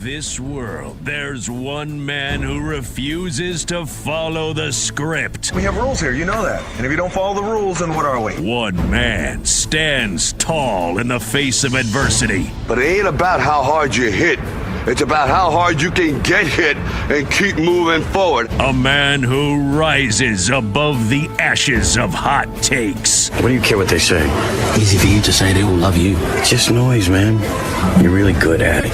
This world, there's one man who refuses to follow the script. We have rules here, you know that. And if you don't follow the rules, then what are we? One man stands tall in the face of adversity. But it ain't about how hard you hit. It's about how hard you can get hit and keep moving forward. A man who rises above the ashes of hot takes. What do you care what they say? Easy for you to say they all love you. It's just noise, man. You're really good at it.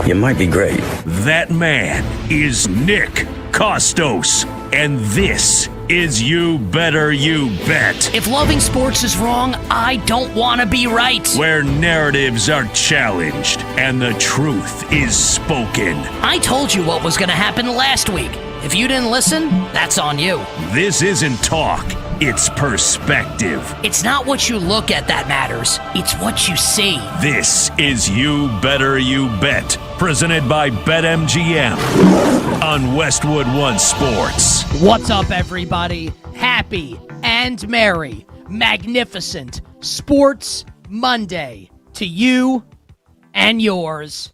You might be great. That man is Nick Kostos, and this is You Better You Bet. If loving sports is wrong, I don't want to be right. Where narratives are challenged and the truth is spoken. I told you what was going to happen last week. If you didn't listen, that's on you. This isn't talk, it's perspective. It's not what you look at that matters. It's what you see. This is You Better You Bet, presented by BetMGM on Westwood One Sports. What's up, everybody? Happy and merry, magnificent Sports Monday to you and yours.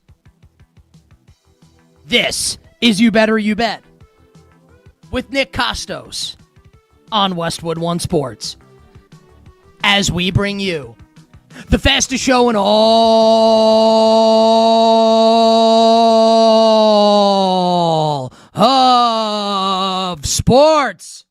This is You Better You Bet with Nick Kostos on Westwood One Sports, as we bring you the fastest show in all of sports.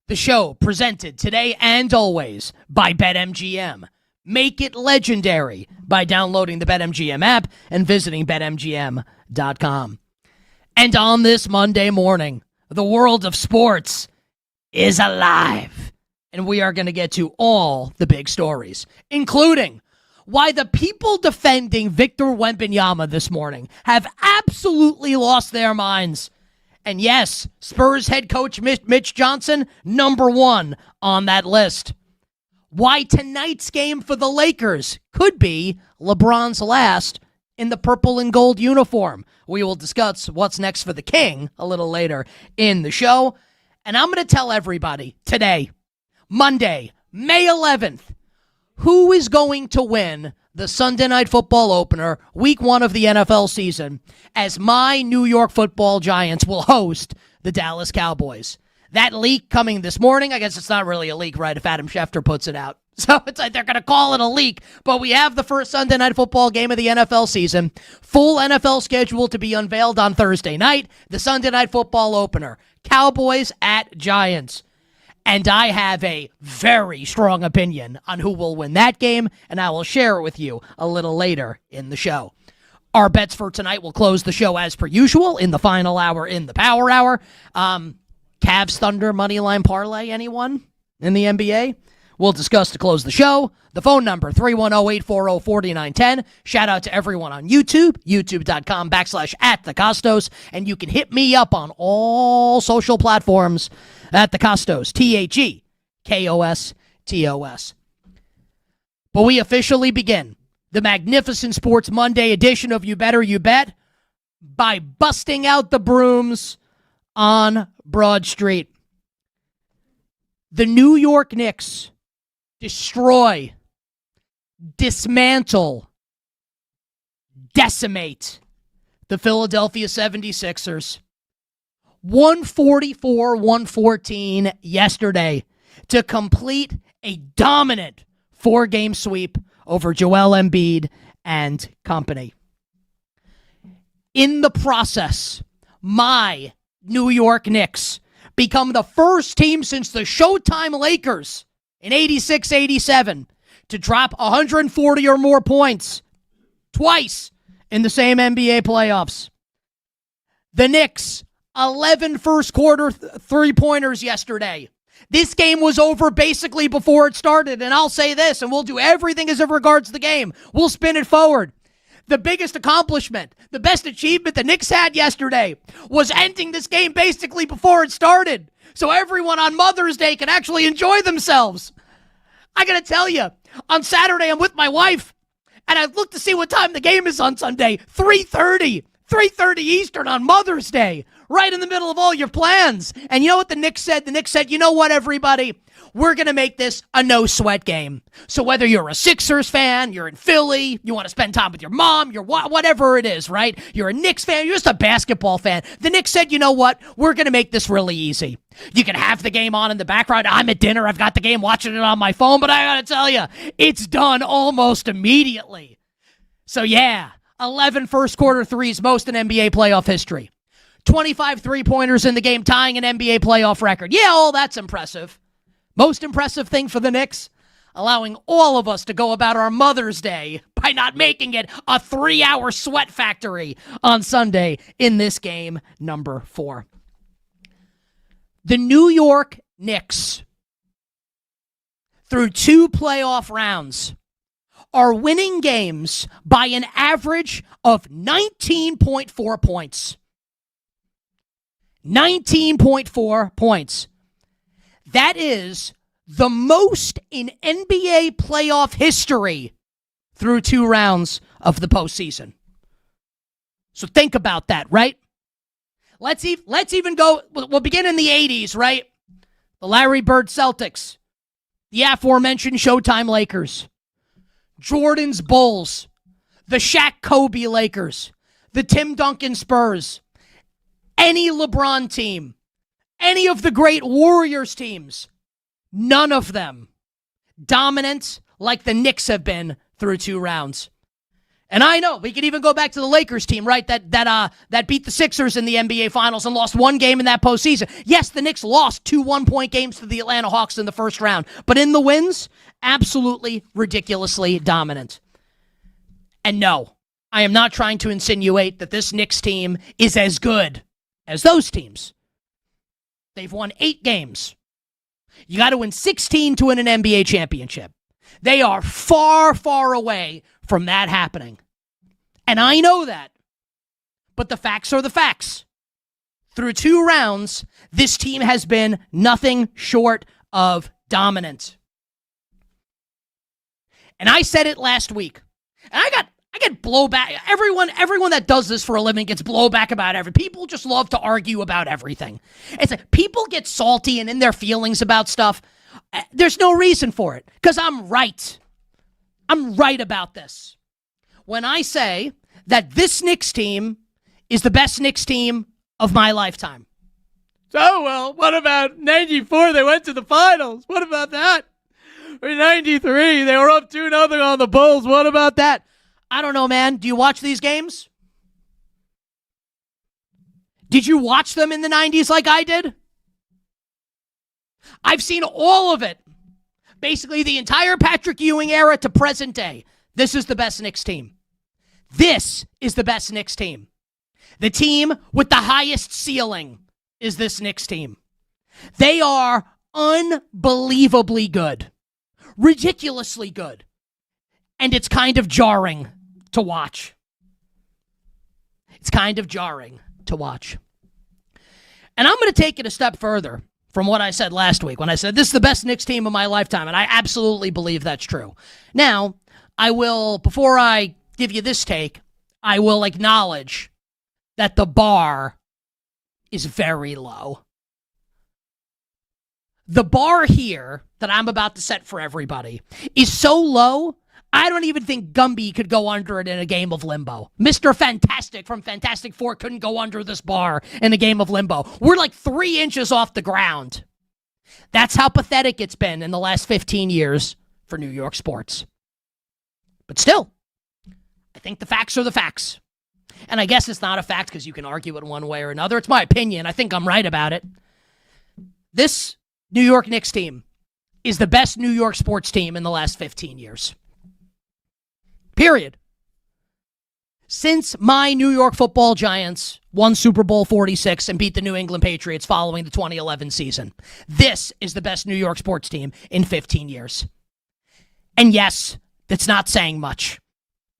The show presented today and always by BetMGM. Make it legendary by downloading the BetMGM app and visiting BetMGM.com. And on this Monday morning, the world of sports is alive. And we are going to get to all the big stories, including why the people defending Victor Wembanyama this morning have absolutely lost their minds. And yes, Spurs head coach Mitch Johnson, number one on that list. Why tonight's game for the Lakers could be LeBron's last in the purple and gold uniform. We will discuss what's next for the King a little later in the show. And I'm going to tell everybody today, Monday, May 11th, who is going to win the Sunday Night Football opener, week one of the NFL season, as my New York Football Giants will host the Dallas Cowboys. That leak coming this morning, I guess it's not really a leak, right, if Adam Schefter puts it out. So it's like they're going to call it a leak, but we have the first Sunday Night Football game of the NFL season. Full NFL schedule to be unveiled on Thursday night. The Sunday Night Football opener, Cowboys at Giants. And I have a very strong opinion on who will win that game, and I will share it with you a little later in the show. Our bets for tonight will close the show as per usual in the final hour, in the power hour. Cavs Thunder moneyline parlay, anyone in the NBA? We'll discuss to close the show. The phone number, 310-840-4910. Shout out to everyone on YouTube, youtube.com/@thekostos. And you can hit me up on all social platforms at the Kostos, TheKostos. But we officially begin the magnificent Sports Monday edition of You Better You Bet by busting out the brooms on Broad Street. The New York Knicks destroy, dismantle, decimate the Philadelphia 76ers. 144-114 yesterday to complete a dominant four-game sweep over Joel Embiid and company. In the process, my New York Knicks become the first team since the Showtime Lakers in 86-87 to drop 140 or more points twice in the same NBA playoffs. The Knicks, 11 first-quarter three-pointers yesterday. This game was over basically before it started, and I'll say this, and we'll do everything as it regards the game. We'll spin it forward. The biggest accomplishment, the best achievement the Knicks had yesterday was ending this game basically before it started, so everyone on Mother's Day can actually enjoy themselves. I gotta tell you, on Saturday I'm with my wife, and I look to see what time the game is on Sunday. 3:30 Eastern on Mother's Day. right in the middle of all your plans. And you know what the Knicks said? The Knicks said, you know what, everybody? We're going to make this a no-sweat game. So whether you're a Sixers fan, you're in Philly, you want to spend time with your mom, whatever it is, right? You're a Knicks fan, you're just a basketball fan. The Knicks said, you know what? We're going to make this really easy. You can have the game on in the background. I'm at dinner. I've got the game watching it on my phone. But I got to tell you, it's done almost immediately. So yeah, 11 first-quarter threes, most in NBA playoff history. 25 three-pointers in the game, tying an NBA playoff record. Yeah, all that's impressive. Most impressive thing for the Knicks, allowing all of us to go about our Mother's Day by not making it a 3-hour sweat factory on Sunday in this game number 4. The New York Knicks, through 2 playoff rounds, are winning games by an average of 19.4 points. 19.4 points. That is the most in NBA playoff history through 2 rounds of the postseason. So think about that, right? Let's even go, we'll begin in the 80s, right? The Larry Bird Celtics, the aforementioned Showtime Lakers, Jordan's Bulls, the Shaq Kobe Lakers, the Tim Duncan Spurs, any LeBron team, any of the great Warriors teams, none of them dominant like the Knicks have been through 2 rounds. And I know, we could even go back to the Lakers team, right, that beat the Sixers in the NBA Finals and lost 1 game in that postseason. Yes, the Knicks lost 2 one-point games to the Atlanta Hawks in the first round, but in the wins, absolutely ridiculously dominant. And no, I am not trying to insinuate that this Knicks team is as good as those teams. They've won 8 games. You got to win 16 to win an NBA championship. They are far, far away from that happening. And I know that. But the facts are the facts. Through 2 rounds, this team has been nothing short of dominant. And I said it last week. And I get blowback. Everyone that does this for a living gets blowback about everything. People just love to argue about everything. It's like people get salty and in their feelings about stuff. There's no reason for it because I'm right. I'm right about this. When I say that this Knicks team is the best Knicks team of my lifetime. So, well, what about 94? They went to the finals. What about that? Or 93, they were up 2-0 on the Bulls. What about that? I don't know, man. Do you watch these games? Did you watch them in the 90s like I did? I've seen all of it. Basically, the entire Patrick Ewing era to present day. This is the best Knicks team. This is the best Knicks team. The team with the highest ceiling is this Knicks team. They are unbelievably good. Ridiculously good. And it's kind of jarring to watch. It's kind of jarring to watch. And I'm going to take it a step further from what I said last week when I said this is the best Knicks team of my lifetime, and I absolutely believe that's true. Now, I will, before I give you this take, I will acknowledge that the bar is very low. The bar here that I'm about to set for everybody is so low, I don't even think Gumby could go under it in a game of limbo. Mr. Fantastic from Fantastic Four couldn't go under this bar in a game of limbo. We're like 3 inches off the ground. That's how pathetic it's been in the last 15 years for New York sports. But still, I think the facts are the facts. And I guess it's not a fact because you can argue it one way or another. It's my opinion. I think I'm right about it. This New York Knicks team is the best New York sports team in the last 15 years. Period. Since my New York football Giants won Super Bowl 46 and beat the New England Patriots following the 2011 season, this is the best New York sports team in 15 years. And yes, that's not saying much.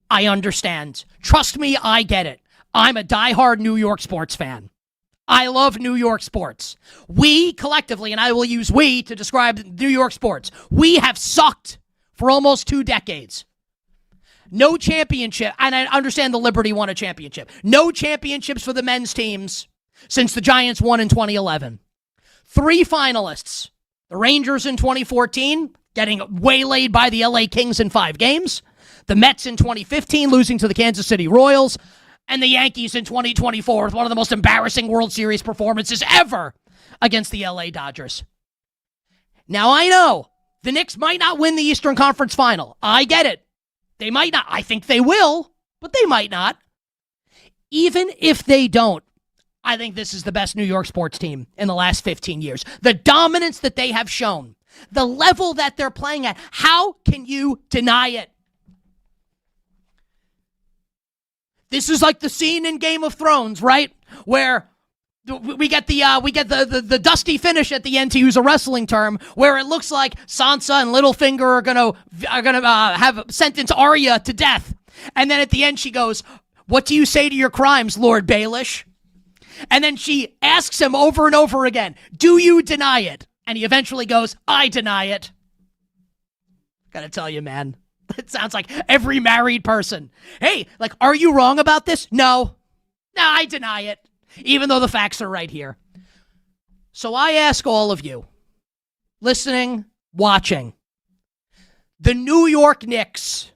I understand. Trust me, I get it. I'm a diehard New York sports fan. I love New York sports. We collectively, and I will use we to describe New York sports, we have sucked for almost 2 decades. No championship, and I understand the Liberty won a championship. No championships for the men's teams. since the Giants won in 2011. 3 finalists. The Rangers in 2014, getting waylaid by the LA Kings in 5 games. The Mets in 2015, losing to the Kansas City Royals. And the Yankees in 2024 with one of the most embarrassing World Series performances ever against the LA Dodgers. Now, I know the Knicks might not win the Eastern Conference Final. I get it. They might not. I think they will, but they might not. Even if they don't, I think this is the best New York sports team in the last 15 years. The dominance that they have shown, the level that they're playing at, how can you deny it? This is like the scene in Game of Thrones, right? Where we get the dusty finish at the end, to use a wrestling term, where it looks like Sansa and Littlefinger are gonna have sentence Arya to death, and then at the end she goes, "What do you say to your crimes, Lord Baelish?" And then she asks him over and over again, "Do you deny it?" And he eventually goes, "I deny it." Gotta tell you, man. It sounds like every married person. Hey, like, are you wrong about this? No, I deny it, even though the facts are right here. So I ask all of you, listening, watching, the New York Knicks,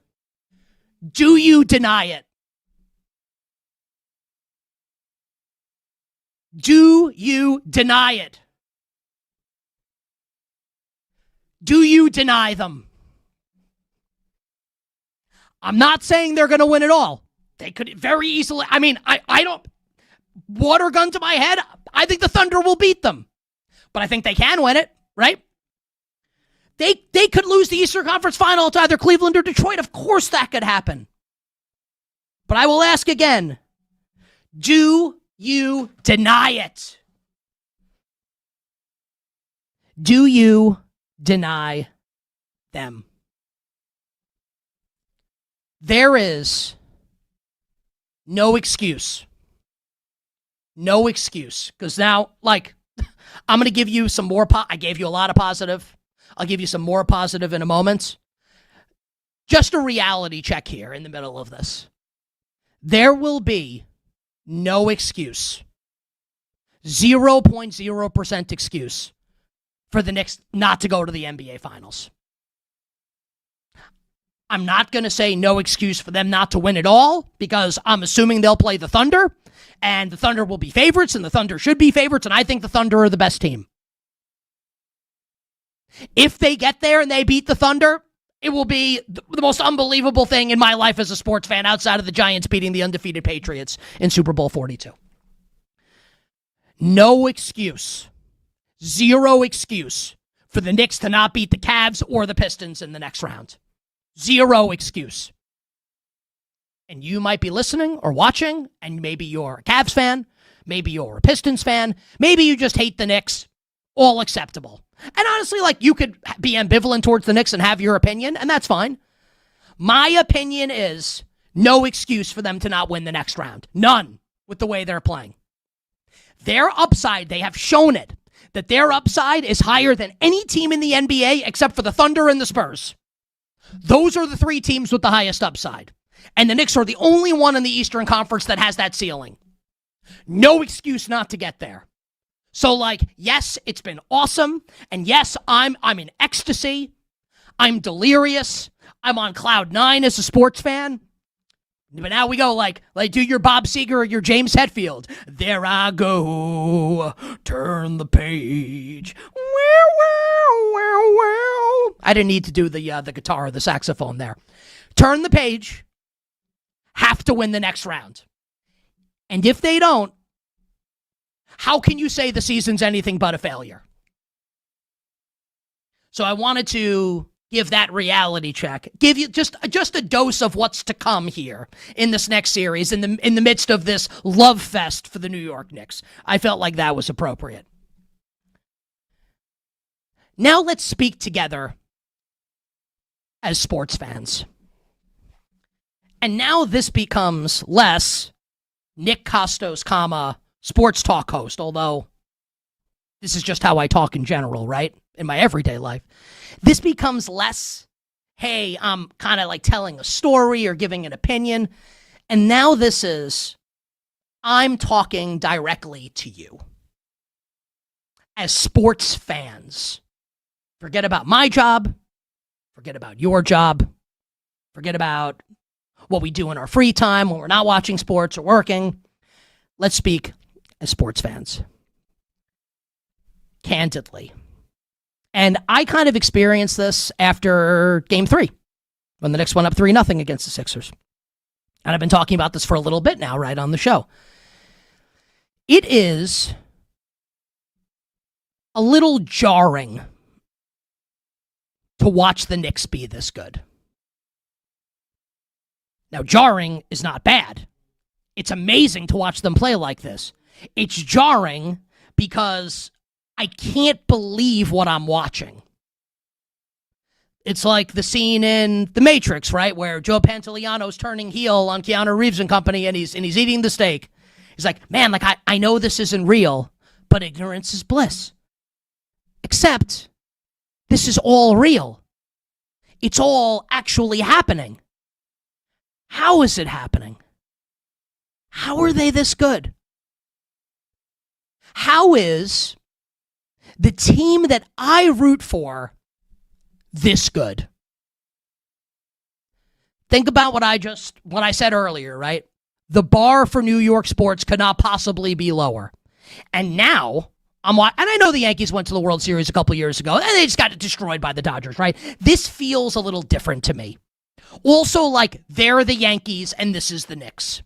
do you deny it? Do you deny it? Do you deny them? I'm not saying they're going to win it all. They could very easily. I mean, I don't. Water gun to my head, I think the Thunder will beat them. But I think they can win it, right? They could lose the Eastern Conference Final to either Cleveland or Detroit. Of course that could happen. But I will ask again, do you deny it? Do you deny them? There is no excuse. No excuse. Because now, like, I'm going to give you some more. I gave you a lot of positive. I'll give you some more positive in a moment. Just a reality check here in the middle of this. There will be no excuse. 0.0% excuse for the Knicks not to go to the NBA Finals. I'm not going to say no excuse for them not to win it all, because I'm assuming they'll play the Thunder, and the Thunder will be favorites, and the Thunder should be favorites, and I think the Thunder are the best team. If they get there and they beat the Thunder, it will be the most unbelievable thing in my life as a sports fan, outside of the Giants beating the undefeated Patriots in Super Bowl 42. No excuse. 0 excuse for the Knicks to not beat the Cavs or the Pistons in the next round. 0 excuse. And you might be listening or watching, and maybe you're a Cavs fan, maybe you're a Pistons fan, maybe you just hate the Knicks. All acceptable. And honestly, like, you could be ambivalent towards the Knicks and have your opinion, and that's fine. My opinion is no excuse for them to not win the next round. None, with the way they're playing. Their upside, they have shown it, that their upside is higher than any team in the NBA except for the Thunder and the Spurs. Those are the 3 teams with the highest upside. And the Knicks are the only one in the Eastern Conference that has that ceiling. No excuse not to get there. So, like, yes, it's been awesome. And yes, I'm in ecstasy. I'm delirious. I'm on cloud 9 as a sports fan. But now we go like do your Bob Seger or your James Hetfield. There I go, turn the page. I didn't need to do the guitar or the saxophone there. Turn the page. Have to win the next round. And if they don't, how can you say the season's anything but a failure? So I wanted to give that reality check. Give you just a dose of what's to come here in this next series, in the midst of this love fest for the New York Knicks. I felt like that was appropriate. Now let's speak together as sports fans. And now this becomes less Nick Kostos, sports talk host, although this is just how I talk in general, right? In my everyday life. This becomes less, hey, I'm kind of like telling a story or giving an opinion. And now this is, I'm talking directly to you. As sports fans, forget about my job, forget about your job, forget about what we do in our free time when we're not watching sports or working. Let's speak as sports fans. Candidly. And I kind of experienced this after Game 3, when the Knicks went up 3-0 against the Sixers. And I've been talking about this for a little bit now, right on the show. It is a little jarring to watch the Knicks be this good. Now, jarring is not bad. It's amazing to watch them play like this. It's jarring because I can't believe what I'm watching. It's like the scene in The Matrix, right, where Joe Pantoliano's turning heel on Keanu Reeves and company, and he's eating the steak. He's like, man, like I know this isn't real, but ignorance is bliss. Except this is all real. It's all actually happening. How is it happening? How are they this good? How is the team that I root for this good? Think about what I said earlier, right? The bar for New York sports could not possibly be lower. And now, and I know the Yankees went to the World Series a couple years ago, and they just got destroyed by the Dodgers, right? This feels a little different to me. Also, like, they're the Yankees, and this is the Knicks.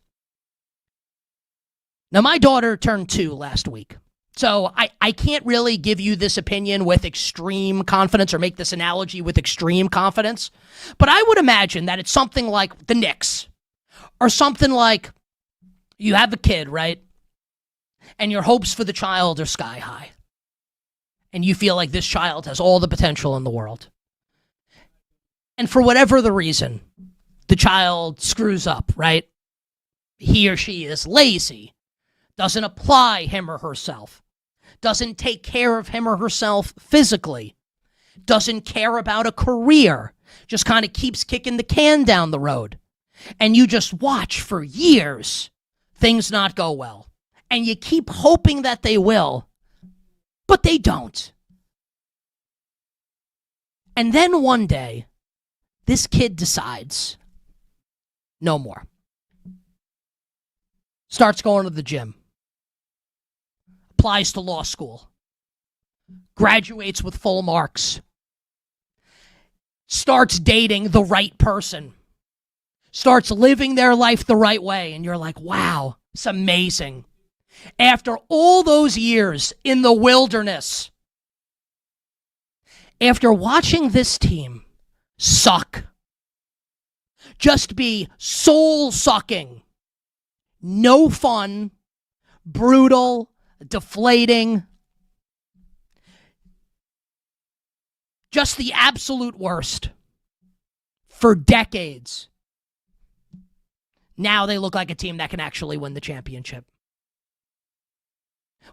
Now, my daughter turned 2 last week. So I can't really give you this opinion with extreme confidence or make this analogy with extreme confidence. But I would imagine that it's something like the Knicks. Or something like you have a kid, right? And your hopes for the child are sky high. And you feel like this child has all the potential in the world. And for whatever the reason, the child screws up, right? He or she is lazy, doesn't apply him or herself, doesn't take care of him or herself physically, doesn't care about a career, just kind of keeps kicking the can down the road. And you just watch for years things not go well. And you keep hoping that they will, but they don't. And then one day, this kid decides, no more. Starts going to the gym. Applies to law school. Graduates with full marks. Starts dating the right person. Starts living their life the right way. And you're like, wow, it's amazing. After all those years in the wilderness, after watching this team suck, just be soul-sucking, no fun, brutal, deflating, just the absolute worst for decades. Now they look like a team that can actually win the championship.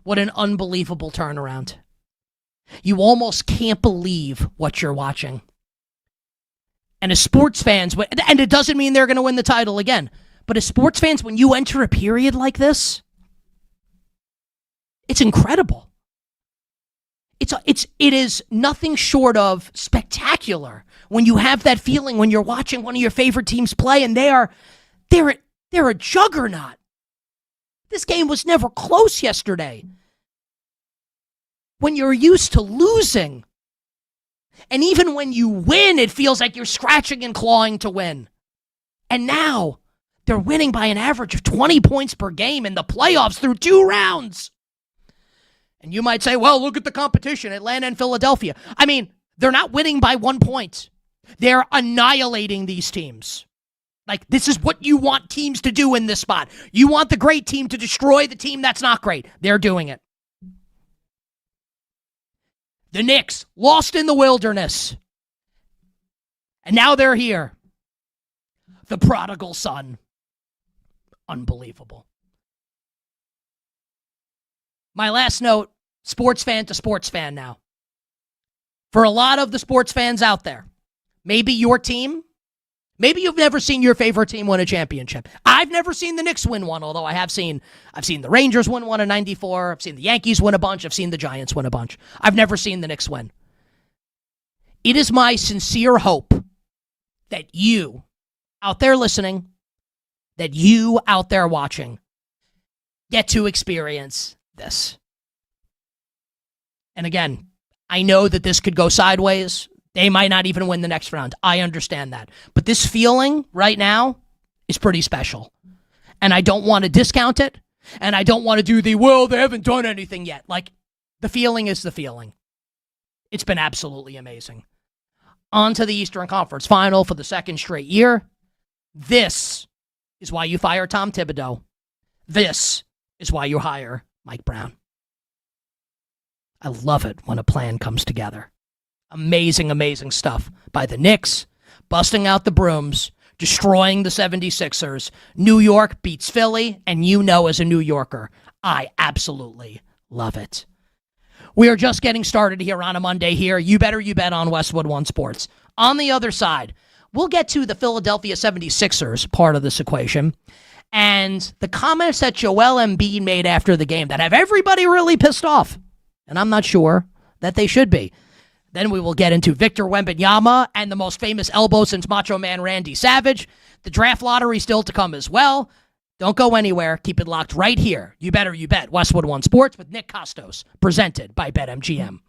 What an unbelievable turnaround. You almost can't believe what you're watching. And as sports fans, and it doesn't mean they're going to win the title again, but as sports fans, when you enter a period like this, it's incredible. It is nothing short of spectacular when you have that feeling when you're watching one of your favorite teams play and they're a juggernaut. This game was never close yesterday. When you're used to losing, and even when you win, it feels like you're scratching and clawing to win. And now they're winning by an average of 20 points per game in the playoffs through 2 rounds. And you might say, well, look at the competition, Atlanta and Philadelphia. I mean, they're not winning by 1 point. They're annihilating these teams. Like, this is what you want teams to do in this spot. You want the great team to destroy the team that's not great. They're doing it. The Knicks, lost in the wilderness. And now they're here. The prodigal son. Unbelievable. My last note, sports fan to sports fan now. For a lot of the sports fans out there, maybe your team Maybe you've never seen your favorite team win a championship. I've never seen the Knicks win one, although I've seen the Rangers win one in 94. I've seen the Yankees win a bunch. I've seen the Giants win a bunch. I've never seen the Knicks win. It is my sincere hope that you out there listening, that you out there watching, get to experience this. And again, I know that this could go sideways. They might not even win the next round. I understand that. But this feeling right now is pretty special. And I don't want to discount it. And I don't want to do they haven't done anything yet. Like, the feeling is the feeling. It's been absolutely amazing. On to the Eastern Conference Final for the second straight year. This is why you fire Tom Thibodeau. This is why you hire Mike Brown. I love it when a plan comes together. Amazing, amazing stuff by the Knicks, busting out the brooms, destroying the 76ers. New York beats Philly, and you know as a New Yorker, I absolutely love it. We are just getting started here on a Monday here. You better you bet on Westwood One Sports. On the other side, we'll get to the Philadelphia 76ers part of this equation and the comments that Joel Embiid made after the game that have everybody really pissed off. And I'm not sure that they should be. Then we will get into Victor Wembanyama and the most famous elbow since Macho Man Randy Savage. The draft lottery still to come as well. Don't go anywhere. Keep it locked right here. You better you bet. Westwood One Sports with Nick Kostos, presented by BetMGM.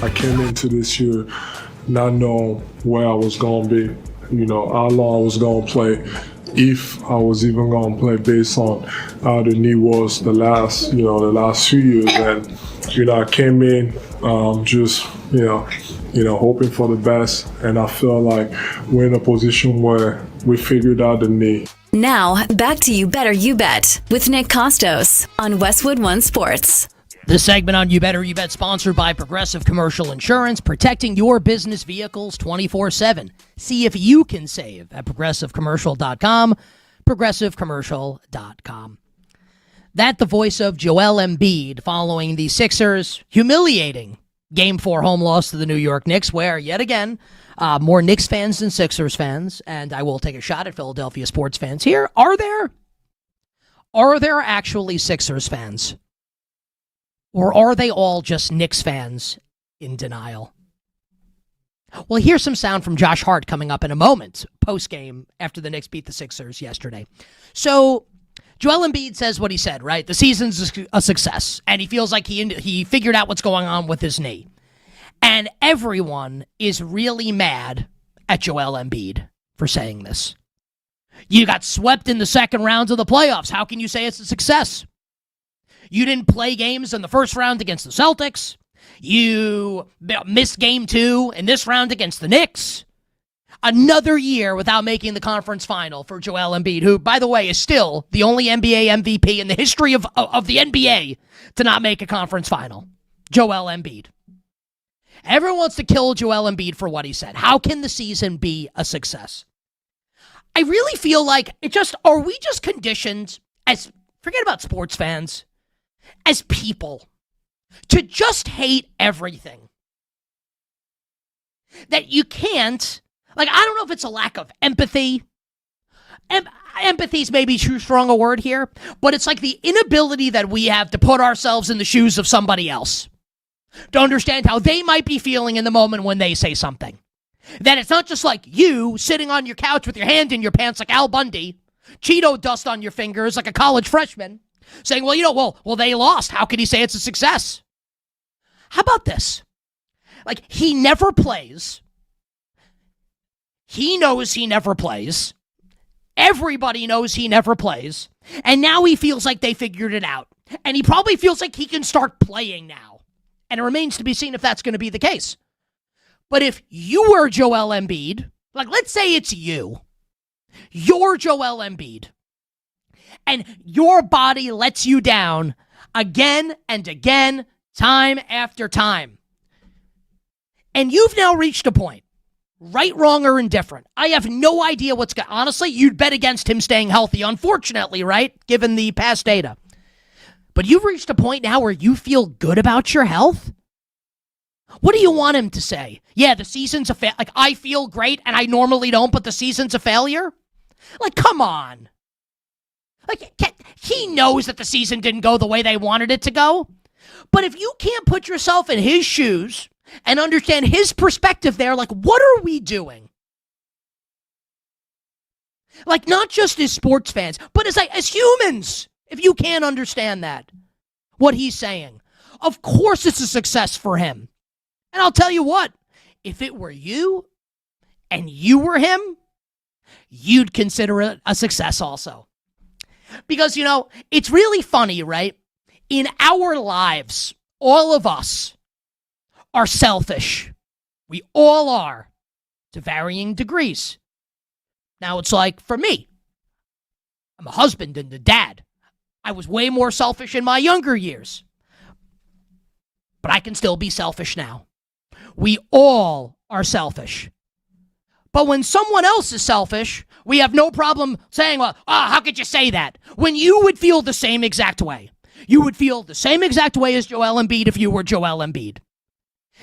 I came into this year not knowing where I was going to be, how long I was going to play, if I was even going to play based on how the knee was the last few years. And, I came in just, hoping for the best. And I feel like we're in a position where we figured out the knee. Now, back to You Better You Bet with Nick Kostos on Westwood One Sports. This segment on You Better You Bet sponsored by Progressive Commercial Insurance, protecting your business vehicles 24/7. See if you can save at progressivecommercial.com, progressivecommercial.com. That the voice of Joel Embiid following the Sixers' humiliating Game 4 home loss to the New York Knicks, where, yet again, more Knicks fans than Sixers fans, and I will take a shot at Philadelphia sports fans here. Are there actually Sixers fans? Or are they all just Knicks fans in denial? Well, here's some sound from Josh Hart coming up in a moment, post-game, after the Knicks beat the Sixers yesterday. So, Joel Embiid says what he said, right? The season's a success, and he feels like he figured out what's going on with his knee. And everyone is really mad at Joel Embiid for saying this. You got swept in the second round of the playoffs. How can you say it's a success? You didn't play games in the first round against the Celtics. You missed game 2 in this round against the Knicks. Another year without making the conference final for Joel Embiid, who, by the way, is still the only NBA MVP in the history of the NBA to not make a conference final. Joel Embiid. Everyone wants to kill Joel Embiid for what he said. How can the season be a success? I really feel like are we just conditioned as, forget about sports fans, as people, to just hate everything? That you can't, I don't know if it's a lack of empathy. Empathy's maybe too strong a word here, but it's like the inability that we have to put ourselves in the shoes of somebody else, to understand how they might be feeling in the moment when they say something. That it's not just like you sitting on your couch with your hand in your pants like Al Bundy, Cheeto dust on your fingers like a college freshman, saying, well, they lost. How can he say it's a success? How about this? He never plays. He knows he never plays. Everybody knows he never plays. And now he feels like they figured it out. And he probably feels like he can start playing now. And it remains to be seen if that's going to be the case. But if you were Joel Embiid, let's say it's you. You're Joel Embiid. And your body lets you down again and again, time after time. And you've now reached a point, right, wrong, or indifferent. I have no idea what's going on. Honestly, you'd bet against him staying healthy, unfortunately, right, given the past data. But you've reached a point now where you feel good about your health? What do you want him to say? Yeah, the season's a failure. I feel great, and I normally don't, but the season's a failure? Come on. He knows that the season didn't go the way they wanted it to go. But if you can't put yourself in his shoes and understand his perspective there, what are we doing? Not just as sports fans, but as humans, if you can't understand that, what he's saying. Of course it's a success for him. And I'll tell you what, if it were you and you were him, you'd consider it a success also. Because, it's really funny, right? In our lives, all of us are selfish. We all are, to varying degrees. Now, it's for me, I'm a husband and a dad. I was way more selfish in my younger years. But I can still be selfish now. We all are selfish. But when someone else is selfish, we have no problem saying, how could you say that? When you would feel the same exact way. You would feel the same exact way as Joel Embiid if you were Joel Embiid.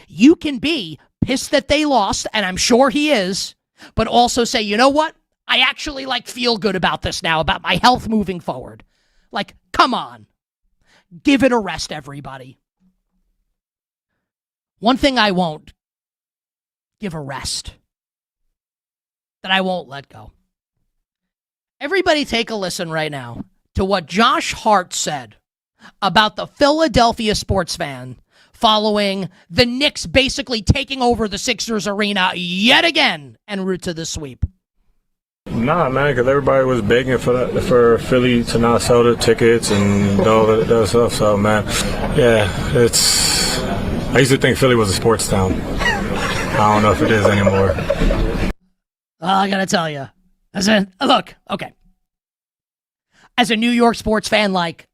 You can be pissed that they lost, and I'm sure he is, but also say, you know what? I actually feel good about this now, about my health moving forward. Come on. Give it a rest, everybody. One thing I won't give a rest, that I won't let go. Everybody take a listen right now to what Josh Hart said about the Philadelphia sports fan following the Knicks basically taking over the Sixers arena yet again en route to the sweep? Nah, man, because everybody was begging for Philly to not sell the tickets and all that stuff. So, man, yeah, I used to think Philly was a sports town. I don't know if it is anymore. I gotta tell you, as a New York sports fan, like,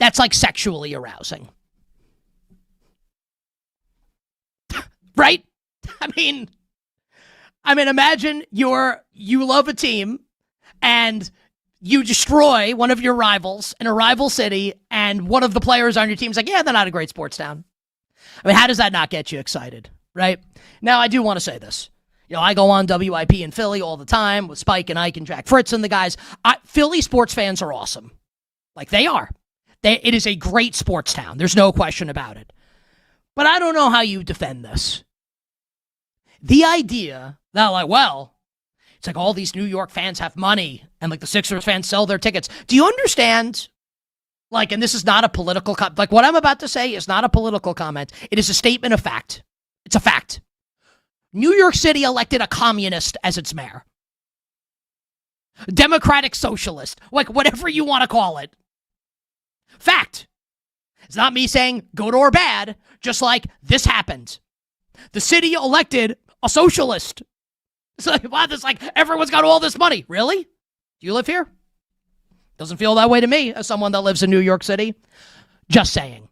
that's like sexually arousing, right? I mean, imagine you love a team and you destroy one of your rivals in a rival city, and one of the players on your team's like, yeah, they're not a great sports town. I mean, how does that not get you excited, right? Now, I do want to say this. I go on WIP in Philly all the time with Spike and Ike and Jack Fritz and the guys. Philly sports fans are awesome. Like, they are. It is a great sports town. There's no question about it. But I don't know how you defend this. The idea that, like, well, it's like all these New York fans have money and, like, the Sixers fans sell their tickets. Do you understand? Like, and this is not a political like, what I'm about to say is not a political comment. It is a statement of fact. It's a fact. New York City elected a communist as its mayor. Democratic socialist. Like, whatever you want to call it. Fact. It's not me saying good or bad, just like this happened. The city elected a socialist. It's like, wow, this, like, everyone's got all this money. Really? Do you live here? Doesn't feel that way to me as someone that lives in New York City. Just saying.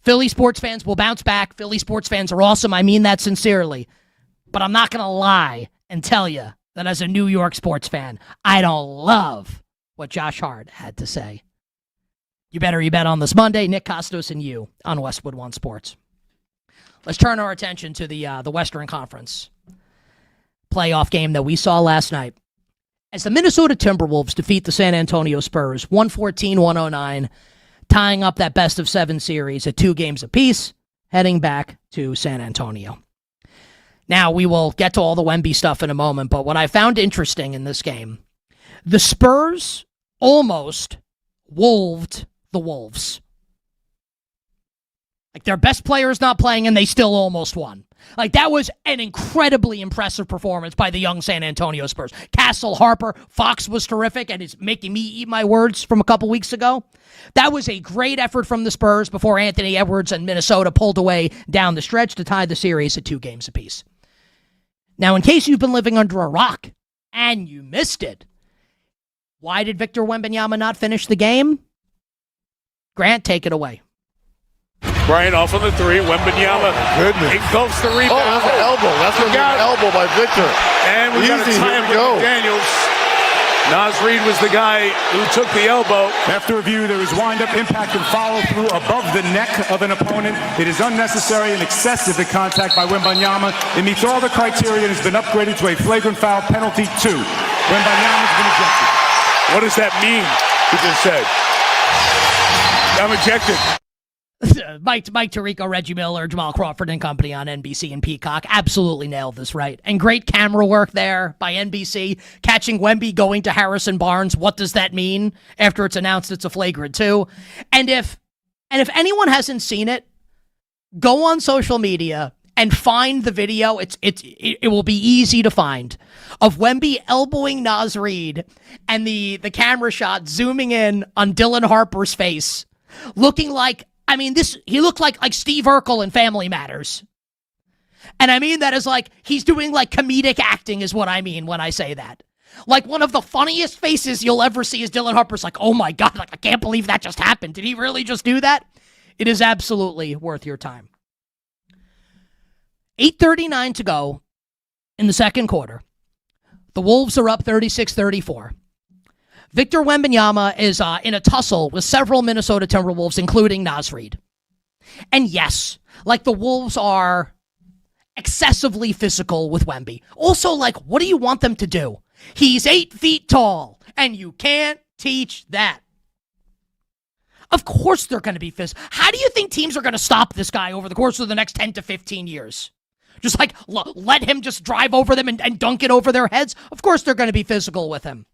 Philly sports fans will bounce back. Philly sports fans are awesome. I mean that sincerely. But I'm not going to lie and tell you that as a New York sports fan, I don't love what Josh Hart had to say. You better you bet on this Monday. Nick Kostos and you on Westwood One Sports. Let's turn our attention to the Western Conference playoff game that we saw last night as the Minnesota Timberwolves defeat the San Antonio Spurs 114-109, tying up that best-of-7 series at 2 games apiece, heading back to San Antonio. Now, we will get to all the Wemby stuff in a moment, but what I found interesting in this game, the Spurs almost wolved the Wolves. Like, their best player is not playing, and they still almost won. Like, that was an incredibly impressive performance by the young San Antonio Spurs. Castle, Harper, Fox was terrific, and it's making me eat my words from a couple weeks ago. That was a great effort from the Spurs before Anthony Edwards and Minnesota pulled away down the stretch to tie the series at 2 games apiece. Now, in case you've been living under a rock and you missed it, why did Victor Wembanyama not finish the game? Grant, take it away. Bryant off on the 3. Wembanyama engulfs the rebound. Oh, that's an elbow. That's an elbow by Victor. And we got a time with Daniels. Naz Reid was the guy who took the elbow. After review, there is wind-up, impact, and follow-through above the neck of an opponent. It is unnecessary and excessive the contact by Wembanyama. It meets all the criteria and has been upgraded to a flagrant foul penalty 2. Wembanyama's been ejected. What does that mean? He just said, I'm ejected. Mike Tirico, Reggie Miller, Jamal Crawford and company on NBC and Peacock absolutely nailed this right. And great camera work there by NBC, catching Wemby going to Harrison Barnes. What does that mean after it's announced it's a flagrant 2? And if anyone hasn't seen it, go on social media and find the video. It will be easy to find of Wemby elbowing Naz Reid and the camera shot zooming in on Dylan Harper's face, looking like, he looked like Steve Urkel in Family Matters. And I mean that as like, he's doing like comedic acting is what I mean when I say that. Like, one of the funniest faces you'll ever see is Dylan Harper's like, oh my God, like, I can't believe that just happened. Did he really just do that? It is absolutely worth your time. 8:39 to go in the second quarter. The Wolves are up 36-34. Victor Wembanyama is in a tussle with several Minnesota Timberwolves, including Naz Reid. And yes, like, the Wolves are excessively physical with Wemby. Also, like, what do you want them to do? He's 8 feet tall, and you can't teach that. Of course they're going to be physical. How do you think teams are going to stop this guy over the course of the next 10 to 15 years? Just like let him just drive over them and dunk it over their heads? Of course they're going to be physical with him.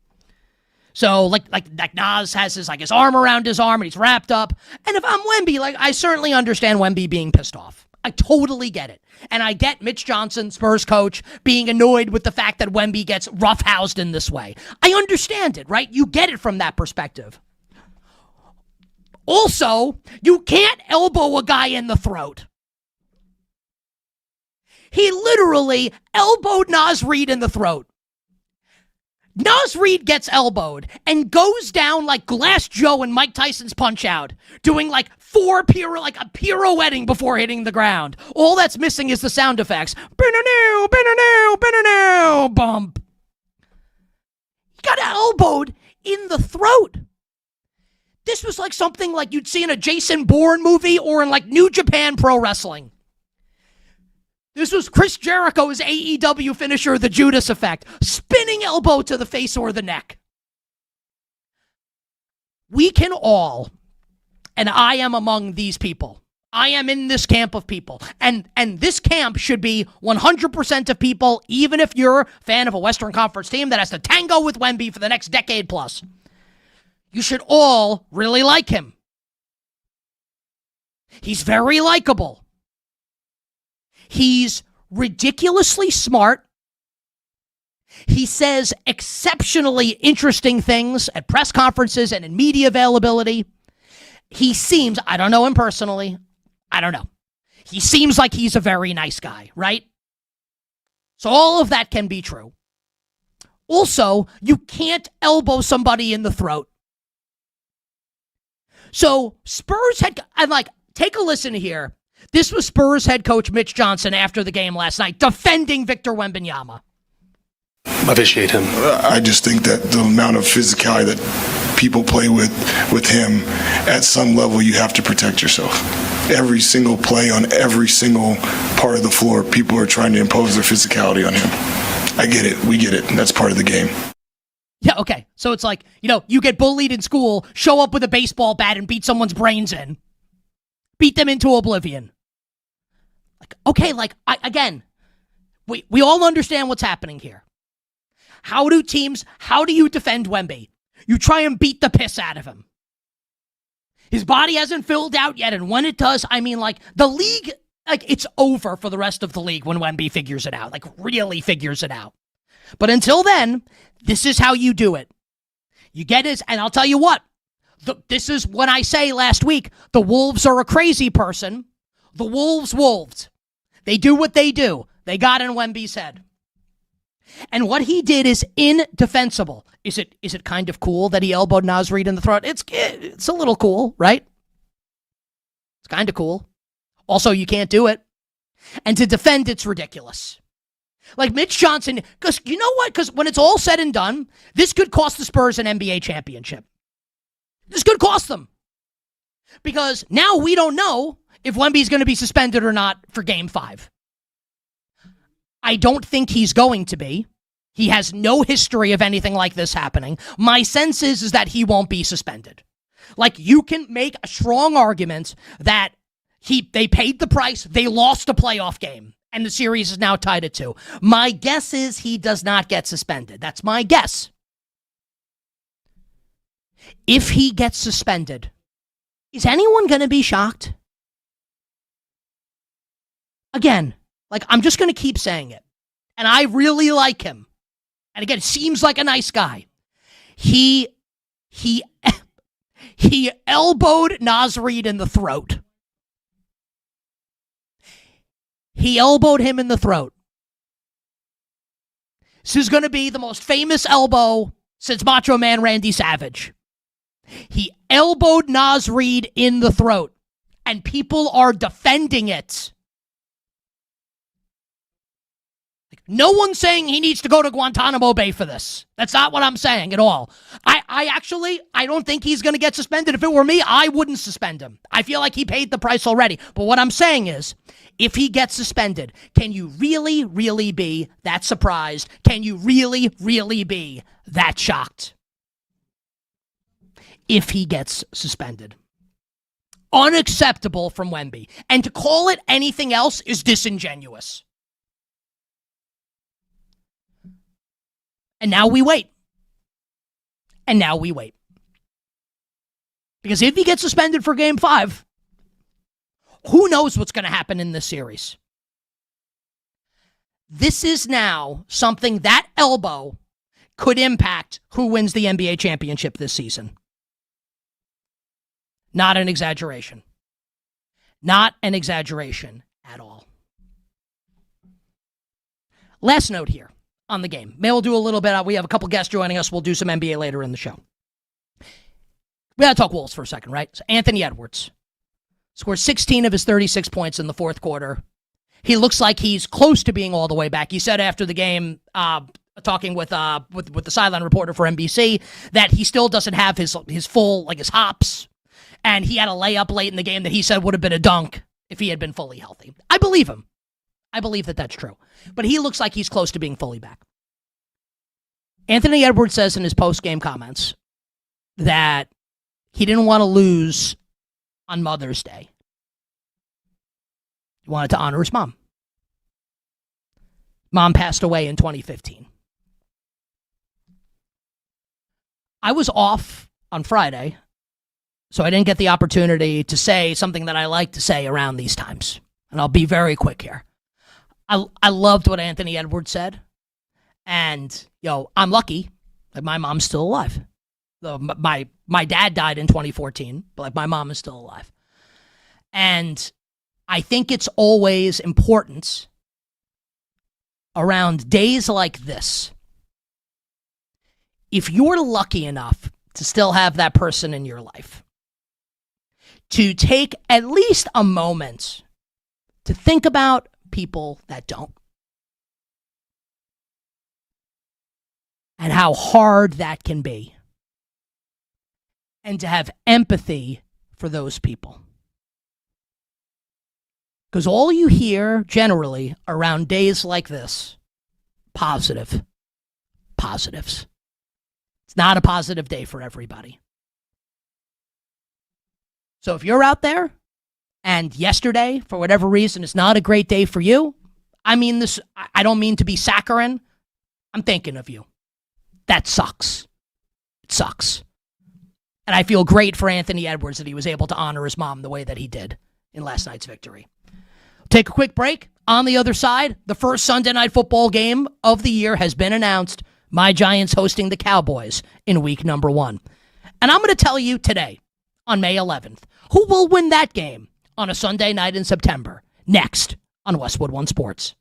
So like Nas has his arm around his arm and he's wrapped up. And if I'm Wemby, I certainly understand Wemby being pissed off. I totally get it. And I get Mitch Johnson, Spurs coach, being annoyed with the fact that Wemby gets roughhoused in this way. I understand it, right? You get it from that perspective. Also, you can't elbow a guy in the throat. He literally elbowed Nas Reed in the throat. Nas Reed gets elbowed and goes down like Glass Joe in Mike Tyson's Punch-Out, doing a pirouetting before hitting the ground. All that's missing is the sound effects. Bump. He got elbowed in the throat. This was like something like you'd see in a Jason Bourne movie or in New Japan Pro Wrestling. This was Chris Jericho's AEW finisher, the Judas Effect. Spinning elbow to the face or the neck. We can all, and I am among these people. I am in this camp of people. And this camp should be 100% of people, even if you're a fan of a Western Conference team that has to tango with Wemby for the next decade plus. You should all really like him. He's very likable. He's ridiculously smart. He says exceptionally interesting things at press conferences and in media availability. He seems, I don't know him personally, I don't know. He seems like he's a very nice guy, right? So all of that can be true. Also, you can't elbow somebody in the throat. So Spurs take a listen here. This was Spurs head coach Mitch Johnson after the game last night, defending Victor Wembanyama. Officiate him. I just think that the amount of physicality that people play with him, at some level, you have to protect yourself. Every single play on every single part of the floor, people are trying to impose their physicality on him. I get it. We get it. That's part of the game. Yeah, okay. So it's you get bullied in school, show up with a baseball bat and beat someone's brains in. Beat them into oblivion. We all understand what's happening here. How do you defend Wemby? You try and beat the piss out of him. His body hasn't filled out yet, and when it does, the league, it's over for the rest of the league when Wemby figures it out, really figures it out. But until then, this is how you do it. You get his, and I'll tell you what, this is when I say last week, the Wolves are a crazy person. The Wolves. They do what they do. They got in Wemby's head. And what he did is indefensible. Is it kind of cool that he elbowed Nas Reed in the throat? It's a little cool, right? It's kind of cool. Also, you can't do it. And to defend, it's ridiculous. Mitch Johnson, because you know what? Because when it's all said and done, this could cost the Spurs an NBA championship. This could cost them. Because now we don't know if Wemby's going to be suspended or not for Game 5. I don't think he's going to be. He has no history of anything like this happening. My sense is that he won't be suspended. You can make a strong argument that they paid the price, they lost a playoff game, and the series is now tied at 2. My guess is he does not get suspended. That's my guess. If he gets suspended, is anyone going to be shocked? Again, I'm just going to keep saying it. And I really like him. And again, seems like a nice guy. He elbowed Nas Reed in the throat. He elbowed him in the throat. This is going to be the most famous elbow since Macho Man Randy Savage. He elbowed Nas Reed in the throat. And people are defending it. No one's saying he needs to go to Guantanamo Bay for this. That's not what I'm saying at all. I don't think he's going to get suspended. If it were me, I wouldn't suspend him. I feel like he paid the price already. But what I'm saying is, if he gets suspended, can you really, really be that surprised? Can you really, really be that shocked? If he gets suspended. Unacceptable from Wemby. And to call it anything else is disingenuous. And now we wait. And now we wait. Because if he gets suspended for Game 5, who knows what's going to happen in this series? This is now something that elbow could impact who wins the NBA championship this season. Not an exaggeration. Not an exaggeration at all. Last note here on the game. Maybe we'll do a little bit. We have a couple guests joining us. We'll do some NBA later in the show. We got to talk Wolves for a second, right? So Anthony Edwards scores 16 of his 36 points in the fourth quarter. He looks like he's close to being all the way back. He said after the game, talking with the sideline reporter for NBC, that he still doesn't have his full, his hops. And he had a layup late in the game that he said would have been a dunk if he had been fully healthy. I believe him. I believe that that's true. But he looks like he's close to being fully back. Anthony Edwards says in his post-game comments that he didn't want to lose on Mother's Day. He wanted to honor his mom. Mom passed away in 2015. I was off on Friday, so I didn't get the opportunity to say something that I like to say around these times. And I'll be very quick here. I loved what Anthony Edwards said. And, I'm lucky that my mom's still alive. My dad died in 2014, but my mom is still alive. And I think it's always important around days like this. If you're lucky enough to still have that person in your life, to take at least a moment to think about people that don't. And how hard that can be. And to have empathy for those people. Because all you hear generally around days like this, positives. It's not a positive day for everybody. So if you're out there and yesterday, for whatever reason, is not a great day for you, I mean this, I don't mean to be saccharine. I'm thinking of you. That sucks. It sucks. And I feel great for Anthony Edwards that he was able to honor his mom the way that he did in last night's victory. Take a quick break. On the other side, the first Sunday night football game of the year has been announced. My Giants hosting the Cowboys in week number 1. And I'm going to tell you today, on May 11th, who will win that game on a Sunday night in September, next on Westwood One Sports.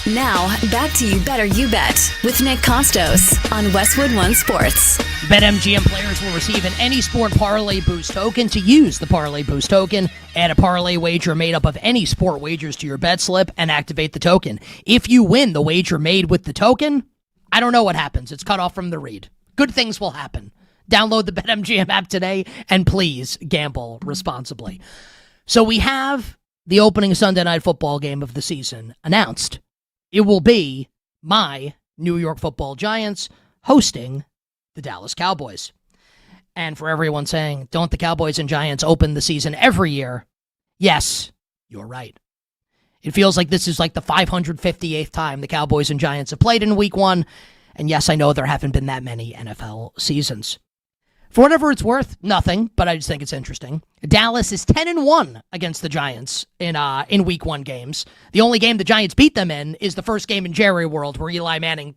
Now, back to You Better You Bet with Nick Kostos on Westwood One Sports. BetMGM players will receive an Any Sport Parlay Boost token. To use the Parlay Boost token, add a parlay wager made up of any sport wagers to your bet slip and activate the token. If you win the wager made with the token, I don't know what happens. It's cut off from the read. Good things will happen. Download the BetMGM app today and please gamble responsibly. So we have the opening Sunday Night Football game of the season announced. It will be my New York Football Giants hosting the Dallas Cowboys. And for everyone saying, don't the Cowboys and Giants open the season every year? Yes, you're right. It feels like this is like the 558th time the Cowboys and Giants have played in week one. And yes, I know there haven't been that many NFL seasons. For whatever it's worth, nothing, but I just think it's interesting. Dallas is 10-1 against the Giants in week one games. The only game the Giants beat them in is the first game in Jerry World where Eli Manning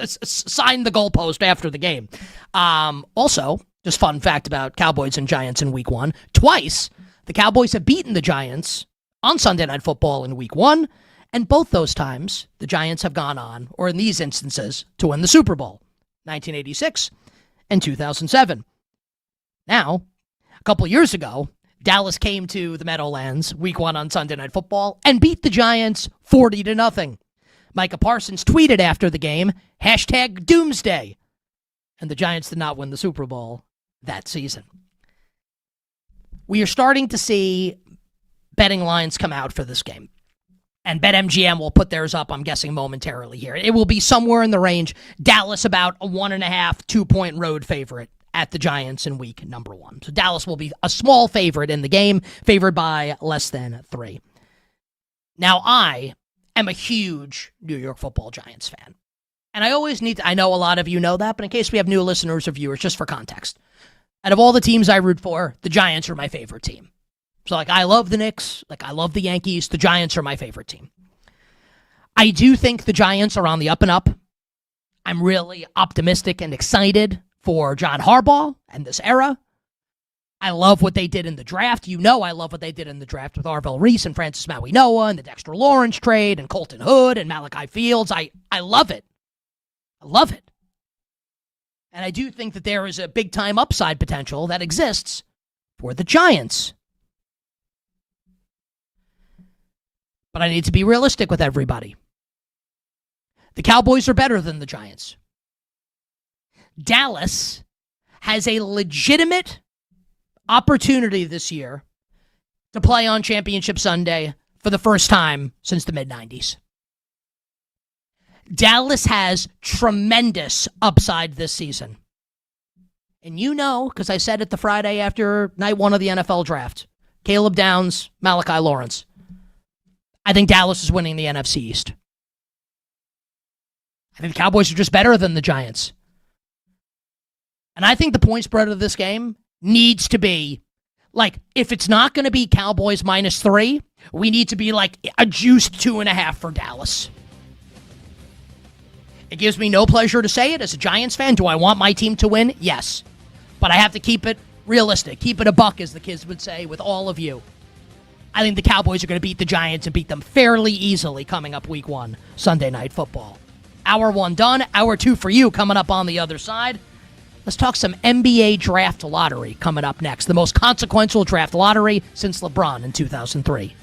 signed the goalpost after the game. Also, just fun fact about Cowboys and Giants in week one, twice the Cowboys have beaten the Giants on Sunday Night Football in week one, and both those times the Giants have gone on, or in these instances, to win the Super Bowl, 1986 and 2007. Now, a couple years ago, Dallas came to the Meadowlands week one on Sunday Night Football and beat the Giants 40-0. Micah Parsons tweeted after the game, #Doomsday. And the Giants did not win the Super Bowl that season. We are starting to see betting lines come out for this game. And BetMGM will put theirs up, I'm guessing, momentarily here. It will be somewhere in the range. Dallas about a 1.5, 2-point road favorite at the Giants in week number one. So Dallas will be a small favorite in the game, favored by less than 3. Now, I am a huge New York Football Giants fan. And I always I know a lot of you know that, but in case we have new listeners or viewers, just for context, out of all the teams I root for, the Giants are my favorite team. So, I love the Knicks, I love the Yankees, the Giants are my favorite team. I do think the Giants are on the up and up. I'm really optimistic and excited for John Harbaugh and this era. I love what they did in the draft. You know I love what they did in the draft with Arvell Reese and Francis Maui Noah and the Dexter Lawrence trade and Colton Hood and Malachi Fields. I love it. I love it. And I do think that there is a big-time upside potential that exists for the Giants. But I need to be realistic with everybody. The Cowboys are better than the Giants. Dallas has a legitimate opportunity this year to play on Championship Sunday for the first time since the mid-90s. Dallas has tremendous upside this season. And you know, because I said it the Friday after night one of the NFL draft, Caleb Downs, Malachi Lawrence. I think Dallas is winning the NFC East. I think the Cowboys are just better than the Giants. And I think the point spread of this game needs to be, if it's not going to be Cowboys -3, we need to be a juiced 2.5 for Dallas. It gives me no pleasure to say it as a Giants fan. Do I want my team to win? Yes. But I have to keep it realistic. Keep it a buck, as the kids would say, with all of you. I think the Cowboys are going to beat the Giants and beat them fairly easily coming up week one, Sunday Night Football. Hour 1 done. Hour 2 for you coming up on the other side. Let's talk some NBA draft lottery coming up next. The most consequential draft lottery since LeBron in 2003.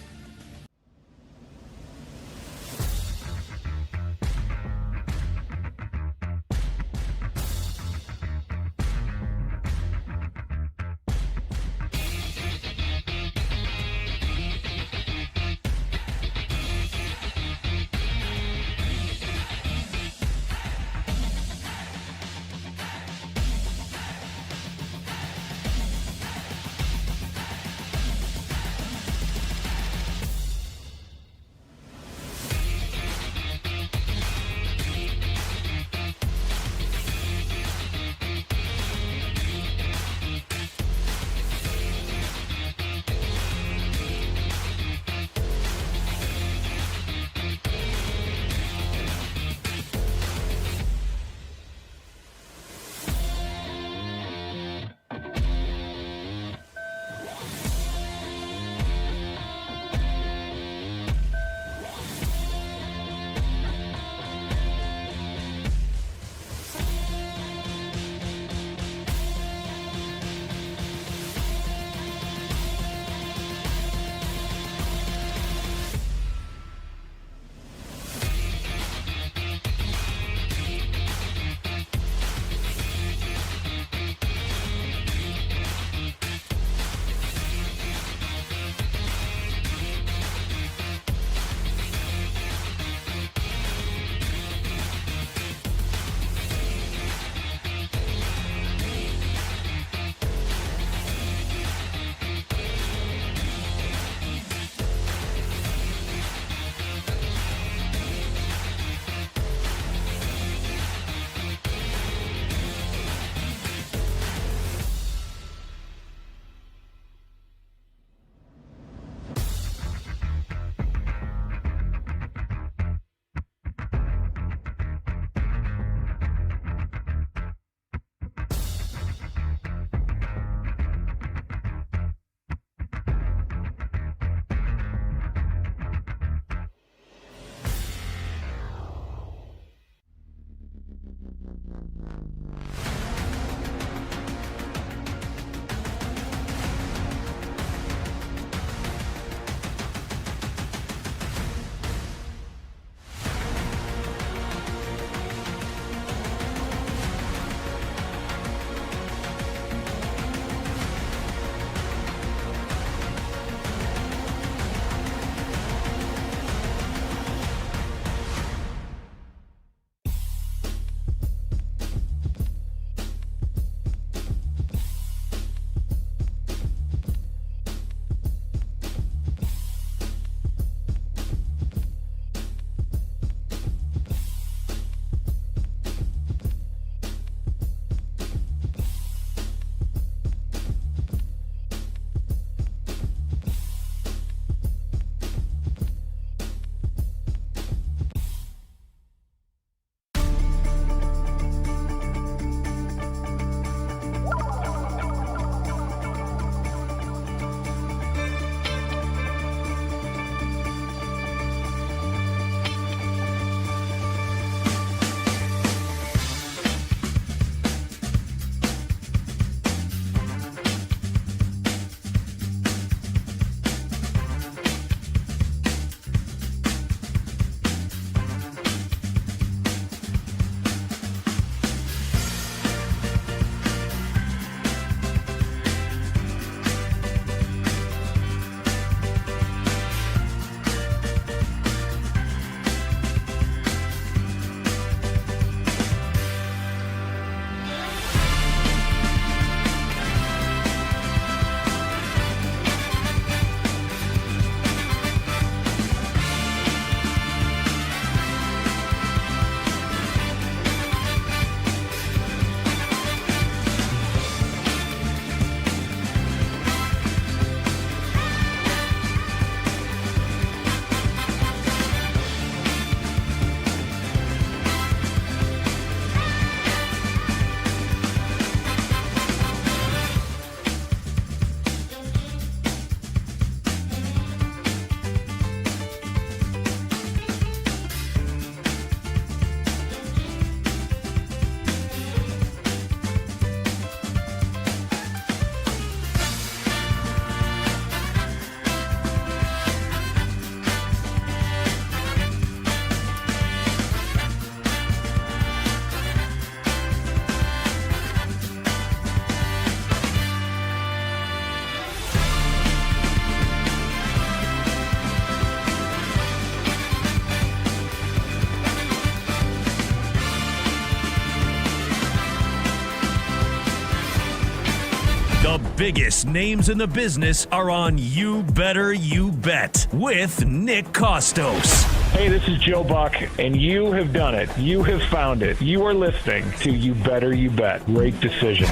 biggest names in the business are on You Better You Bet with Nick Kostos. Hey, this is Joe Buck, and you have done it. You have found it. You are listening to You Better You Bet. Great decision.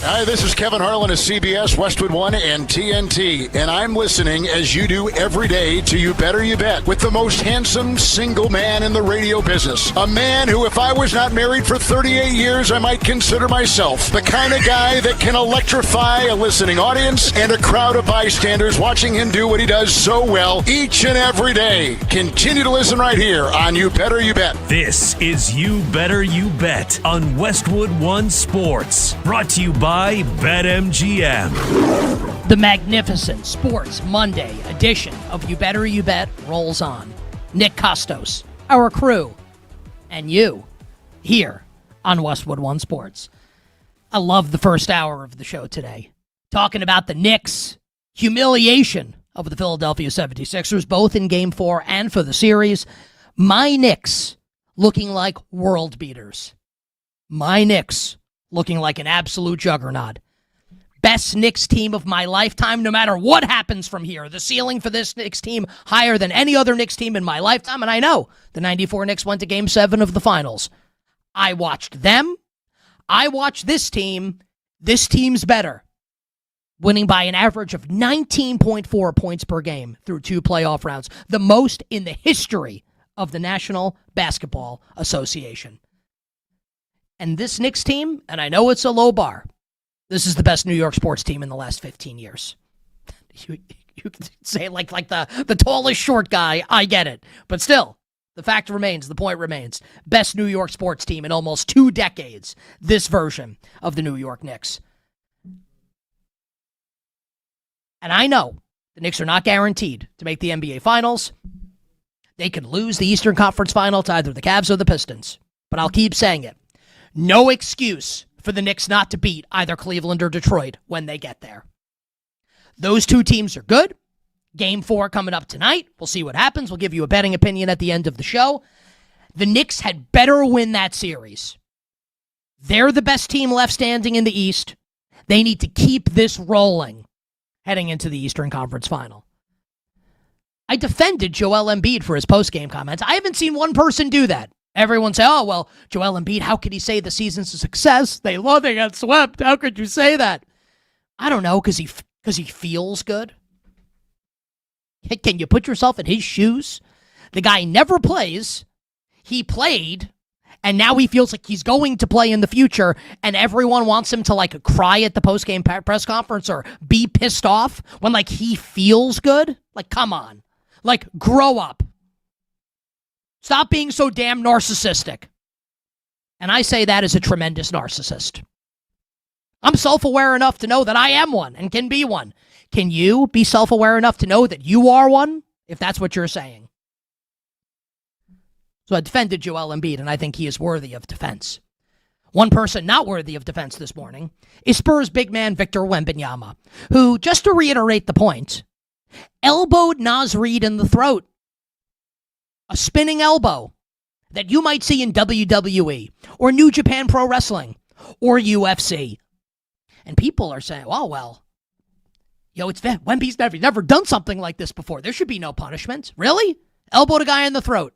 Hi, this is Kevin Harlan of CBS, Westwood One, and TNT, and I'm listening, as you do every day, to You Better You Bet with the most handsome single man in the radio business. A man who, if I was not married for 38 years, I might consider myself the kind of guy that can electrify a listening audience and a crowd of bystanders watching him do what he does so well each and every day. Continue to listen right here on You Better You Bet. This is You Better You Bet on Westwood One Sports. Brought to you by BetMGM. The magnificent Sports Monday edition of You Better You Bet rolls on. Nick Kostos, our crew, and you here on Westwood One Sports. I love the first hour of the show today. Talking about the Knicks' humiliation of the Philadelphia 76ers, both in Game 4 and for the series. My Knicks looking like world beaters. My Knicks looking like an absolute juggernaut. Best Knicks team of my lifetime, no matter what happens from here. The ceiling for this Knicks team higher than any other Knicks team in my lifetime, and I know the 94 Knicks went to Game 7 of the finals. I watched them. I watched this team. This team's better. Winning by an average of 19.4 points per game through 2 playoff rounds, the most in the history of the National Basketball Association. And this Knicks team, and I know it's a low bar, this is the best New York sports team in the last 15 years. You can say it like the tallest short guy, I get it. But still, the fact remains, the point remains. Best New York sports team in almost 2 decades, this version of the New York Knicks. And I know the Knicks are not guaranteed to make the NBA Finals. They could lose the Eastern Conference Final to either the Cavs or the Pistons. But I'll keep saying it. No excuse for the Knicks not to beat either Cleveland or Detroit when they get there. Those 2 teams are good. Game 4 coming up tonight. We'll see what happens. We'll give you a betting opinion at the end of the show. The Knicks had better win that series. They're the best team left standing in the East. They need to keep this rolling heading into the Eastern Conference Final. I defended Joel Embiid for his post-game comments. I haven't seen one person do that. Everyone say, oh, well, Joel Embiid, how could he say the season's a success? They got swept. How could you say that? I don't know, because he feels good. Can you put yourself in his shoes? The guy never plays. He played, and now he feels like he's going to play in the future, and everyone wants him to, cry at the post-game press conference or be pissed off when, he feels good? Come on. Grow up. Stop being so damn narcissistic. And I say that as a tremendous narcissist. I'm self-aware enough to know that I am one and can be one. Can you be self-aware enough to know that you are one, if that's what you're saying? So I defended Joel Embiid, and I think he is worthy of defense. One person not worthy of defense this morning is Spurs big man Victor Wembanyama, who, just to reiterate the point, elbowed Naz Reid in the throat. A spinning elbow that you might see in WWE or New Japan Pro Wrestling or UFC. And people are saying, oh, well, it's Wemby's never done something like this before. There should be no punishment. Really? Elbowed a guy in the throat.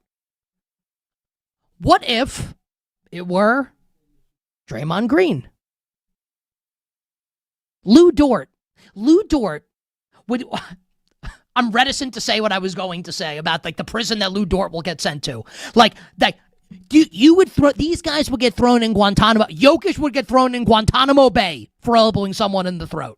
What if it were Draymond Green? Lou Dort would... I'm reticent to say what I was going to say about the prison that Lou Dort will get sent to. You would these guys would get thrown in Guantanamo. Jokic would get thrown in Guantanamo Bay for elbowing someone in the throat.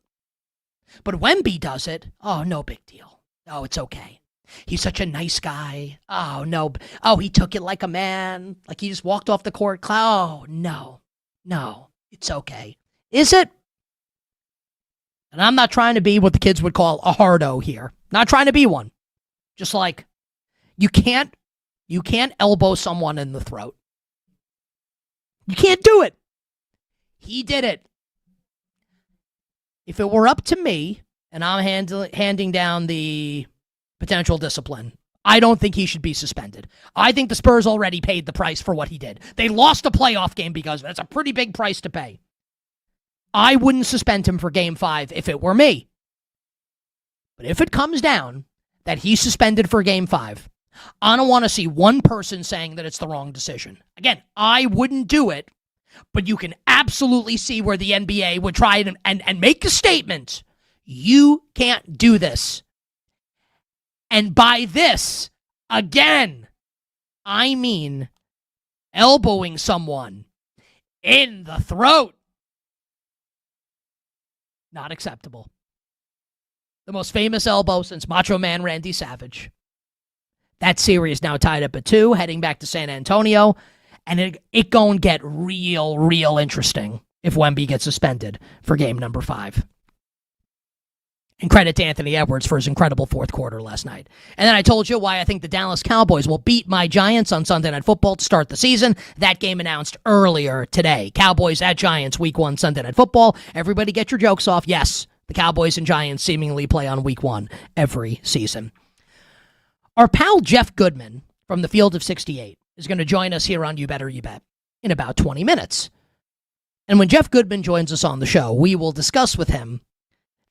But Wemby does it. Oh, no big deal. Oh, it's okay. He's such a nice guy. Oh, no. Oh, he took it like a man. He just walked off the court. Oh, no. It's okay. Is it? And I'm not trying to be what the kids would call a hardo here. Not trying to be one. Just you can't elbow someone in the throat. You can't do it. He did it. If it were up to me, and I'm handing down the potential discipline, I don't think he should be suspended. I think the Spurs already paid the price for what he did. They lost a playoff game because of it. That's a pretty big price to pay. I wouldn't suspend him for Game 5 if it were me. But if it comes down that he's suspended for Game 5, I don't want to see one person saying that it's the wrong decision. Again, I wouldn't do it, but you can absolutely see where the NBA would try and make a statement. You can't do this. And by this, again, I mean elbowing someone in the throat. Not acceptable. The most famous elbow since Macho Man Randy Savage. That series now tied up at 2, heading back to San Antonio, and it going to get real interesting if Wemby gets suspended for game number 5. And credit to Anthony Edwards for his incredible fourth quarter last night. And then I told you why I think the Dallas Cowboys will beat my Giants on Sunday Night Football to start the season. That game announced earlier today. Cowboys at Giants, Week 1 Sunday Night Football. Everybody get your jokes off. Yes, the Cowboys and Giants seemingly play on Week 1 every season. Our pal Jeff Goodman from the Field of 68 is going to join us here on You Better You Bet in about 20 minutes. And when Jeff Goodman joins us on the show, we will discuss with him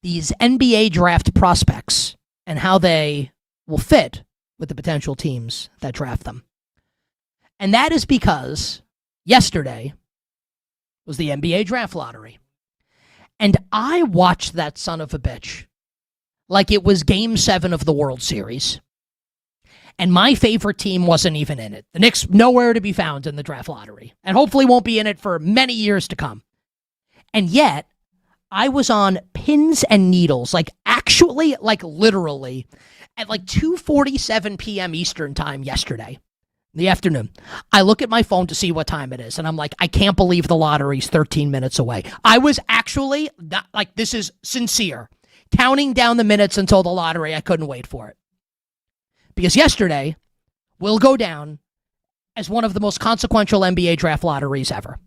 these NBA draft prospects and how they will fit with the potential teams that draft them. And that is because yesterday was the NBA draft lottery. And I watched that son of a bitch like it was Game 7 of the World Series. And my favorite team wasn't even in it. The Knicks, nowhere to be found in the draft lottery. And hopefully won't be in it for many years to come. And yet, I was on pins and needles, actually, literally, at 2:47 p.m. Eastern time yesterday, in the afternoon. I look at my phone to see what time it is, and I'm like, I can't believe the lottery's 13 minutes away. I was actually, this is sincere, counting down the minutes until the lottery. I couldn't wait for it. Because yesterday will go down as one of the most consequential NBA draft lotteries ever.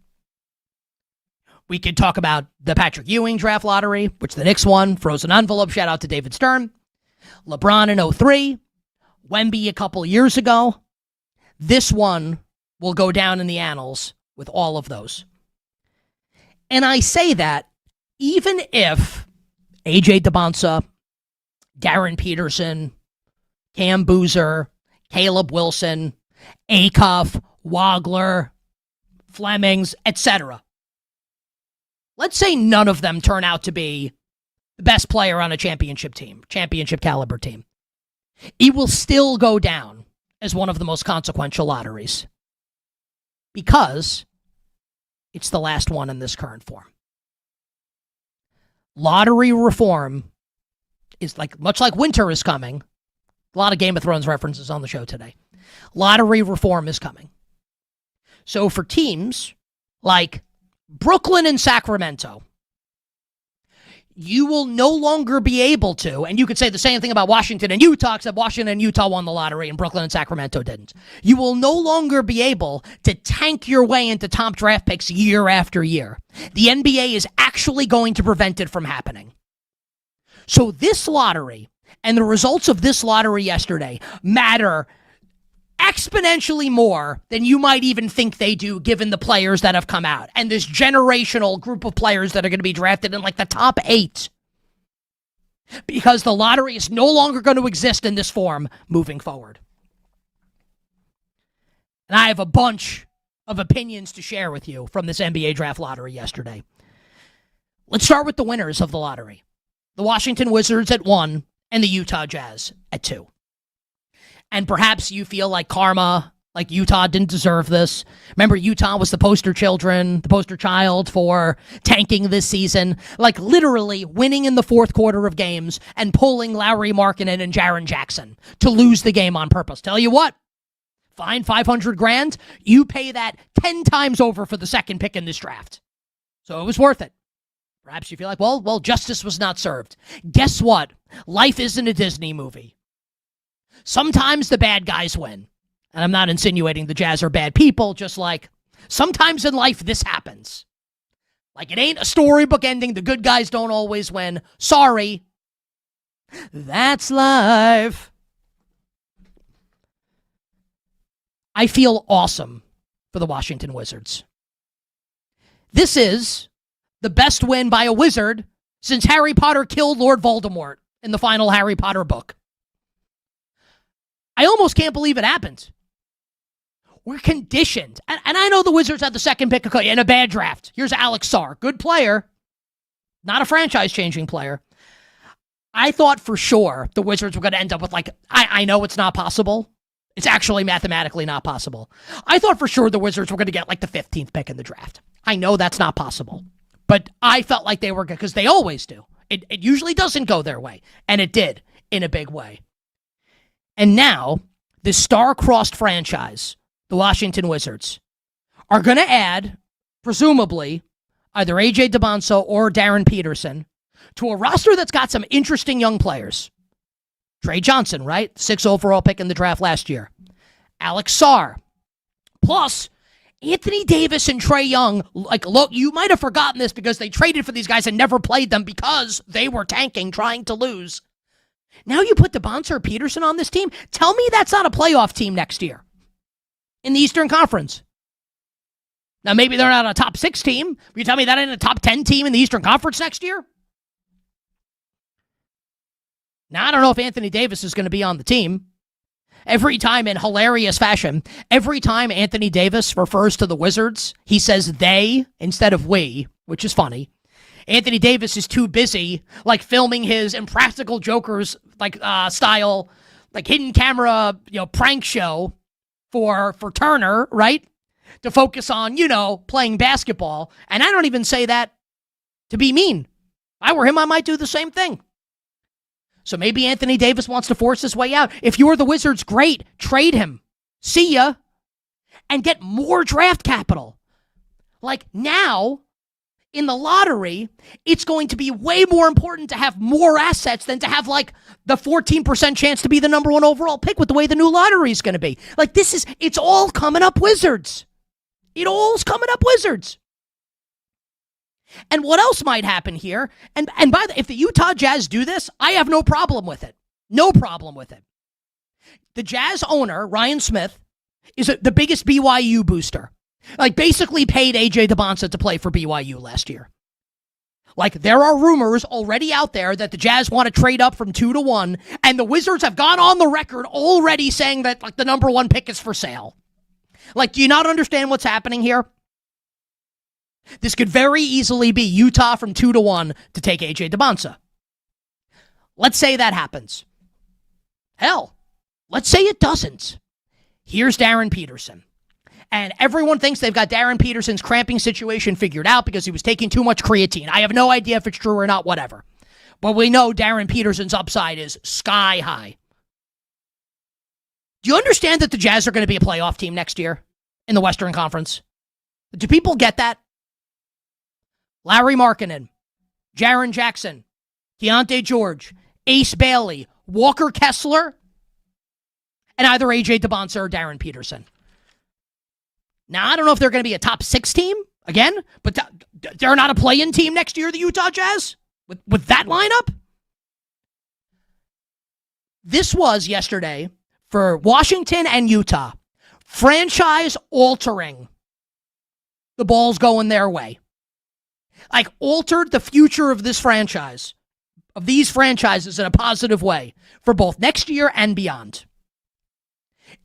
We could talk about the Patrick Ewing draft lottery, which the Knicks won. Frozen envelope, shout out to David Stern. LeBron in 2003. Wemby a couple years ago. This one will go down in the annals with all of those. And I say that even if A.J. DeBonsa, Darren Peterson, Cam Boozer, Caleb Wilson, Acuff, Wagler, Flemings, etc. Let's say none of them turn out to be the best player on a championship team, championship caliber team. It will still go down as one of the most consequential lotteries because it's the last one in this current form. Lottery reform is much like winter is coming. A lot of Game of Thrones references on the show today. Lottery reform is coming. So for teams like Brooklyn and Sacramento, you will no longer be able to, and you could say the same thing about Washington and Utah, except Washington and Utah won the lottery and Brooklyn and Sacramento didn't. You will no longer be able to tank your way into top draft picks year after year. The NBA is actually going to prevent it from happening. So this lottery and the results of this lottery yesterday matter exponentially more than you might even think they do given the players that have come out and this generational group of players that are going to be drafted in the top 8. Because the lottery is no longer going to exist in this form moving forward. And I have a bunch of opinions to share with you from this NBA draft lottery yesterday. Let's start with the winners of the lottery. The Washington Wizards at 1 and the Utah Jazz at 2. And perhaps you feel like karma, like Utah didn't deserve this. Remember, Utah was the poster child for tanking this season. Literally winning in the fourth quarter of games and pulling Lauri Markkanen and Jaren Jackson to lose the game on purpose. Tell you what, fine, $500,000. You pay that 10 times over for the second pick in this draft. So it was worth it. Perhaps you feel like, well, justice was not served. Guess what? Life isn't a Disney movie. Sometimes the bad guys win. And I'm not insinuating the Jazz are bad people, just sometimes in life this happens. It ain't a storybook ending. The good guys don't always win. Sorry. That's life. I feel awesome for the Washington Wizards. This is the best win by a Wizard since Harry Potter killed Lord Voldemort in the final Harry Potter book. I almost can't believe it happened. We're conditioned. And I know the Wizards had the second pick in a bad draft. Here's Alex Sarr. Good player. Not a franchise-changing player. I thought for sure the Wizards were going to end up with I know it's not possible. It's actually mathematically not possible. I thought for sure the Wizards were going to get the 15th pick in the draft. I know that's not possible. But I felt like they were good because they always do. It usually doesn't go their way. And it did in a big way. And now, this star-crossed franchise, the Washington Wizards, are going to add, presumably, either A.J. DiBonso or Darren Peterson to a roster that's got some interesting young players. Trey Johnson, right? 6th overall pick in the draft last year. Alex Sarr. Plus, Anthony Davis and Trae Young. Look, you might have forgotten this because they traded for these guys and never played them because they were tanking, trying to lose. Now you put DiBonso or Peterson on this team? Tell me that's not a playoff team next year in the Eastern Conference. Now, maybe they're not a top 6 team. You tell me that ain't a top 10 team in the Eastern Conference next year? Now, I don't know if Anthony Davis is going to be on the team. Every time in hilarious fashion, every time Anthony Davis refers to the Wizards, he says they instead of we, which is funny. Anthony Davis is too busy, filming his Impractical Jokers, style, hidden camera, prank show for Turner, right? To focus on, playing basketball. And I don't even say that to be mean. If I were him, I might do the same thing. So maybe Anthony Davis wants to force his way out. If you're the Wizards, great. Trade him. See ya. And get more draft capital. Now, in the lottery, it's going to be way more important to have more assets than to have, the 14% chance to be the number 1 overall pick with the way the new lottery is going to be. It's all coming up Wizards. It all's coming up Wizards. And what else might happen here? And if the Utah Jazz do this, I have no problem with it. No problem with it. The Jazz owner, Ryan Smith, is the biggest BYU booster. Basically paid A.J. DiBonso to play for BYU last year. There are rumors already out there that the Jazz want to trade up from 2 to 1, and the Wizards have gone on the record already saying that, the number 1 pick is for sale. Do you not understand what's happening here? This could very easily be Utah from 2 to 1 to take A.J. DiBonso. Let's say that happens. Hell, let's say it doesn't. Here's Darren Peterson. And everyone thinks they've got Darren Peterson's cramping situation figured out because he was taking too much creatine. I have no idea if it's true or not, whatever. But we know Darren Peterson's upside is sky high. Do you understand that the Jazz are going to be a playoff team next year in the Western Conference? Do people get that? Larry Markkinen, Jaren Jackson, Keontae George, Ace Bailey, Walker Kessler, and either A.J. DiBonso or Darren Peterson. Now, I don't know if they're going to be a top 6 team again, but they're not a play-in team next year, the Utah Jazz, with that lineup. This was yesterday for Washington and Utah, franchise-altering. The ball's going their way. Altered the future of this franchise, of these franchises in a positive way for both next year and beyond.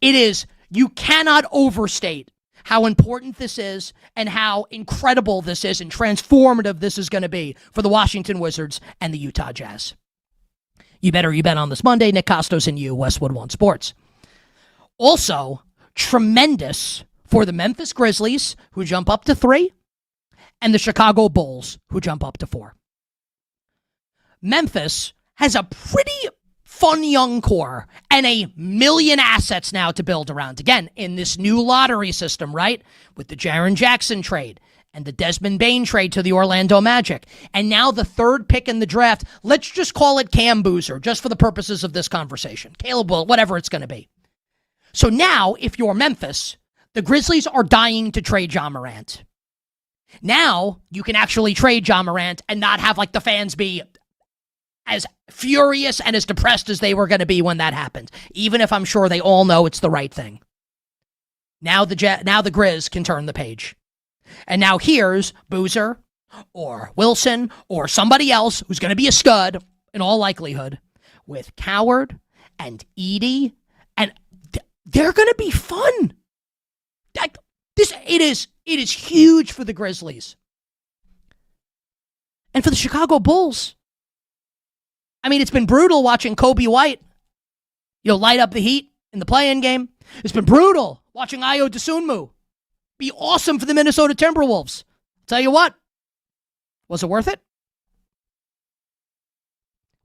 You cannot overstate how important this is and how incredible this is and transformative this is going to be for the Washington Wizards and the Utah Jazz. You better you bet on this Monday. Nick Kostos and you, Westwood One Sports. Also, tremendous for the Memphis Grizzlies, who jump up to 3, and the Chicago Bulls, who jump up to 4. Memphis has a pretty fun young core and a million assets now to build around. Again, in this new lottery system, right? With the Jaren Jackson trade and the Desmond Bane trade to the Orlando Magic. And now the 3rd pick in the draft. Let's just call it Cam Boozer, just for the purposes of this conversation. Caleb Will, whatever it's going to be. So now, if you're Memphis, the Grizzlies are dying to trade Ja Morant. Now, you can actually trade Ja Morant and not have the fans be as furious and as depressed as they were going to be when that happened, even if I'm sure they all know it's the right thing. Now the Grizz can turn the page. And now here's Boozer, or Wilson or somebody else who's going to be a stud in all likelihood with Coward and Edey, and they're going to be fun. It is huge for the Grizzlies. And for the Chicago Bulls, I mean, it's been brutal watching Kobe White, light up the Heat in the play-in game. It's been brutal watching Ayo Dosunmu be awesome for the Minnesota Timberwolves. Tell you what, was it worth it?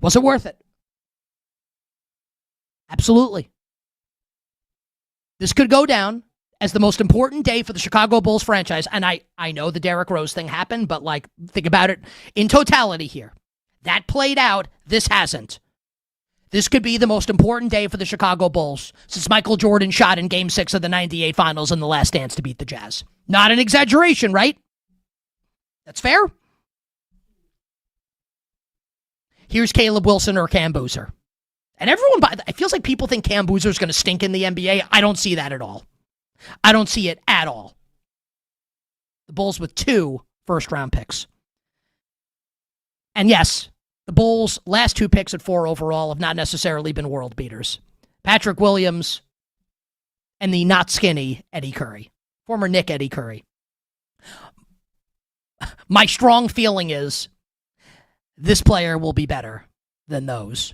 Was it worth it? Absolutely. This could go down as the most important day for the Chicago Bulls franchise. And I know the Derrick Rose thing happened, but think about it in totality here. That played out. This hasn't. This could be the most important day for the Chicago Bulls since Michael Jordan shot in Game 6 of the 98 Finals in the Last Dance to beat the Jazz. Not an exaggeration, right? That's fair. Here's Caleb Wilson or Cam Boozer. And everyone, it feels like people think Cam Boozer is going to stink in the NBA. I don't see that at all. I don't see it at all. The Bulls with 2 first-round picks. And yes, the Bulls' last 2 picks at 4 overall have not necessarily been world beaters. Patrick Williams and the not skinny Eddie Curry. Former Knick Eddie Curry. My strong feeling is this player will be better than those,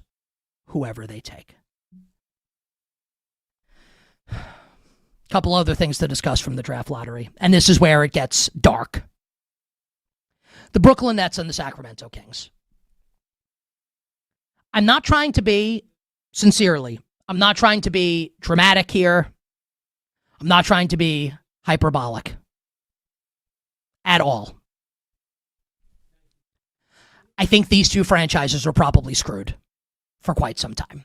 whoever they take. Couple other things to discuss from the draft lottery, and this is where it gets dark. The Brooklyn Nets and the Sacramento Kings. I'm not trying to be, sincerely, I'm not trying to be dramatic here. I'm not trying to be hyperbolic. At all. I think these 2 franchises are probably screwed for quite some time.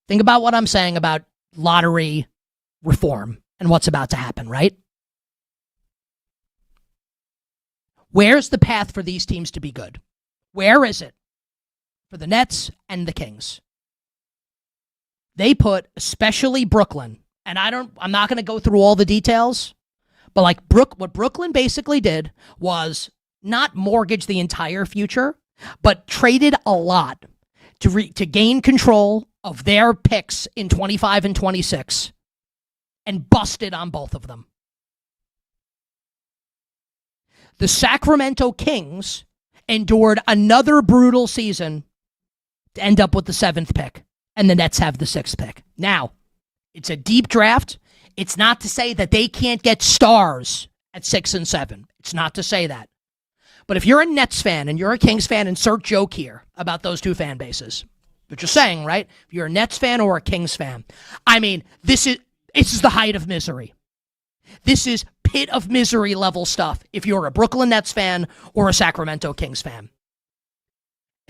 Think about what I'm saying about lottery reform and what's about to happen, right? Where's the path for these teams to be good? Where is it for the Nets and the Kings? They put, especially Brooklyn, and I'm not going to go through all the details, but what Brooklyn basically did was not mortgage the entire future, but traded a lot to gain control of their picks in 25 and 26 and busted on both of them. The Sacramento Kings endured another brutal season to end up with the 7th pick, and the Nets have the 6th pick. Now, it's a deep draft. It's not to say that they can't get stars at 6 and 7. It's not to say that. But if you're a Nets fan and you're a Kings fan, insert joke here about those 2 fan bases. But you're saying, right? If you're a Nets fan or a Kings fan, I mean, this is the height of misery. This is pit of misery level stuff if you're a Brooklyn Nets fan or a Sacramento Kings fan.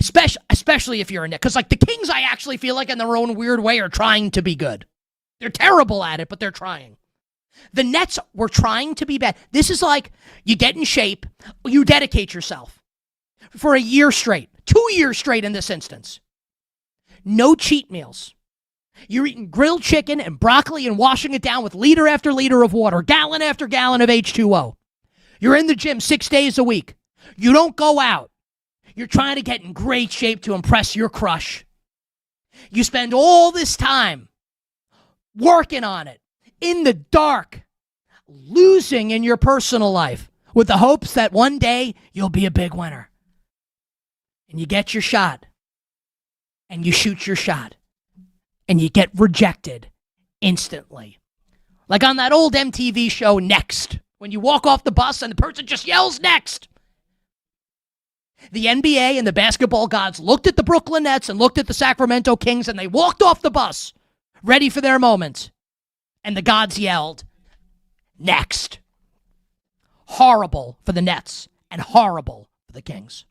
Especially if you're a Knicks. Because the Kings, I actually feel like in their own weird way are trying to be good. They're terrible at it, but they're trying. The Nets were trying to be bad. This is you get in shape, you dedicate yourself for a year straight, 2 years straight in this instance. No cheat meals. You're eating grilled chicken and broccoli and washing it down with liter after liter of water, gallon after gallon of H2O. You're in the gym 6 days a week. You don't go out. You're trying to get in great shape to impress your crush. You spend all this time working on it, in the dark, losing in your personal life with the hopes that one day you'll be a big winner. And you get your shot. And you shoot your shot. And you get rejected instantly. Like on that old MTV show, Next. When you walk off the bus and the person just yells, next. The NBA and the basketball gods looked at the Brooklyn Nets and looked at the Sacramento Kings and they walked off the bus, ready for their moment. And the gods yelled, next. Horrible for the Nets and horrible for the Kings.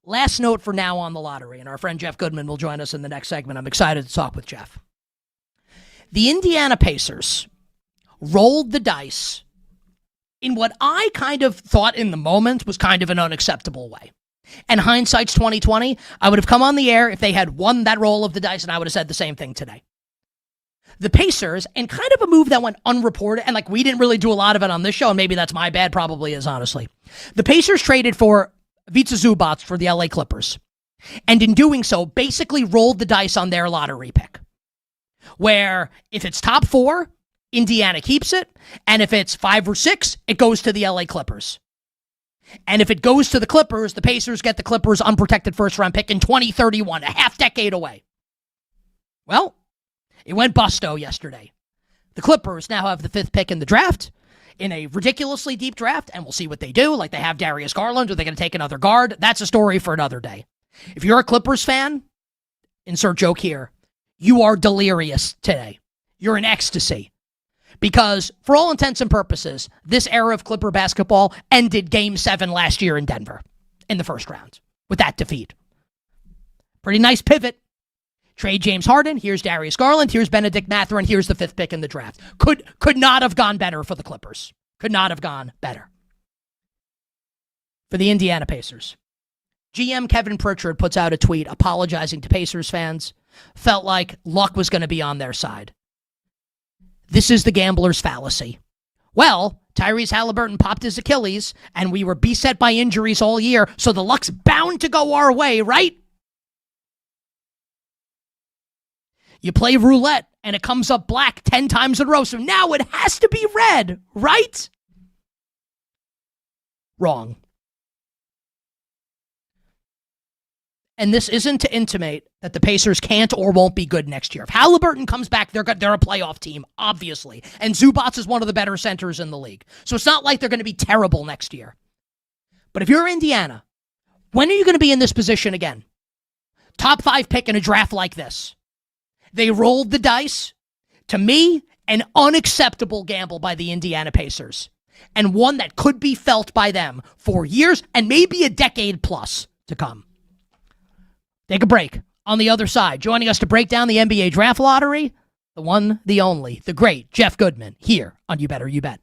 Last note for now on the lottery, and our friend Jeff Goodman will join us in the next segment. I'm excited to talk with Jeff. The Indiana Pacers rolled the dice in what I kind of thought in the moment was kind of an unacceptable way. And hindsight's 2020, I would have come on the air if they had won that roll of the dice, and I would have said the same thing today. The Pacers, and kind of a move that went unreported, and like we didn't really do a lot of it on this show, and maybe that's my bad, probably is, honestly. The Pacers traded for Ivica Zubac for the LA Clippers, and in doing so, basically rolled the dice on their lottery pick, where if it's top 4, Indiana keeps it, and if it's 5 or 6, it goes to the LA Clippers. And if it goes to the Clippers, the Pacers get the Clippers' unprotected first-round pick in 2031, a half-decade away. Well, it went busto yesterday. The Clippers now have the 5th pick in the draft, in a ridiculously deep draft, and we'll see what they do. Like, they have Darius Garland. Are they going to take another guard? That's a story for another day. If you're a Clippers fan, insert joke here, you are delirious today. You're in ecstasy. Because, for all intents and purposes, this era of Clipper basketball ended Game 7 last year in Denver in the first round with that defeat. Pretty nice pivot. Trade James Harden. Here's Darius Garland. Here's Benedict Mathurin. Here's the 5th pick in the draft. Could not have gone better for the Clippers. Could not have gone better. For the Indiana Pacers, GM Kevin Pritchard puts out a tweet apologizing to Pacers fans. Felt like luck was going to be on their side. This is the gambler's fallacy. Well, Tyrese Halliburton popped his Achilles, and we were beset by injuries all year, so the luck's bound to go our way, right? You play roulette, and it comes up black 10 times in a row, so now it has to be red, right? Wrong. And this isn't to intimate that the Pacers can't or won't be good next year. If Halliburton comes back, they're a playoff team, obviously. And Zubac is one of the better centers in the league. So it's not like they're going to be terrible next year. But if you're Indiana, when are you going to be in this position again? Top 5 pick in a draft like this. They rolled the dice. To me, an unacceptable gamble by the Indiana Pacers. And one that could be felt by them for years and maybe a decade plus to come. Take a break. On the other side, joining us to break down the NBA draft lottery, the one, the only, the great Jeff Goodman, here on You Better You Bet.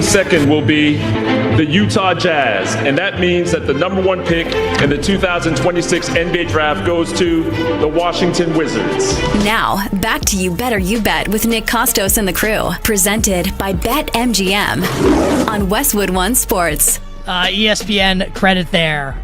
Second will be the Utah Jazz, and that means that the number 1 pick in the 2026 NBA Draft goes to the Washington Wizards. Now, back to You Better You Bet with Nick Kostos and the crew, presented by BetMGM on Westwood One Sports. ESPN credit there.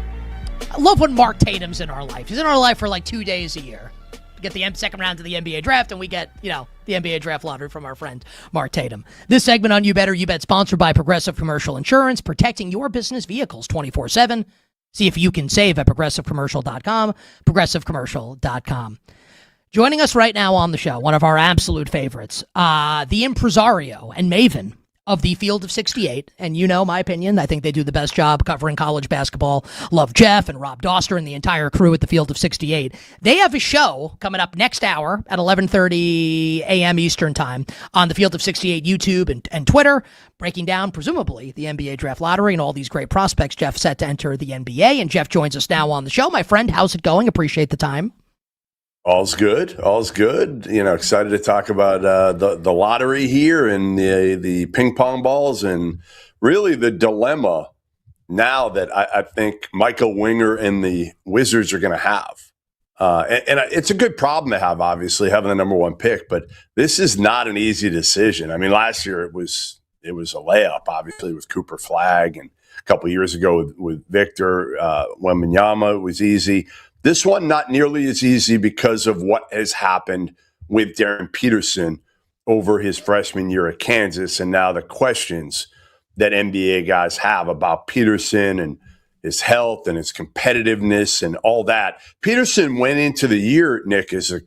I love when Mark Tatum's in our life. He's in our life for like 2 days a year. We get the second round of the NBA draft, and we get, the NBA draft lottery from our friend Mark Tatum. This segment on You Better You Bet, sponsored by Progressive Commercial Insurance, protecting your business vehicles 24/7. See if you can save at progressivecommercial.com, progressivecommercial.com. Joining us right now on the show, one of our absolute favorites, the impresario and maven of the Field of 68. And you know my opinion. I think they do the best job covering college basketball. Love Jeff and Rob Doster and the entire crew at the Field of 68. They have a show coming up next hour at 11:30 a.m. Eastern time on the Field of 68 YouTube and Twitter, breaking down, presumably, the NBA draft lottery and all these great prospects Jeff set to enter the NBA. And Jeff joins us now on the show. My friend, how's it going? Appreciate the time. All's good. All's good. Excited to talk about the lottery here and the ping pong balls and really the dilemma now that I think Michael Winger and the Wizards are going to have. And it's a good problem to have, obviously, having the number 1 pick, but this is not an easy decision. I mean, last year it was a layup, obviously, with Cooper Flagg, and a couple of years ago with Victor Wembanyama, it was easy. This one, not nearly as easy because of what has happened with Darren Peterson over his freshman year at Kansas, and now the questions that NBA guys have about Peterson and his health and his competitiveness and all that. Peterson went into the year, Nick, as I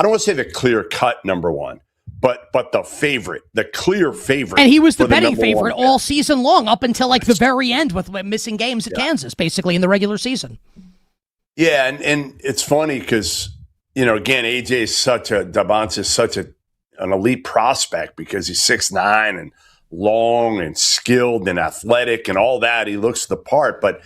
don't want to say the clear-cut number 1, but the favorite, the clear favorite. And he was the betting favorite all season long, up until like the very end with missing games at Kansas, basically, in the regular season. Yeah, and it's funny because, again, Dabonte is such an elite prospect because he's 6'9" and long and skilled and athletic and all that. He looks the part. But,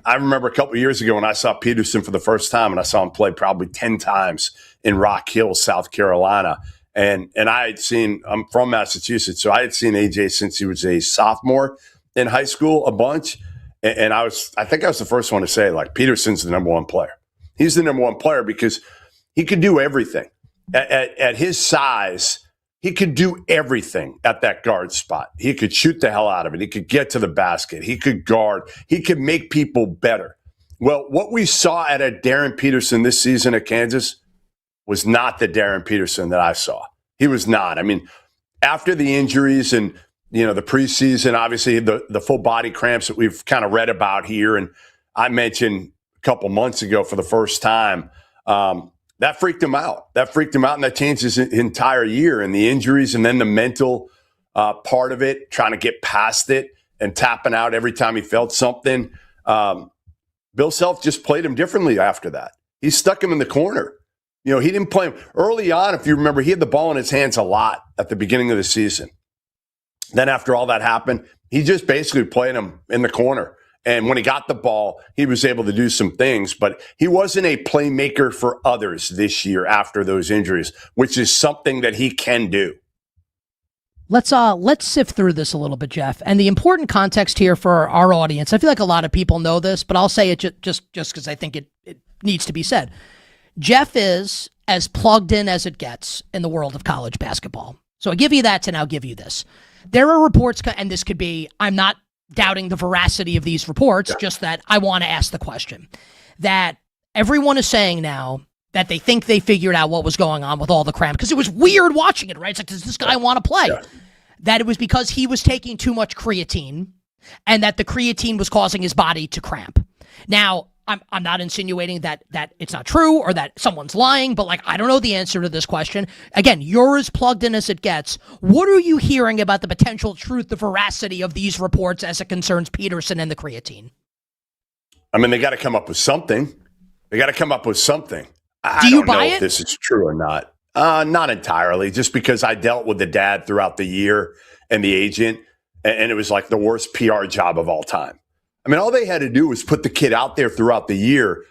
I remember a couple of years ago when I saw Peterson for the first time, and I saw him play probably 10 times in Rock Hill, South Carolina. And I had seen, I'm from Massachusetts, so I had seen AJ since he was a sophomore in high school a bunch. And I think I was the first one to say, like, Peterson's the number 1 player. He's the number 1 player because he could do everything. At his size, he could do everything at that guard spot. He could shoot the hell out of it. He could get to the basket. He could guard. He could make people better. Well, what we saw at a Darren Peterson this season at Kansas was not the Darren Peterson that I saw. He was not. I mean, after the injuries and the preseason, obviously the full body cramps that we've kind of read about here. And I mentioned a couple months ago for the first time, that freaked him out. And that changed his entire year, and the injuries and then the mental part of it, trying to get past it and tapping out every time he felt something. Bill Self just played him differently after that. He stuck him in the corner. He didn't play him early on. If you remember, he had the ball in his hands a lot at the beginning of the season. Then after all that happened, he just basically played him in the corner. And when he got the ball, he was able to do some things. But he wasn't a playmaker for others this year after those injuries, which is something that he can do. Let's sift through this a little bit, Jeff. And the important context here for our audience, I feel like a lot of people know this, but I'll say it just because I think it needs to be said. Jeff is as plugged in as it gets in the world of college basketball. So I give you that, and I'll give you this. There are reports, and this could be, I'm not doubting the veracity of these reports, just that I want to ask the question, that everyone is saying now that they think they figured out what was going on with all the cramp, because it was weird watching it, right? It's like, does this guy want to play? Yeah. That it was because he was taking too much creatine, and that the creatine was causing his body to cramp. Now, I'm not insinuating that it's not true or that someone's lying, but I don't know the answer to this question. Again, you're as plugged in as it gets. What are you hearing about the potential truth, the veracity of these reports as it concerns Peterson and the creatine? I mean, they got to come up with something. Do you buy don't know it? If this is true or not. Not entirely, just because I dealt with the dad throughout the year and the agent, and it was like the worst PR job of all time. I mean, all they had to do was put the kid out there throughout the year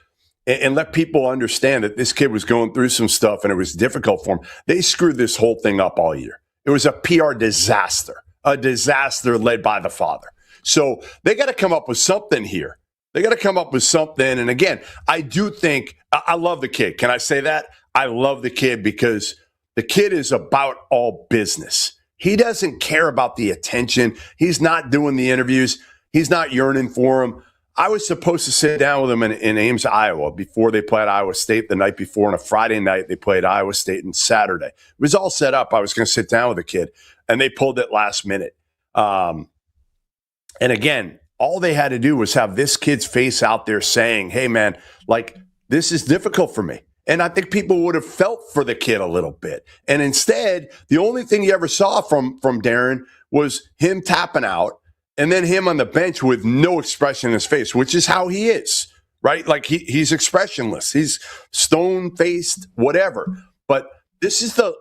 and let people understand that this kid was going through some stuff and it was difficult for him. They screwed this whole thing up all year. It was a PR disaster, a disaster led by the father. So they got to come up with something here. They got to come up with something. And again, I do think I love the kid. Can I say that? I love the kid because the kid is about all business. He doesn't care about the attention. He's not doing the interviews. He's not yearning for them. I was supposed to sit down with him in Ames, Iowa, before they played Iowa State the night before. On a Friday night, they played Iowa State on Saturday. It was all set up. I was going to sit down with the kid, and they pulled it last minute. And again, all they had to do was have this kid's face out there saying, hey, man, like, this is difficult for me. And I think people would have felt for the kid a little bit. And instead, the only thing you ever saw from Darren was him tapping out and then him on the bench with no expression in his face, which is how he is, right? Like he's expressionless. He's stone-faced, whatever. But this is the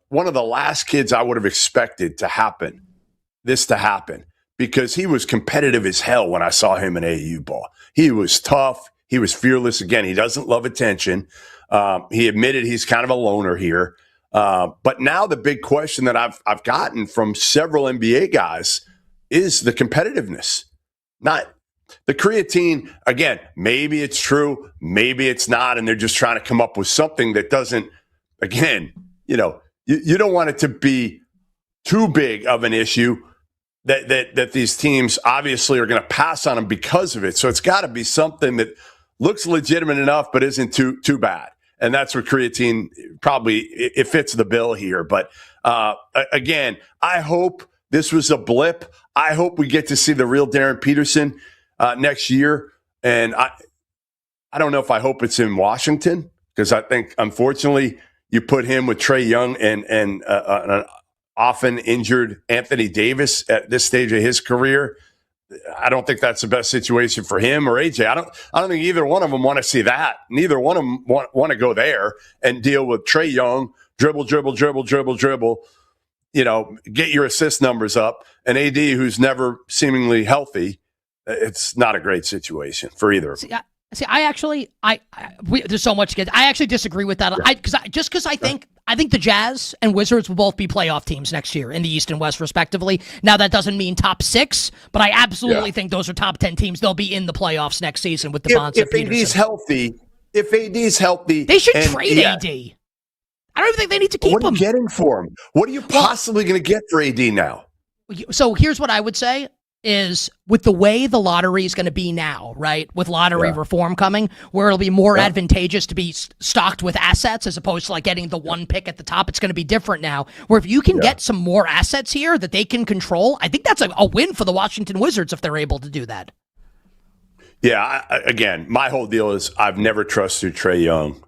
one of the last kids I would have expected to happen, because he was competitive as hell when I saw him in AAU ball. He was tough. He was fearless. Again, he doesn't love attention. He admitted he's kind of a loner here. But now the big question that I've gotten from several NBA guys is the competitiveness. Not the creatine. Again, maybe it's true, maybe it's not, and they're just trying to come up with something that doesn't. Again, you don't want it to be too big of an issue that these teams obviously are going to pass on them because of it. So it's got to be something that looks legitimate enough, but isn't too bad. And that's where creatine probably it fits the bill here. But again, I hope this was a blip. I hope we get to see the real Darren Peterson next year. And I don't know if I hope it's in Washington, because I think, unfortunately, you put him with Trae Young and an often injured Anthony Davis at this stage of his career. I don't think that's the best situation for him or AJ. I don't think either one of them want to see that. Neither one of them want to go there and deal with Trae Young, dribble, get your assist numbers up, and AD, who's never seemingly healthy. It's not a great situation for either of them. There's so much to get. I actually disagree with that. Because I think the Jazz and Wizards will both be playoff teams next year in the East and West, respectively. Now, that doesn't mean top 6, but I absolutely think those are top 10 teams. They'll be in the playoffs next season with Devonta Peterson. If AD's healthy, they should trade AD. I don't even think they need to keep him. What are you getting for him? What are you possibly going to get for AD now? So here's what I would say. Is with the way the lottery is going to be now, right? With lottery reform coming, where it'll be more advantageous to be stocked with assets as opposed to like getting the one pick at the top. It's going to be different now, where if you can get some more assets here that they can control, I think that's a win for the Washington Wizards if they're able to do that. Yeah, again, my whole deal is I've never trusted Trae Young.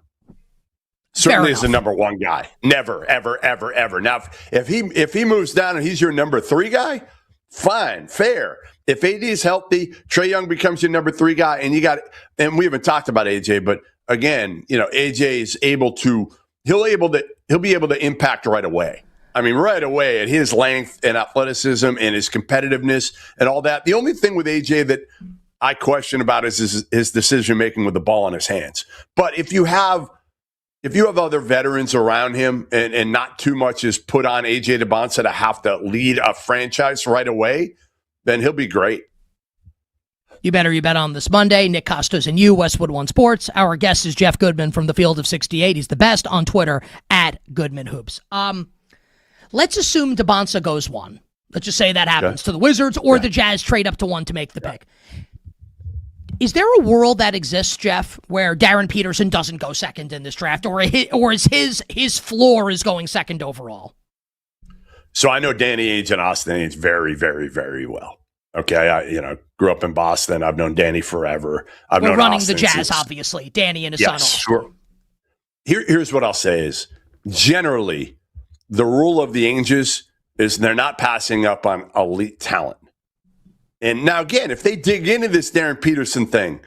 Certainly as the number one guy. Never, ever, ever, ever. Now, if he moves down and he's your number 3 guy, fine, fair. If AD is healthy, Trae Young becomes your number 3 guy, and we haven't talked about AJ, but again, AJ is he'll be able to impact right away. I mean, right away at his length and athleticism and his competitiveness and all that. The only thing with AJ that I question about is his decision making with the ball in his hands. But if you have other veterans around him and not too much is put on AJ DeBonsa to have to lead a franchise right away, then he'll be great. You bet on this Monday. Nick Kostos and you, Westwood One Sports. Our guest is Jeff Goodman from the Field of 68. He's the best on Twitter at GoodmanHoops. Let's assume DeBonsa goes 1. Let's just say that happens to the Wizards or the Jazz trade up to 1 to make the pick. Is there a world that exists, Jeff, where Darren Peterson doesn't go second in this draft, or is his floor is going second overall? So I know Danny Ainge and Austin Ainge very, very, very well. Okay, I grew up in Boston. I've known Danny forever. We're running Austin the Jazz, obviously. Danny and his son. Also. Sure. Here's what I'll say is generally the rule of the Ainges is they're not passing up on elite talent. And now, again, if they dig into this Darren Peterson thing,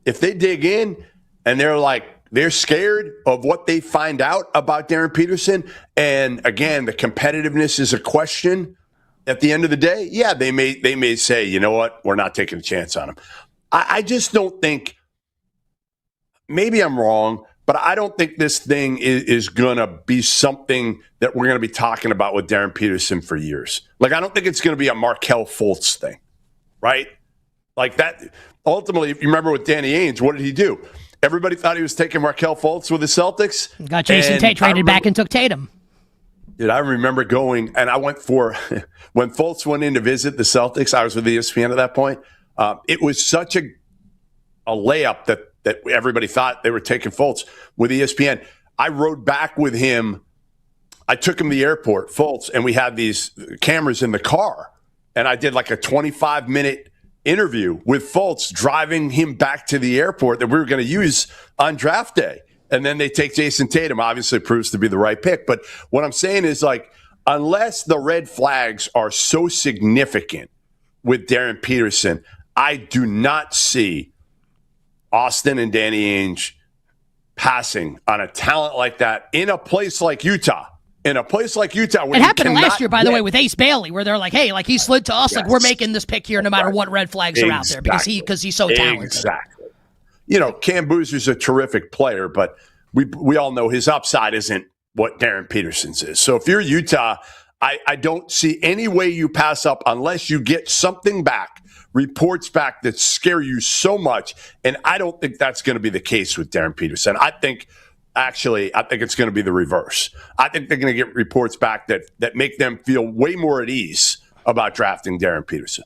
if they dig in and they're scared of what they find out about Darren Peterson, and again, the competitiveness is a question at the end of the day, they may say, you know what, we're not taking a chance on him. I just don't think, maybe I'm wrong, but But I don't think this thing is going to be something that we're going to be talking about with Darren Peterson for years. Like, I don't think it's going to be a Markelle Fultz thing, right? Like that. Ultimately, if you remember with Danny Ainge, what did he do? Everybody thought he was taking Markelle Fultz with the Celtics. Got Jason Tate traded back and took Tatum. Dude, I remember going, and I went for, when Fultz went in to visit the Celtics, I was with ESPN at that point. It was such a layup that everybody thought they were taking Fultz with ESPN. I rode back with him. I took him to the airport, Fultz, and we had these cameras in the car. And I did like a 25-minute interview with Fultz, driving him back to the airport that we were going to use on draft day. And then they take Jason Tatum. Obviously, it proves to be the right pick. But what I'm saying is, like, unless the red flags are so significant with Darren Peterson, I do not see Austin and Danny Ainge passing on a talent like that in a place like Utah. In a place like Utah, where it happened last year, by the way, with Ace Bailey, where they're like, "Hey, like he slid to us, like we're making this pick here, no matter what red flags are out there, because he's so talented." Exactly. You know, Cam Boozer's a terrific player, but we all know his upside isn't what Darren Peterson's is. So if you're Utah, I don't see any way you pass up unless you get something back, reports back that scare you so much. And I don't think that's going to be the case with Darren Peterson. I think it's going to be the reverse. I think they're going to get reports back that make them feel way more at ease about drafting Darren Peterson.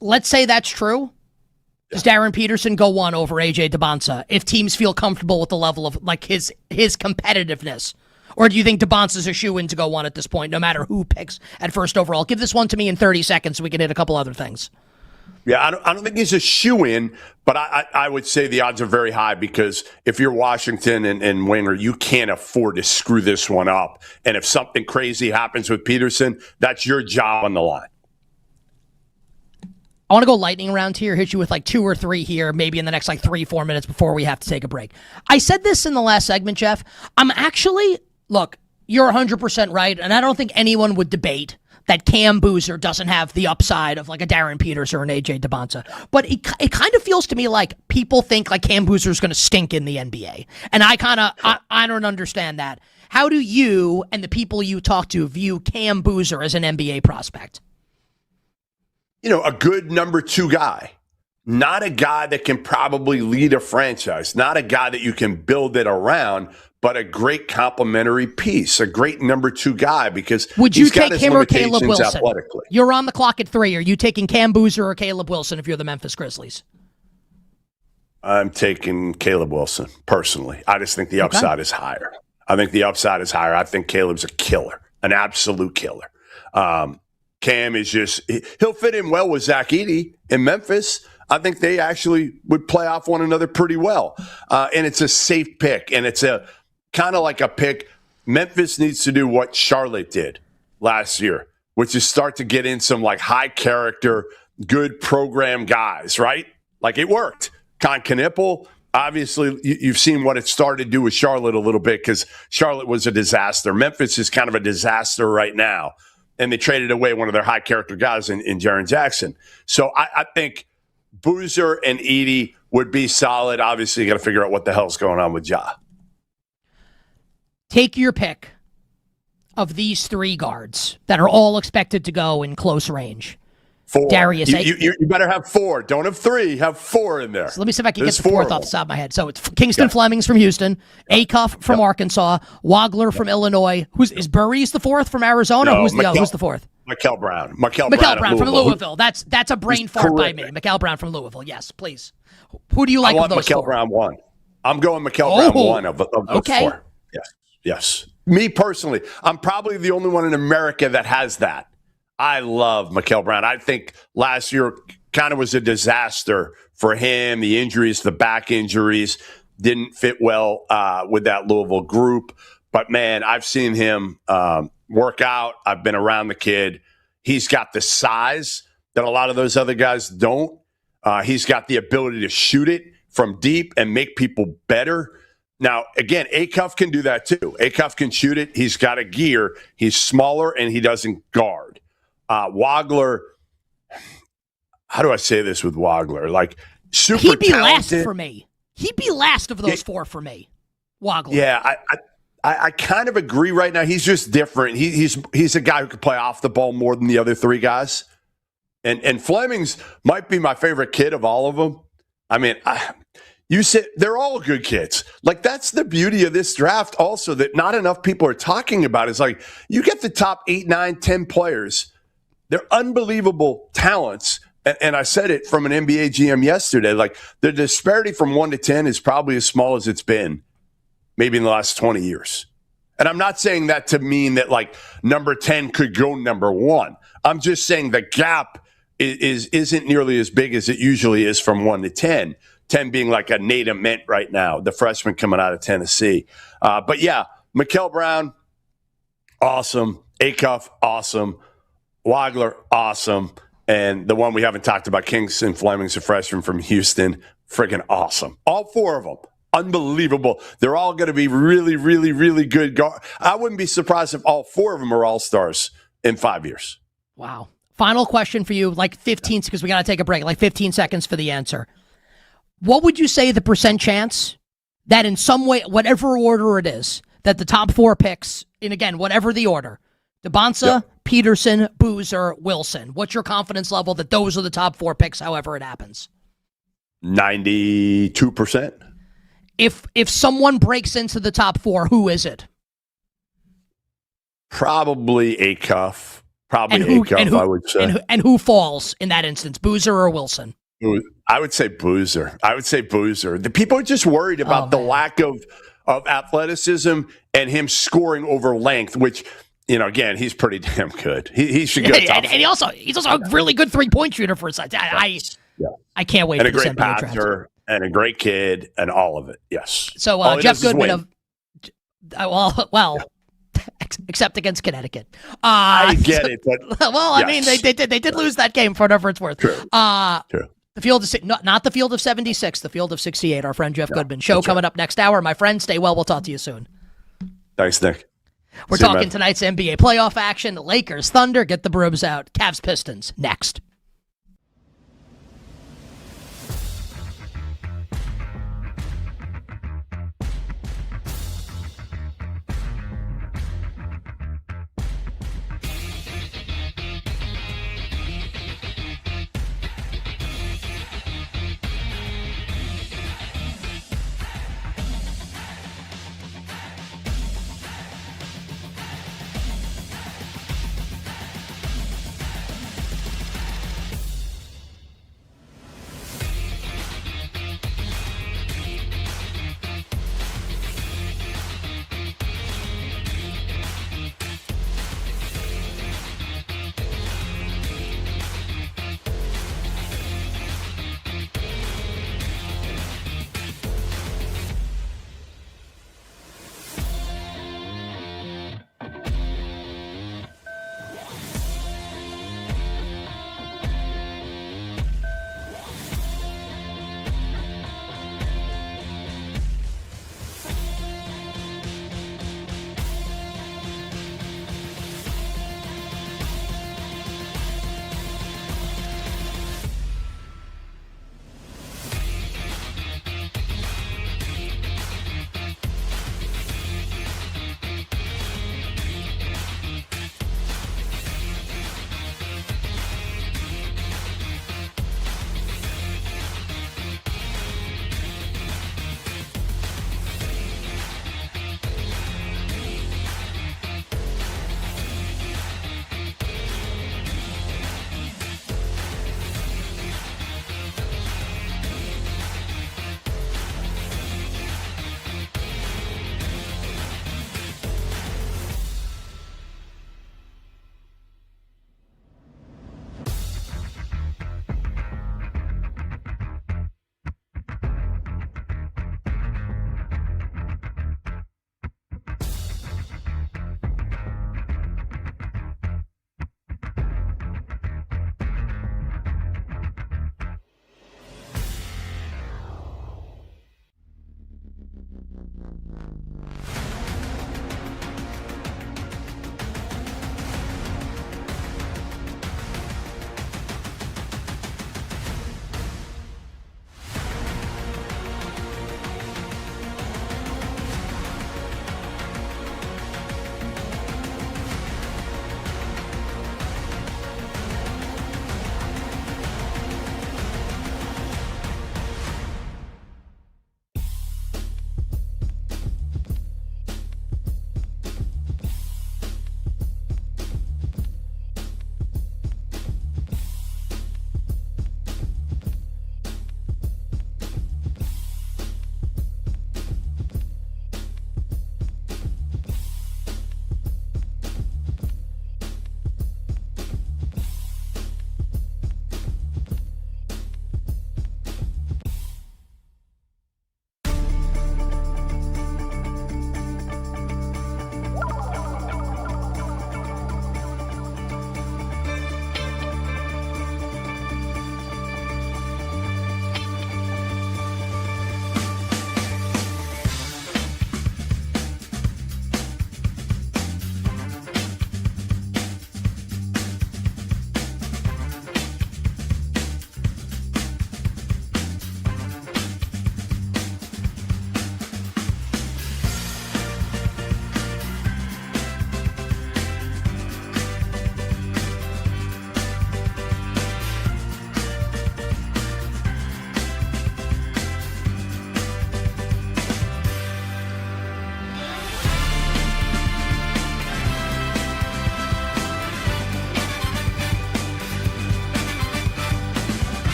Let's say that's true. Does Darren Peterson go one over AJ DeBonsa if teams feel comfortable with the level of like his competitiveness? Or do you think DeBonsa's a shoe-in to go one at this point, no matter who picks at first overall? Give this one to me in 30 seconds so we can hit a couple other things. Yeah, I don't think he's a shoe-in, but I would say the odds are very high because if you're Washington and Winger, you can't afford to screw this one up. And if something crazy happens with Peterson, that's your job on the line. I want to go lightning round here, hit you with like 2 or 3 here, maybe in the next like 3-4 minutes before we have to take a break. I said this in the last segment, Jeff. Look, you're 100% right, and I don't think anyone would debate that Cam Boozer doesn't have the upside of like a Darren Peters or an AJ DeBonsa. But it kind of feels to me like people think like Cam Boozer is going to stink in the NBA. And I don't understand that. How do you and the people you talk to view Cam Boozer as an NBA prospect? You know, a good number 2 guy, not a guy that can probably lead a franchise, not a guy that you can build it around, but a great complementary piece, a great number 2 guy because would you take him or Caleb Wilson? Athletically. You're on the clock at 3. Are you taking Cam Boozer or Caleb Wilson if you're the Memphis Grizzlies? I'm taking Caleb Wilson, personally. I just think the upside is higher. I think Caleb's a killer, an absolute killer. Cam is he'll fit in well with Zach Edey in Memphis. I think they actually would play off one another pretty well. And it's a safe pick, and it's a kind of like a pick. Memphis needs to do what Charlotte did last year, which is start to get in some like high character, good program guys, right? Like it worked. Con Knipple, obviously, you've seen what it started to do with Charlotte a little bit because Charlotte was a disaster. Memphis is kind of a disaster right now. And they traded away one of their high character guys in Jaren Jackson. So I think Boozer and Edey would be solid. Obviously, you got to figure out what the hell's going on with Ja. Take your pick of these 3 guards that are all expected to go in close range. 4. Darius, you better have 4. Don't have 3. Have 4 in there. So let me see if I can get the 4th off the top of my head. So it's Kingston Flemings from Houston, Acuff from Arkansas, Wagler from Illinois. Is Burries the 4th from Arizona? No, who's the 4th? Mikel Brown. Mikel Brown from Louisville. That's a brain fart by me. Mikel Brown from Louisville. Yes, please. Who do you like of those Mikel 4? Brown 1. I'm going Mikel Brown 1 of those 4. Yes. Me personally, I'm probably the only one in America that has that. I love Mikel Brown. I think last year kind of was a disaster for him. The injuries, the back injuries, didn't fit well with that Louisville group. But, man, I've seen him work out. I've been around the kid. He's got the size that a lot of those other guys don't. He's got the ability to shoot it from deep and make people better. Now, again, Acuff can do that too. Acuff can shoot it. He's got a gear. He's smaller, and he doesn't guard. Wagler, how do I say this with Wagler? Like, super He'd be talented. last for me. He'd be last of those four for me, Wagler. Yeah, I kind of agree right now. He's just different. He's a guy who can play off the ball more than the other three guys. And Fleming's might be my favorite kid of all of them. I mean, you said they're all good kids. Like, that's the beauty of this draft also that not enough people are talking about. Is like, you get the top 8, 9, 10 players. They're unbelievable talents. And I said it from an NBA GM yesterday. Like, the disparity from 1 to 10 is probably as small as it's been maybe in the last 20 years. And I'm not saying that to mean that, like, number 10 could go number 1. I'm just saying the gap isn't nearly as big as it usually is from 1 to 10. 10 being like a Nate Ament right now, the freshman coming out of Tennessee. But yeah, Mikal Brown, awesome. Acuff, awesome. Wagler, awesome. And the one we haven't talked about, Kingston Fleming's a freshman from Houston, friggin' awesome. All four of them, unbelievable. They're all going to be really, really, really good. I wouldn't be surprised if all four of them are all-stars in 5 years. Wow. Final question for you, like 15, because we got to take a break, like 15 seconds for the answer. What would you say the percent chance that in some way, whatever order it is, that the top four picks, and again, whatever the order, DeBonsa, Peterson, Boozer, Wilson, what's your confidence level that those are the top four picks, however it happens? 92%. If someone breaks into the top four, who is it? Probably Acuff. Acuff, I would say. And who falls in that instance, Boozer or Wilson? I would say Boozer. The people are just worried about the lack of athleticism and him scoring over length, which, you know, again, he's pretty damn good. He should go top. And he's also a really good 3-point shooter for his size. I can't wait and for this NBA draft. And a great passer and a great kid and all of it. Yes. So Jeff Goodman of except against Connecticut. I get it, but I mean, they did lose that game for whatever it's worth. True. True. The field of not the field of 76, the field of 68. Our friend Jeff Goodman. Show coming up next hour. My friend, stay well. We'll talk to you soon. Thanks, Nick. We're talking tonight's NBA playoff action. Lakers, Thunder, get the brooms out. Cavs, Pistons, next.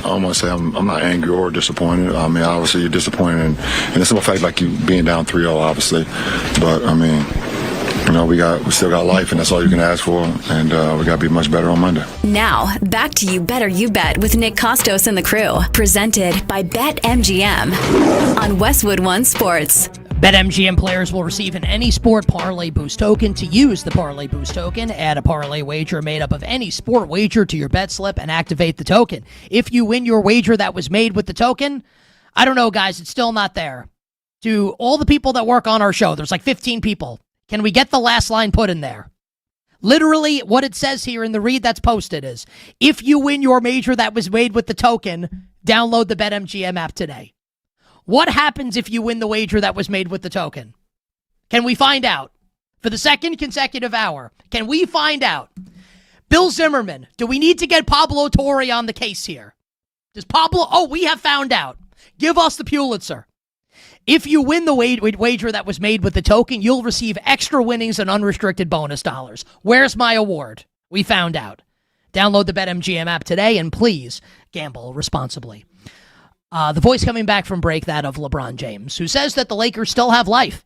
I don't want to say I'm not angry or disappointed. I mean, obviously you're disappointed in the simple fact like you being down 3-0, obviously. But I mean, you know, we still got life, and that's all you can ask for. And we got to be much better on Monday. Now, back to You Better You Bet with Nick Kostos and the crew. Presented by BetMGM on Westwood One Sports. BetMGM players will receive an Any Sport Parlay Boost token. To use the Parlay Boost token, add a parlay wager made up of any sport wager to your bet slip and activate the token. If you win your wager that was made with the token, I don't know, guys, it's still not there. To all the people that work on our show, there's like 15 people. Can we get the last line put in there? Literally, what it says here in the read that's posted is, if you win your wager that was made with the token, download the BetMGM app today. What happens if you win the wager that was made with the token? Can we find out? For the second consecutive hour, can we find out? Bill Zimmerman, do we need to get Pablo Torre on the case here? Does Pablo... Oh, we have found out. Give us the Pulitzer. If you win the wager that was made with the token, you'll receive extra winnings and unrestricted bonus dollars. Where's my award? We found out. Download the BetMGM app today, and please gamble responsibly. The voice coming back from break, that of LeBron James, who says that the Lakers still have life.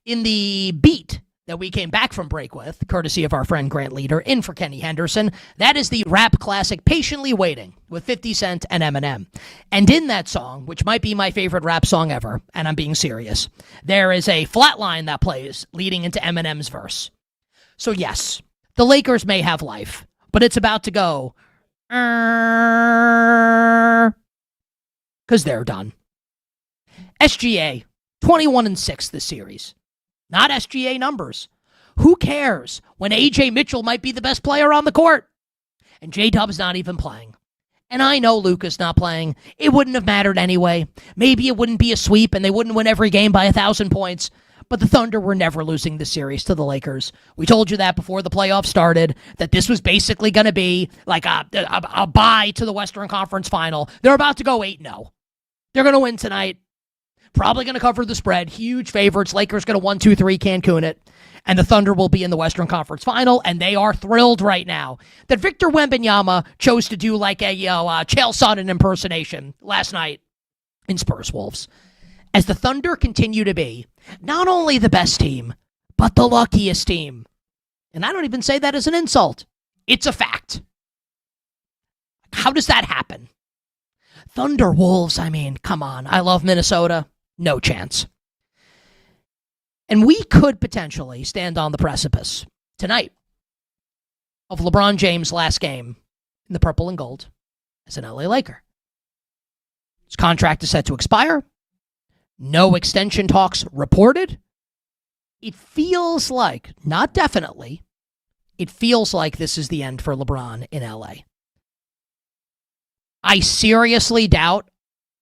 In the beat that we came back from break with, courtesy of our friend Grant Leader, in for Kenny Henderson, that is the rap classic Patiently Waiting with 50 Cent and Eminem. And in that song, which might be my favorite rap song ever, and I'm being serious, there is a flat line that plays leading into Eminem's verse. So yes, the Lakers may have life, but it's about to go... because they're done. SGA, 21-6 this series. Not SGA numbers. Who cares when A.J. Mitchell might be the best player on the court? And J-Dub's not even playing. And I know Luka's not playing. It wouldn't have mattered anyway. Maybe it wouldn't be a sweep and they wouldn't win every game by 1,000 points. But the Thunder were never losing the series to the Lakers. We told you that before the playoffs started, that this was basically going to be like a bye to the Western Conference Final. They're about to go 8-0. They're going to win tonight. Probably going to cover the spread. Huge favorites. Lakers going to 1-2-3 Cancun it. And the Thunder will be in the Western Conference Final. And they are thrilled right now that Victor Wembanyama chose to do like a Chael Sonnen impersonation last night in Spurs Wolves. As the Thunder continue to be not only the best team, but the luckiest team. And I don't even say that as an insult. It's a fact. How does that happen? Thunder Wolves, I mean, come on. I love Minnesota. No chance. And we could potentially stand on the precipice tonight of LeBron James' last game in the purple and gold as an LA Laker. His contract is set to expire. No extension talks reported. It feels like, not definitely, it feels like this is the end for LeBron in LA. I seriously doubt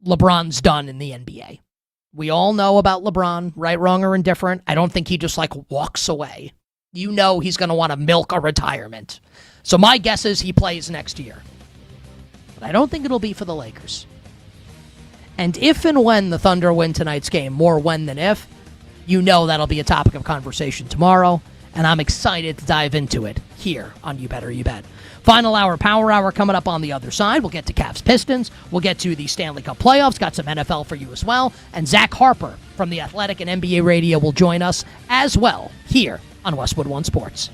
LeBron's done in the NBA. We all know about LeBron, right, wrong, or indifferent. I don't think he just walks away. You know he's going to want to milk a retirement. So my guess is he plays next year. But I don't think it'll be for the Lakers. And if and when the Thunder win tonight's game, more when than if, you know that'll be a topic of conversation tomorrow, and I'm excited to dive into it here on You Better You Bet. Final hour, power hour coming up on the other side. We'll get to Cavs Pistons. We'll get to the Stanley Cup playoffs. Got some NFL for you as well. And Zach Harper from The Athletic and NBA Radio will join us as well here on Westwood One Sports.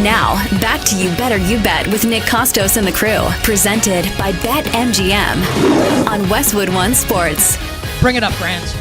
Now, back to You Better You Bet with Nick Kostos and the crew. Presented by BetMGM on Westwood One Sports. Bring it up, Grant.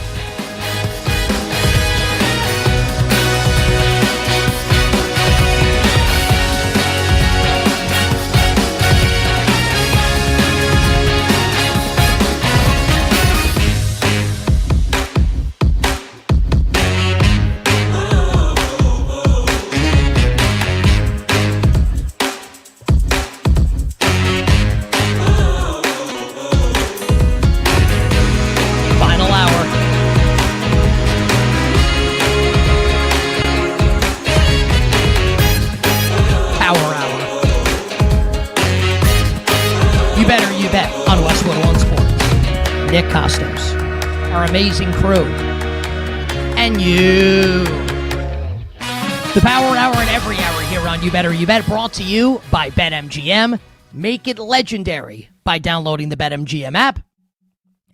Nick Kostos, our amazing crew, and you. The Power Hour and every hour here on You Better You Bet, brought to you by BetMGM. Make it legendary by downloading the BetMGM app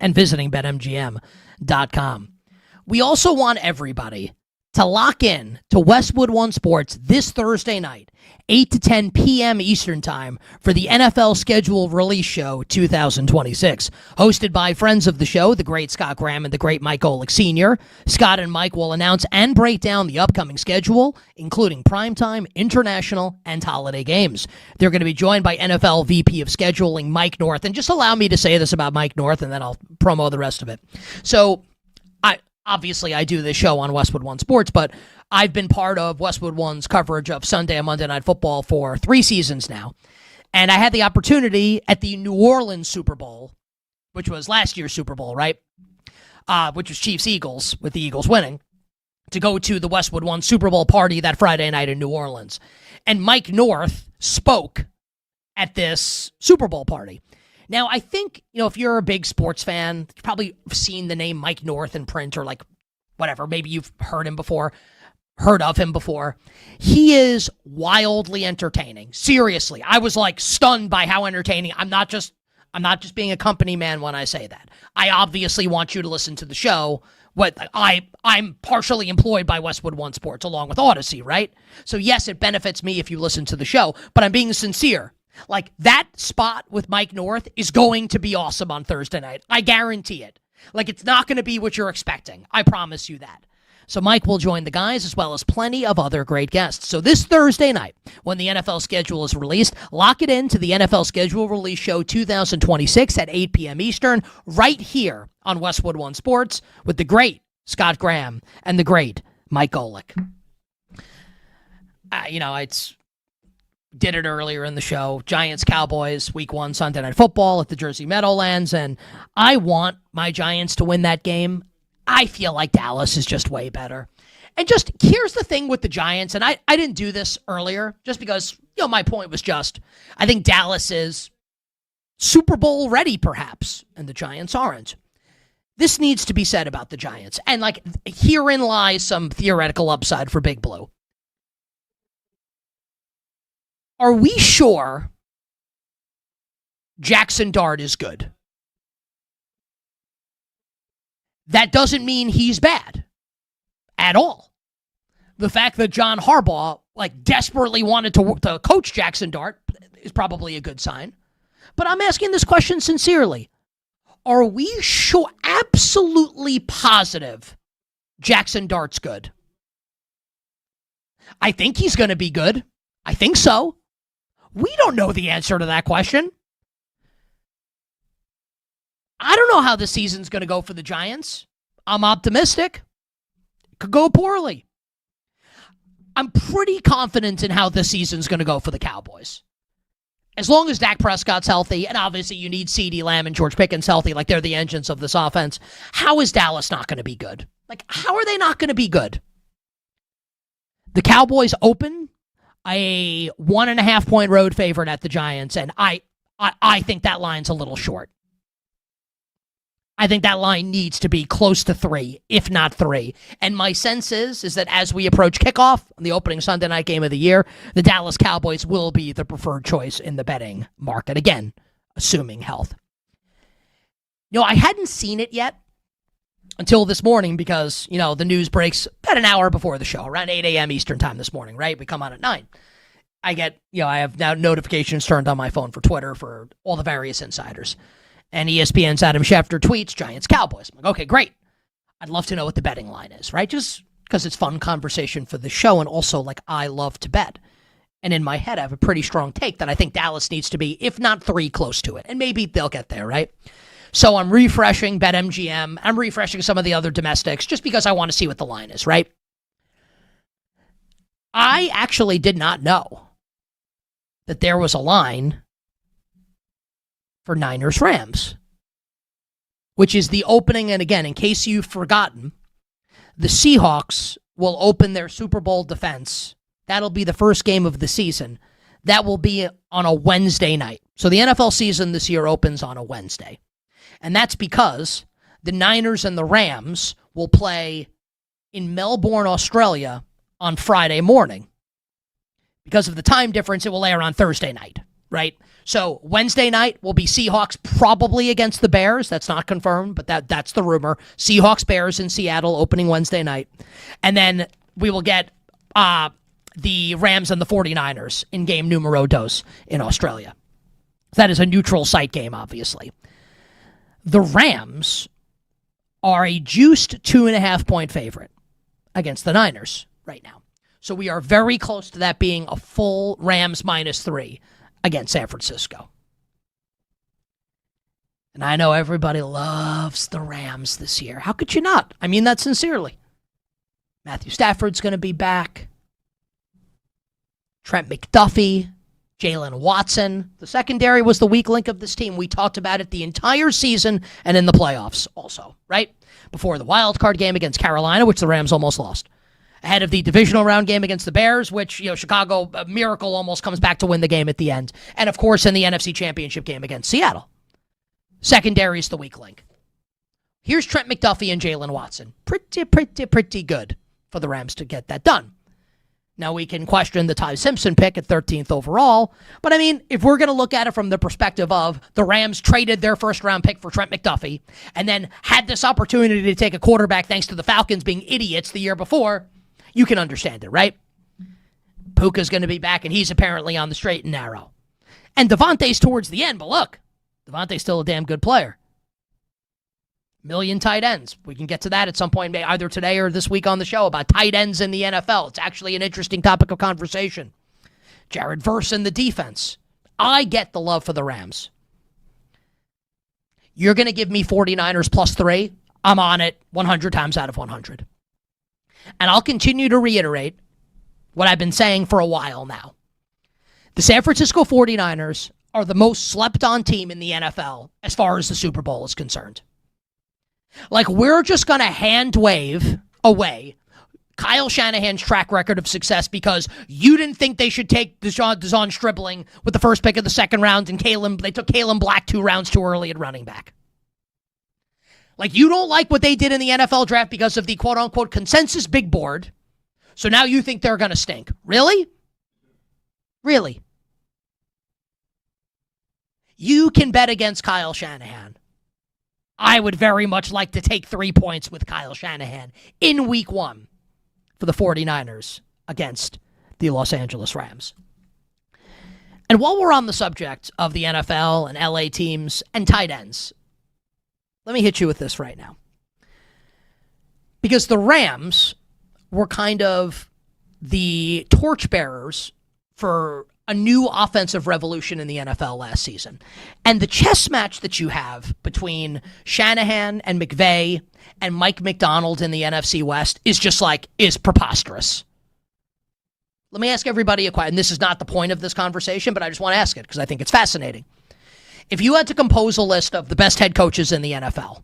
and visiting BetMGM.com. We also want everybody to lock in to Westwood One Sports this Thursday night, 8 to 10 p.m. Eastern Time, for the NFL Schedule Release Show 2026. Hosted by friends of the show, the great Scott Graham and the great Mike Golick Sr., Scott and Mike will announce and break down the upcoming schedule, including primetime, international, and holiday games. They're going to be joined by NFL VP of Scheduling Mike North. And just allow me to say this about Mike North, and then I'll promo the rest of it. So, obviously, I do this show on Westwood One Sports, but I've been part of Westwood One's coverage of Sunday and Monday Night Football for 3 seasons now. And I had the opportunity at the New Orleans Super Bowl, which was last year's Super Bowl, right? Which was Chiefs-Eagles, with the Eagles winning, to go to the Westwood One Super Bowl party that Friday night in New Orleans. And Mike North spoke at this Super Bowl party. Now, I think, if you're a big sports fan, you've probably seen the name Mike North in print or whatever. Maybe you've heard of him before. He is wildly entertaining. Seriously. I was stunned by how entertaining. I'm not just being a company man when I say that. I obviously want you to listen to the show. I'm partially employed by Westwood One Sports along with Odyssey, right? So yes, it benefits me if you listen to the show, but I'm being sincere. That spot with Mike North is going to be awesome on Thursday night. I guarantee it. It's not going to be what you're expecting. I promise you that. So Mike will join the guys as well as plenty of other great guests. So this Thursday night, when the NFL schedule is released, lock it in to the NFL Schedule Release Show 2026 at 8 p.m. Eastern, right here on Westwood One Sports with the great Scott Graham and the great Mike Golick. It's... Did it earlier in the show. Giants-Cowboys, Week 1 Sunday Night Football at the Jersey Meadowlands, and I want my Giants to win that game. I feel like Dallas is just way better. And just, here's the thing with the Giants, and I didn't do this earlier, just because, my point was just, I think Dallas is Super Bowl ready, perhaps, and the Giants aren't. This needs to be said about the Giants, and, herein lies some theoretical upside for Big Blue. Are we sure Jackson Dart is good? That doesn't mean he's bad at all. The fact that John Harbaugh desperately wanted to coach Jackson Dart is probably a good sign. But I'm asking this question sincerely. Are we sure, absolutely positive Jackson Dart's good? I think he's going to be good. I think so. We don't know the answer to that question. I don't know how the season's going to go for the Giants. I'm optimistic. It could go poorly. I'm pretty confident in how this season's going to go for the Cowboys. As long as Dak Prescott's healthy, and obviously you need CeeDee Lamb and George Pickens healthy, they're the engines of this offense, how is Dallas not going to be good? How are they not going to be good? The Cowboys open a 1.5-point road favorite at the Giants, and I think that line's a little short. I think that line needs to be close to 3, if not 3. And my sense is that as we approach kickoff on the opening Sunday night game of the year, the Dallas Cowboys will be the preferred choice in the betting market. Again, assuming health. I hadn't seen it yet until this morning because, the news breaks about an hour before the show, around 8 a.m. Eastern time this morning, right? We come on at 9. I have now notifications turned on my phone for Twitter for all the various insiders. And ESPN's Adam Schefter tweets Giants Cowboys. I'm like, okay, great. I'd love to know what the betting line is, right? Just because it's fun conversation for the show, and also, like, I love to bet. And in my head, I have a pretty strong take that I think Dallas needs to be, if not 3, close to it. And maybe they'll get there, right? So I'm refreshing BetMGM. I'm refreshing some of the other domestics just because I want to see what the line is, right? I actually did not know that there was a line for Niners-Rams, which is the opening. And again, in case you've forgotten, the Seahawks will open their Super Bowl defense. That'll be the first game of the season. That will be on a Wednesday night. So the NFL season this year opens on a Wednesday. And that's because the Niners and the Rams will play in Melbourne, Australia on Friday morning. Because of the time difference, it will air on Thursday night, right? So Wednesday night will be Seahawks probably against the Bears. That's not confirmed, but that's the rumor. Seahawks, Bears in Seattle opening Wednesday night. And then we will get the Rams and the 49ers in game numero dos in Australia. That is a neutral site game, obviously. The Rams are a juiced 2.5-point favorite against the Niners right now. So we are very close to that being a full Rams -3 against San Francisco. And I know everybody loves the Rams this year. How could you not? I mean that sincerely. Matthew Stafford's going to be back. Trent McDuffie, Jalen Watson. The secondary was the weak link of this team. We talked about it the entire season and in the playoffs also, right? Before the wild card game against Carolina, which the Rams almost lost. Ahead of the divisional round game against the Bears, which, Chicago, a miracle, almost comes back to win the game at the end. And, of course, in the NFC Championship game against Seattle. Secondary is the weak link. Here's Trent McDuffie and Jalen Watson. Pretty good for the Rams to get that done. Now, we can question the Ty Simpson pick at 13th overall, but I mean, if we're going to look at it from the perspective of the Rams traded their first-round pick for Trent McDuffie and then had this opportunity to take a quarterback thanks to the Falcons being idiots the year before, you can understand it, right? Puka's going to be back, and he's apparently on the straight and narrow. And Devontae's towards the end, but look, Devontae's still a damn good player. Million tight ends. We can get to that at some point, either today or this week on the show, about tight ends in the NFL. It's actually an interesting topic of conversation. Jared Verse in the defense. I get the love for the Rams. You're going to give me 49ers +3. I'm on it 100 times out of 100. And I'll continue to reiterate what I've been saying for a while now. The San Francisco 49ers are the most slept-on team in the NFL as far as the Super Bowl is concerned. Like, we're just going to hand-wave away Kyle Shanahan's track record of success because you didn't think they should take Deshaun Stribling with the first pick of the second round, and they took Kalen Black 2 rounds too early at running back. Like, you don't like what they did in the NFL draft because of the quote-unquote consensus big board, so now you think they're going to stink. Really? Really? You can bet against Kyle Shanahan. I would very much like to take 3 points with Kyle Shanahan in week 1 for the 49ers against the Los Angeles Rams. And while we're on the subject of the NFL and LA teams and tight ends, let me hit you with this right now. Because the Rams were kind of the torchbearers for a new offensive revolution in the NFL last season. And the chess match that you have between Shanahan and McVay and Mike McDonald in the NFC West is preposterous. Let me ask everybody a question. And this is not the point of this conversation, but I just want to ask it because I think it's fascinating. If you had to compose a list of the best head coaches in the NFL,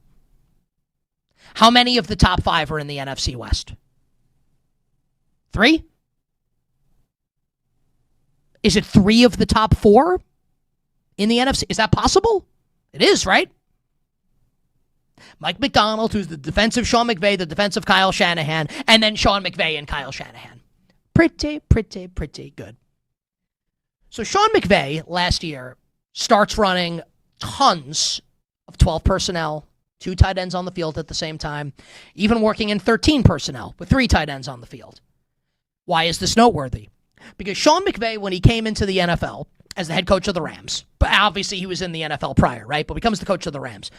how many of the top 5 are in the NFC West? 3? Is it 3 of the top 4 in the NFC? Is that possible? It is, right? Mike McDonald, who's the defensive Sean McVay, the defensive Kyle Shanahan, and then Sean McVay and Kyle Shanahan. Pretty good. So Sean McVay last year starts running tons of 12 personnel, 2 tight ends on the field at the same time, even working in 13 personnel with 3 tight ends on the field. Why is this noteworthy? Because Sean McVay, when he came into the NFL as the head coach of the Rams, but obviously he was in the NFL prior, right? But becomes the coach of the Rams,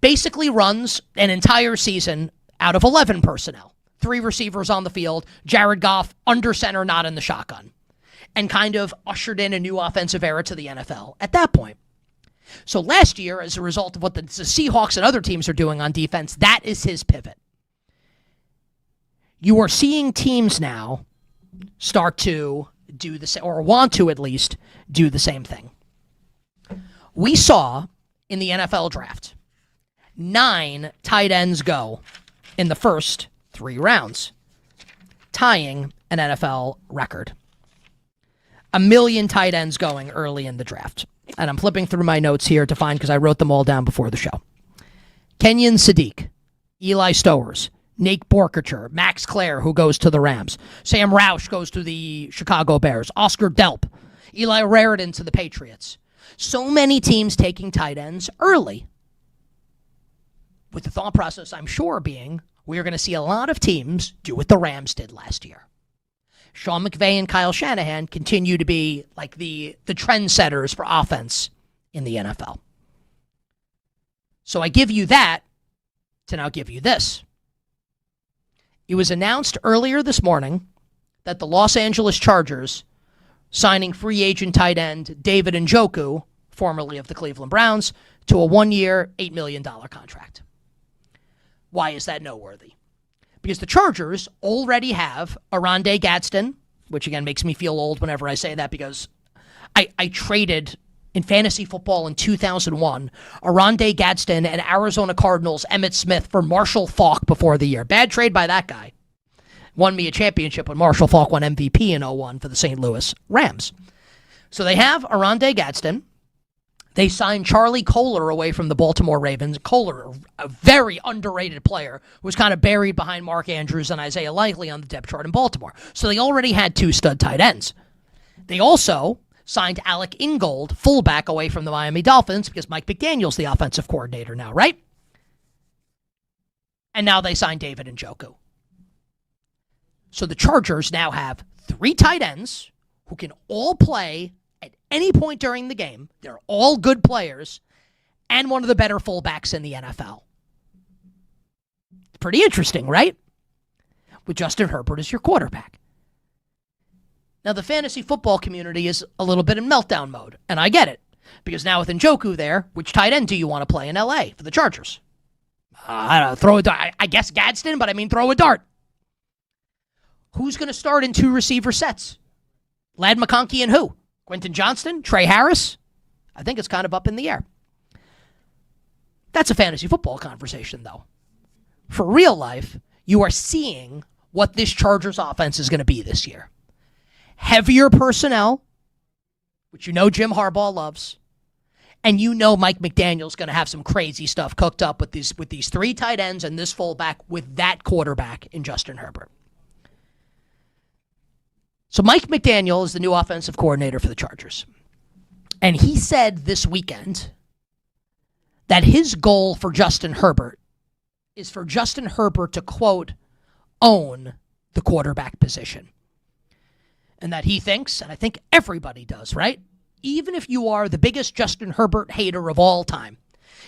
basically runs an entire season out of 11 personnel. 3 receivers on the field, Jared Goff under center, not in the shotgun, and kind of ushered in a new offensive era to the NFL at that point. So last year, as a result of what the Seahawks and other teams are doing on defense, that is his pivot. You are seeing teams now start to do the same, or want to at least do the same thing. We saw in the NFL draft 9 tight ends go in the first 3 rounds, tying an NFL record. 1 million tight ends going early in the draft. And I'm flipping through my notes here to find, because I wrote them all down before the show. Kenyon Sadiq, Eli Stowers, Nate Borkacher, Max Clare, who goes to the Rams. Sam Roush goes to the Chicago Bears. Oscar Delp. Eli Raridan to the Patriots. So many teams taking tight ends early. With the thought process, I'm sure, being we are going to see a lot of teams do what the Rams did last year. Sean McVay and Kyle Shanahan continue to be like the trendsetters for offense in the NFL. So I give you that to now give you this. It was announced earlier this morning that the Los Angeles Chargers signing free agent tight end David Njoku, formerly of the Cleveland Browns, to a 1-year, $8 million contract. Why is that noteworthy? Because the Chargers already have Arondé Gadsden, which again makes me feel old whenever I say that, because I traded in fantasy football in 2001, Arondé Gadsden and Arizona Cardinals Emmitt Smith for Marshall Faulk before the year. Bad trade by that guy. Won me a championship when Marshall Faulk won MVP in 01 for the St. Louis Rams. So they have Arondé Gadsden. They signed Charlie Kolar away from the Baltimore Ravens. Kolar, a very underrated player, was kind of buried behind Mark Andrews and Isaiah Likely on the depth chart in Baltimore. So they already had 2 stud tight ends. They also signed Alec Ingold, fullback, away from the Miami Dolphins, because Mike McDaniel's the offensive coordinator now, right? And now they signed David Njoku. So the Chargers now have 3 tight ends who can all play at any point during the game. They're all good players, and one of the better fullbacks in the NFL. Pretty interesting, right? With Justin Herbert as your quarterback. Now, the fantasy football community is a little bit in meltdown mode, and I get it. Because now with Njoku there, which tight end do you want to play in LA for the Chargers? I don't know, throw a dart. I guess Gadsden, but I mean throw a dart. Who's going to start in 2 receiver sets? Ladd McConkey and who? Quentin Johnston? Trey Harris? I think it's kind of up in the air. That's a fantasy football conversation, though. For real life, you are seeing what this Chargers offense is going to be this year. Heavier personnel, which you know Jim Harbaugh loves, and you know Mike McDaniel's going to have some crazy stuff cooked up with these 3 tight ends and this fullback with that quarterback in Justin Herbert. So Mike McDaniel is the new offensive coordinator for the Chargers. And he said this weekend that his goal for Justin Herbert is for Justin Herbert to, quote, own the quarterback position. And that he thinks, and I think everybody does, right? Even if you are the biggest Justin Herbert hater of all time,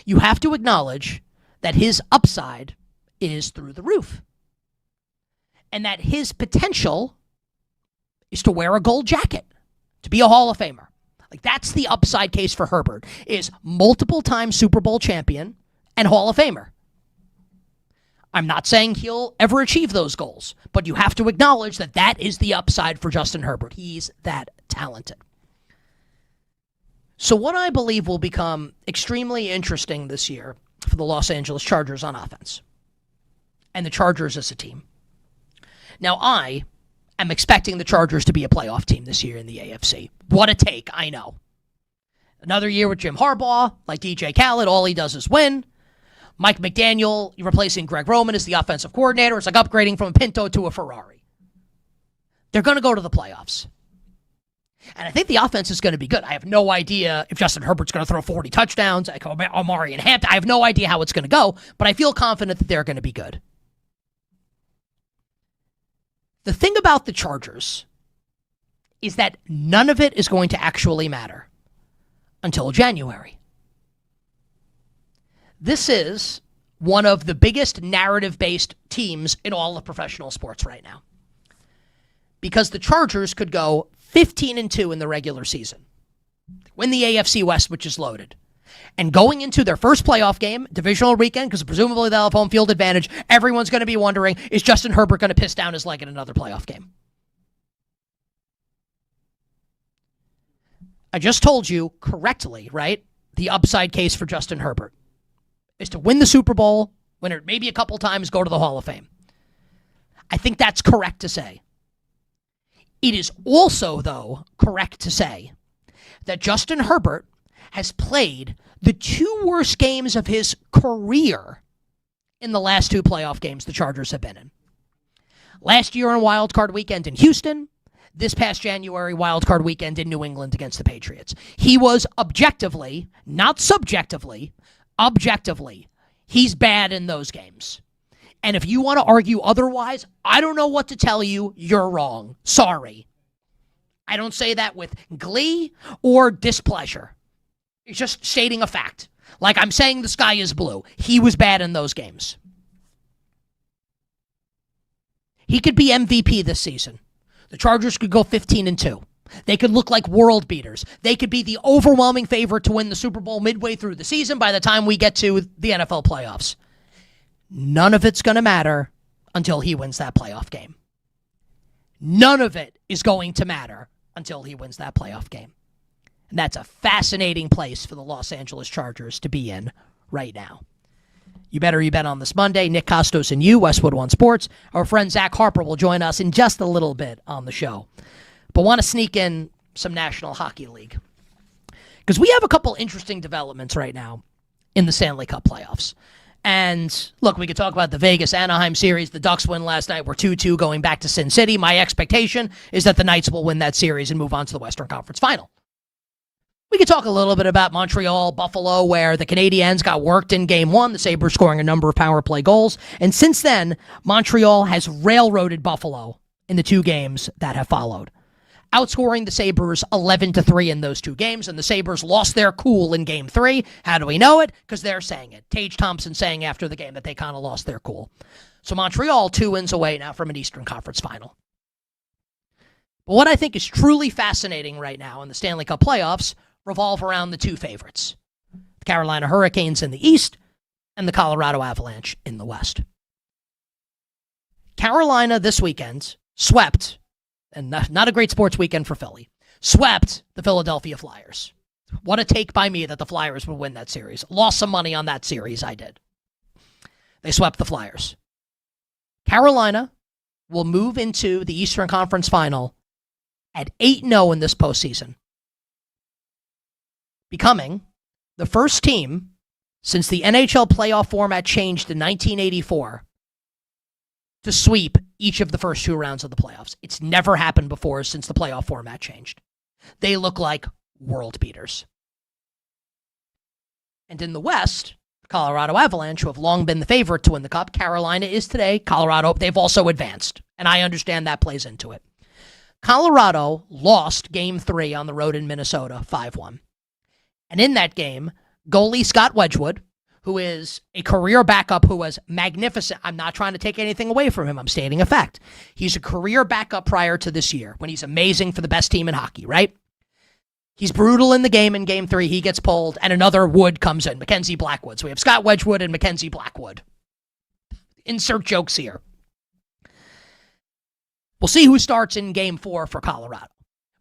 you have to acknowledge that his upside is through the roof. And that his potential is to wear a gold jacket, to be a Hall of Famer. Like, that's the upside case for Herbert, is multiple-time Super Bowl champion and Hall of Famer. I'm not saying he'll ever achieve those goals, but you have to acknowledge that that is the upside for Justin Herbert. He's that talented. So what I believe will become extremely interesting this year for the Los Angeles Chargers on offense, and the Chargers as a team. Now, I'm expecting the Chargers to be a playoff team this year in the AFC. What a take, I know. Another year with Jim Harbaugh, like DJ Khaled, all he does is win. Mike McDaniel, you're replacing Greg Roman as the offensive coordinator. It's like upgrading from a Pinto to a Ferrari. They're going to go to the playoffs. And I think the offense is going to be good. I have no idea if Justin Herbert's going to throw 40 touchdowns, like Omari and Hampton. I have no idea how it's going to go, but I feel confident that they're going to be good. The thing about the Chargers is that none of it is going to actually matter until January. This is one of the biggest narrative-based teams in all of professional sports right now. Because the Chargers could go 15-2 in the regular season, win the AFC West, which is loaded. And going into their first playoff game, divisional weekend, because presumably they'll have home field advantage, everyone's going to be wondering, is Justin Herbert going to piss down his leg in another playoff game? I just told you correctly, right? The upside case for Justin Herbert is to win the Super Bowl, win it maybe a couple times, go to the Hall of Fame. I think that's correct to say. It is also, though, correct to say that Justin Herbert has played the two worst games of his career in the last two playoff games the Chargers have been in. Last year on Wild Card Weekend in Houston, this past January Wild Card Weekend in New England against the Patriots. He was objectively, not subjectively, objectively, he's bad in those games. And if you want to argue otherwise, I don't know what to tell you. You're wrong. Sorry. I don't say that with glee or displeasure. It's just stating a fact. Like I'm saying the sky is blue. He was bad in those games. He could be MVP this season. The Chargers could go 15-2. They could look like world beaters. They could be the overwhelming favorite to win the Super Bowl midway through the season by the time we get to the NFL playoffs. None of it's going to matter until he wins that playoff game. None of it is going to matter until he wins that playoff game. And that's a fascinating place for the Los Angeles Chargers to be in right now. You bet on this Monday. Nick Kostos and you, Westwood One Sports. Our friend Zach Harper will join us in just a little bit on the show. But want to sneak in some National Hockey League. Because we have a couple interesting developments right now in the Stanley Cup playoffs. And look, we could talk about the Vegas-Anaheim series. The Ducks win last night. We're 2-2 going back to Sin City. My expectation is that the Knights will win that series and move on to the Western Conference Final. We could talk a little bit about Montreal, Buffalo, where the Canadiens got worked in Game 1, the Sabres scoring a number of power play goals. And since then, Montreal has railroaded Buffalo in the two games that have followed, outscoring the Sabres 11-3 in those two games, and the Sabres lost their cool in Game 3. How do we know it? Because they're saying it. Tage Thompson saying after the game that they kind of lost their cool. So Montreal 2 wins away now from an Eastern Conference Final. But what I think is truly fascinating right now in the Stanley Cup playoffs revolve around the two favorites, the Carolina Hurricanes in the East and the Colorado Avalanche in the West. Carolina this weekend swept, and not a great sports weekend for Philly, swept the Philadelphia Flyers. What a take by me that the Flyers would win that series. Lost some money on that series, I did. They swept the Flyers. Carolina will move into the Eastern Conference Final at 8-0 in this postseason, becoming the first team since the NHL playoff format changed in 1984 to sweep each of the first two rounds of the playoffs. It's never happened before since the playoff format changed. They look like world beaters. And in the West, Colorado Avalanche, who have long been the favorite to win the Cup, Carolina is today. Colorado, they've also advanced, and I understand that plays into it. Colorado lost Game 3 on the road in Minnesota, 5-1. And in that game, goalie Scott Wedgwood, who is a career backup who was magnificent. I'm not trying to take anything away from him. I'm stating a fact. He's a career backup prior to this year when he's amazing for the best team in hockey, right? He's brutal in the game in Game 3. He gets pulled, and another Wood comes in, Mackenzie Blackwood. So we have Scott Wedgwood and Mackenzie Blackwood. Insert jokes here. We'll see who starts in Game 4 for Colorado.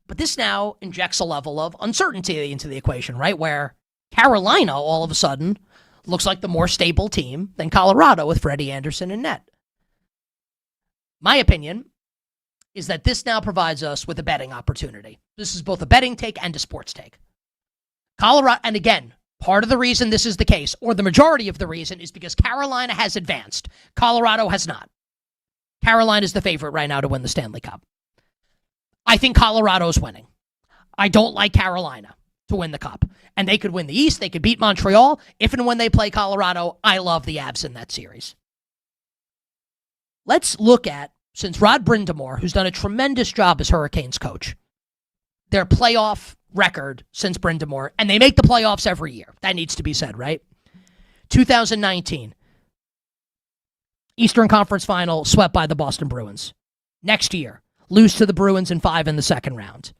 But this now injects a level of uncertainty into the equation, right? Where Carolina, all of a sudden, looks like the more stable team than Colorado with Freddie Anderson in net. My opinion is that this now provides us with a betting opportunity. This is both a betting take and a sports take. Colorado, and again, part of the reason this is the case, or the majority of the reason, is because Carolina has advanced. Colorado has not. Carolina is the favorite right now to win the Stanley Cup. I think Colorado's winning. I don't like Carolina to win the Cup. And they could win the East. They could beat Montreal. If and when they play Colorado, I love the Avs in that series. Let's look at, since Rod Brindamore, who's done a tremendous job as Hurricanes coach, their playoff record since Brind'Amour, and they make the playoffs every year. That needs to be said, right? 2019, Eastern Conference Final, swept by the Boston Bruins. Next year, lose to the Bruins in 5 in the second round.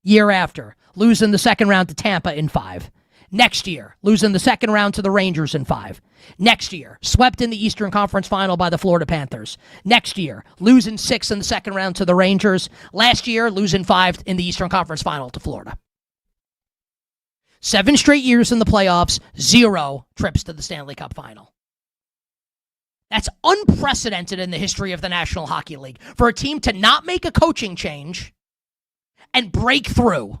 Year after, lose in the second round to Tampa in 5. Next year, lose in the second round to the Rangers in 5. Next year, swept in the Eastern Conference Final by the Florida Panthers. Next year, lose in 6 in the second round to the Rangers. Last year, lose in 5 in the Eastern Conference Final to Florida. 7 straight years in the playoffs, 0 trips to the Stanley Cup Final. That's unprecedented in the history of the National Hockey League for a team to not make a coaching change and break through.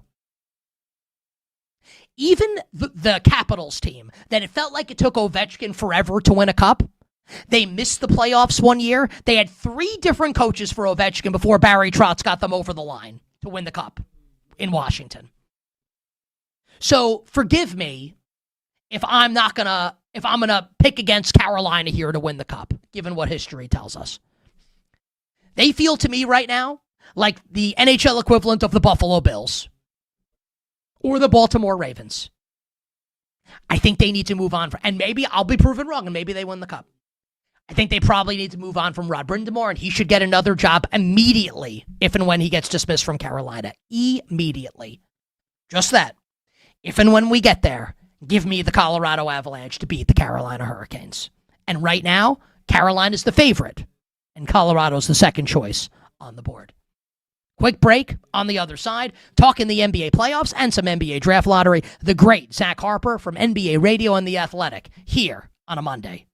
Even the Capitals team, that it felt like it took Ovechkin forever to win a cup, they missed the playoffs one year. They had 3 different coaches for Ovechkin before Barry Trotz got them over the line to win the cup in Washington. So forgive me if I'm gonna pick against Carolina here to win the cup, given what history tells us. They feel to me right now like the NHL equivalent of the Buffalo Bills or the Baltimore Ravens. I think they need to move on. And maybe I'll be proven wrong, and maybe they win the cup. I think they probably need to move on from Rod Brind'Amour, and he should get another job immediately if and when he gets dismissed from Carolina. Immediately. Just that. If and when we get there, give me the Colorado Avalanche to beat the Carolina Hurricanes. And right now, Carolina's the favorite, and Colorado's the second choice on the board. Quick break on the other side, talking the NBA playoffs and some NBA draft lottery. The great Zach Harper from NBA Radio and The Athletic here on a Monday.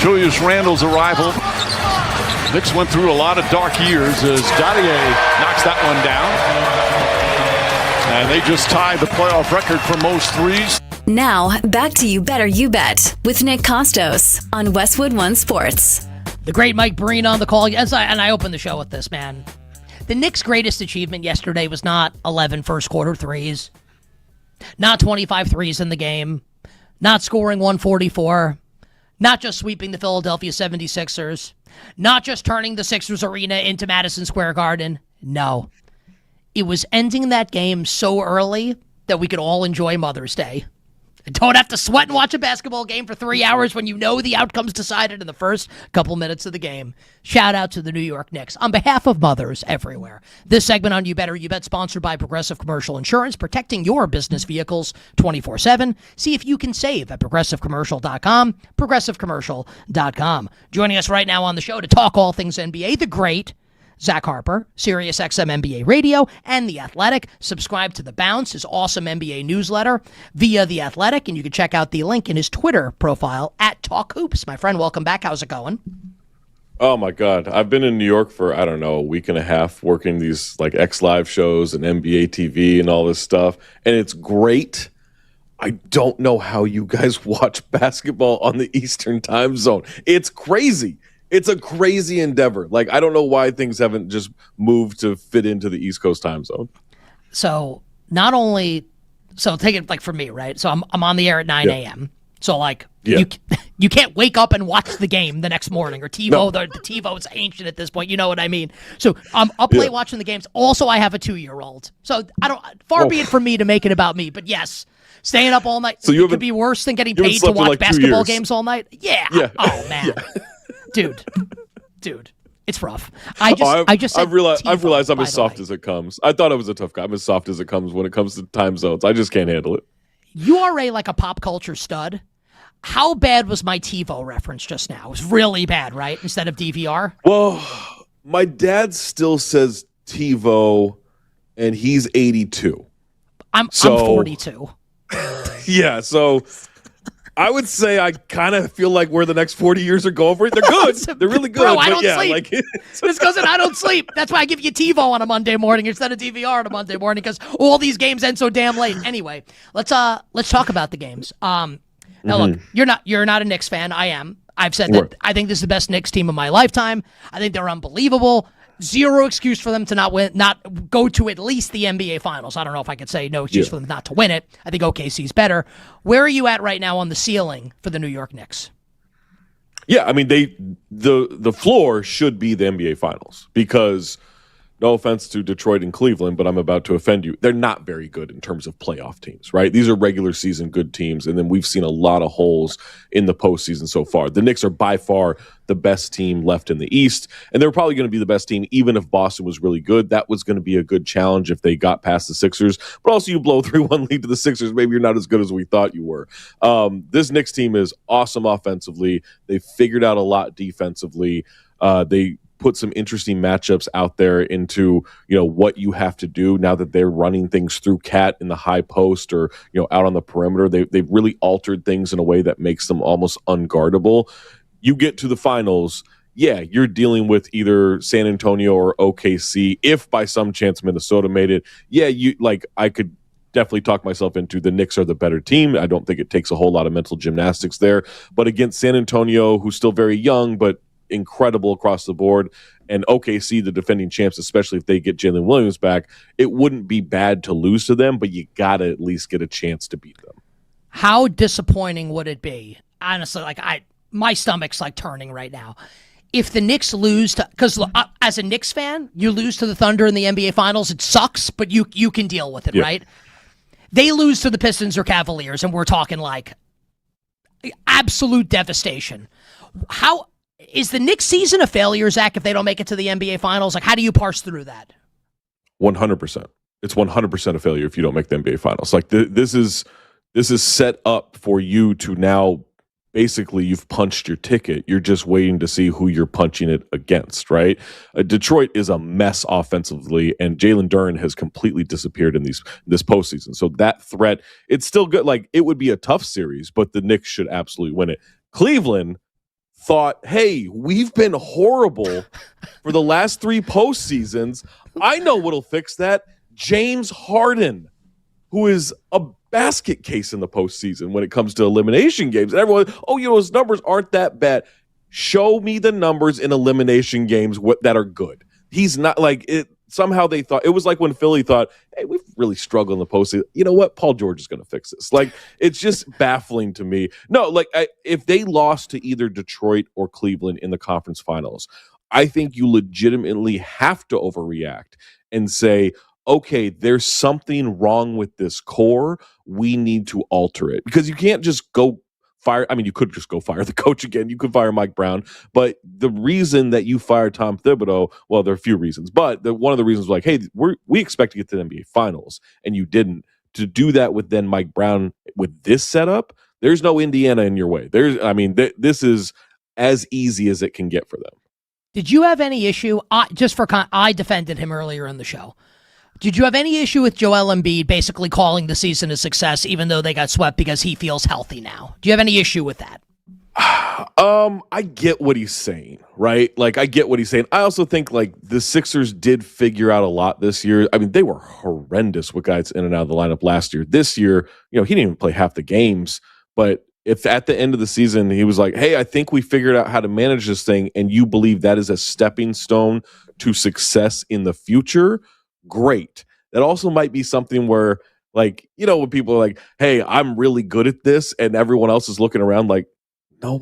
Julius Randle's arrival. Knicks went through a lot of dark years as Dadier knocks that one down. And they just tied the playoff record for most threes. Now, back to You Better You Bet with Nick Kostos on Westwood One Sports. The great Mike Breen on the call. And I opened the show with this, man. The Knicks' greatest achievement yesterday was not 11 first-quarter threes, not 25 threes in the game, not scoring 144, not just sweeping the Philadelphia 76ers, not just turning the Sixers arena into Madison Square Garden. No. It was ending that game so early that we could all enjoy Mother's Day. Don't have to sweat and watch a basketball game for 3 hours when you know the outcome's decided in the first couple minutes of the game. Shout out to the New York Knicks on behalf of mothers everywhere. This segment on You Better You Bet sponsored by Progressive Commercial Insurance, protecting your business vehicles 24/7. See if you can save at progressivecommercial.com, progressivecommercial.com. Joining us right now on the show to talk all things NBA, the great Zach Harper, SiriusXM NBA Radio, and The Athletic. Subscribe to The Bounce, his awesome NBA newsletter, via The Athletic, and you can check out the link in his Twitter profile at Talk Hoops. My friend, welcome back. How's it going? Oh, my God. I've been in New York for, I don't know, a week and a half working these like X Live shows and NBA TV and all this stuff, and it's great. I don't know how you guys watch basketball on the Eastern time zone. It's crazy. It's a crazy endeavor. Like, I don't know why things haven't just moved to fit into the East Coast time zone. So not only, so take it like for me, right? So I'm on the air at 9 a.m. So like you can't wake up and watch the game the next morning or TiVo. No. The TiVo is ancient at this point. You know what I mean? So I'm up late watching the games. Also, I have a 2-year-old. So I don't. Far be it from me to make it about me. But yes, staying up all night. So it could be worse than getting paid to watch like basketball games all night. Yeah. Oh man. Yeah. Dude, it's rough. I've realized I'm as soft as it comes. I thought I was a tough guy. I'm as soft as it comes when it comes to time zones. I just can't handle it. You are like a pop culture stud. How bad was my TiVo reference just now? It was really bad, right? Instead of DVR? Well, my dad still says TiVo, and he's 82. I'm 42. Yeah, so I would say I kind of feel like where the next 40 years are going for it. They're good. They're really good. Bro, I don't sleep. It's because I don't sleep. That's why I give you TiVo on a Monday morning instead of DVR on a Monday morning, because all these games end so damn late. Anyway, let's talk about the games. Now look, you're not a Knicks fan. I am. I've said that I think this is the best Knicks team of my lifetime. I think they're unbelievable. Zero excuse for them to not go to at least the NBA Finals. I don't know if I could say no excuse for them not to win it. I think OKC's better. Where are you at right now on the ceiling for the New York Knicks? Yeah, I mean the floor should be the NBA Finals because, no offense to Detroit and Cleveland, but I'm about to offend you. They're not very good in terms of playoff teams, right? These are regular season good teams, and then we've seen a lot of holes in the postseason so far. The Knicks are by far the best team left in the East, and they're probably going to be the best team even if Boston was really good. That was going to be a good challenge if they got past the Sixers, but also you blow 3-1 lead to the Sixers, maybe you're not as good as we thought you were. This Knicks team is awesome offensively. They figured out a lot defensively. They put some interesting matchups out there into, what you have to do now that they're running things through Cat in the high post or, out on the perimeter. They've really altered things in a way that makes them almost unguardable. You get to the finals, you're dealing with either San Antonio or OKC. If by some chance Minnesota made it, I could definitely talk myself into the Knicks are the better team. I don't think it takes a whole lot of mental gymnastics there. But against San Antonio, who's still very young, but incredible across the board, and OKC, the defending champs, especially if they get Jalen Williams back, it wouldn't be bad to lose to them, but you got to at least get a chance to beat them. How disappointing would it be? Honestly, my stomach's turning right now. If the Knicks lose to, because as a Knicks fan, you lose to the Thunder in the NBA Finals, it sucks, but you can deal with it, right? They lose to the Pistons or Cavaliers, and we're talking absolute devastation. How is the Knicks season a failure, Zach, if they don't make it to the NBA Finals? How do you parse through that? 100%. It's 100% a failure if you don't make the NBA Finals. This is set up for you to now, basically, you've punched your ticket. You're just waiting to see who you're punching it against, right? Detroit is a mess offensively, and Jalen Duren has completely disappeared in this postseason. So that threat, it's still good. It would be a tough series, but the Knicks should absolutely win it. Cleveland, thought, hey, we've been horrible for the last 3 postseasons. I know what'll fix that. James Harden, who is a basket case in the postseason when it comes to elimination games. And everyone, his numbers aren't that bad. Show me the numbers in elimination games that are good. He's not like it. Somehow they thought it was like when Philly thought, hey, we've really struggled in the postseason. You know what? Paul George is going to fix this. Like, it's just baffling to me. No, like if they lost to either Detroit or Cleveland in the conference finals, I think you legitimately have to overreact and say, okay, there's something wrong with this core. We need to alter it, because you can't just go fire. I mean, you could just go fire the coach again. You could fire Mike Brown. But the reason that you fired Tom Thibodeau, well, there are a few reasons. But one of the reasons was like, hey, we expect to get to the NBA Finals, and you didn't. To do that with then Mike Brown with this setup, there's no Indiana in your way. This is as easy as it can get for them. Did you have any issue? I defended him earlier in the show. Did you have any issue with Joel Embiid basically calling the season a success, even though they got swept, because he feels healthy now? Do you have any issue with that? I get what he's saying, right? Like, I get what he's saying. I also think, like, the Sixers did figure out a lot this year. I mean, they were horrendous with guys in and out of the lineup last year. This year, he didn't even play half the games. But if at the end of the season he was like, hey, I think we figured out how to manage this thing, and you believe that is a stepping stone to success in the future, great. That also might be something where, like, when people are like, hey, I'm really good at this, and everyone else is looking around like, no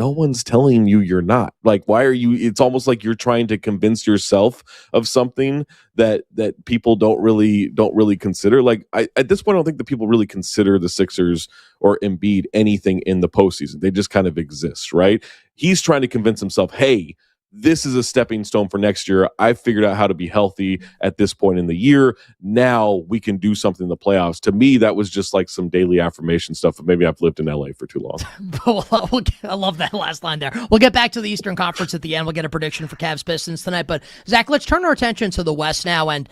one's telling you you're not. Like, why are you? It's almost like you're trying to convince yourself of something that people don't really consider. Like, at this point, I don't think that people really consider the Sixers or Embiid anything in the postseason. They just kind of exist, right? He's trying to convince himself, hey, this is a stepping stone for next year. I figured out how to be healthy at this point in the year. Now we can do something in the playoffs. To me, that was just like some daily affirmation stuff. But maybe I've lived in LA for too long. I love that last line there. We'll get back to the Eastern Conference at the end. We'll get a prediction for Cavs Pistons tonight. But Zach, let's turn our attention to the West now. And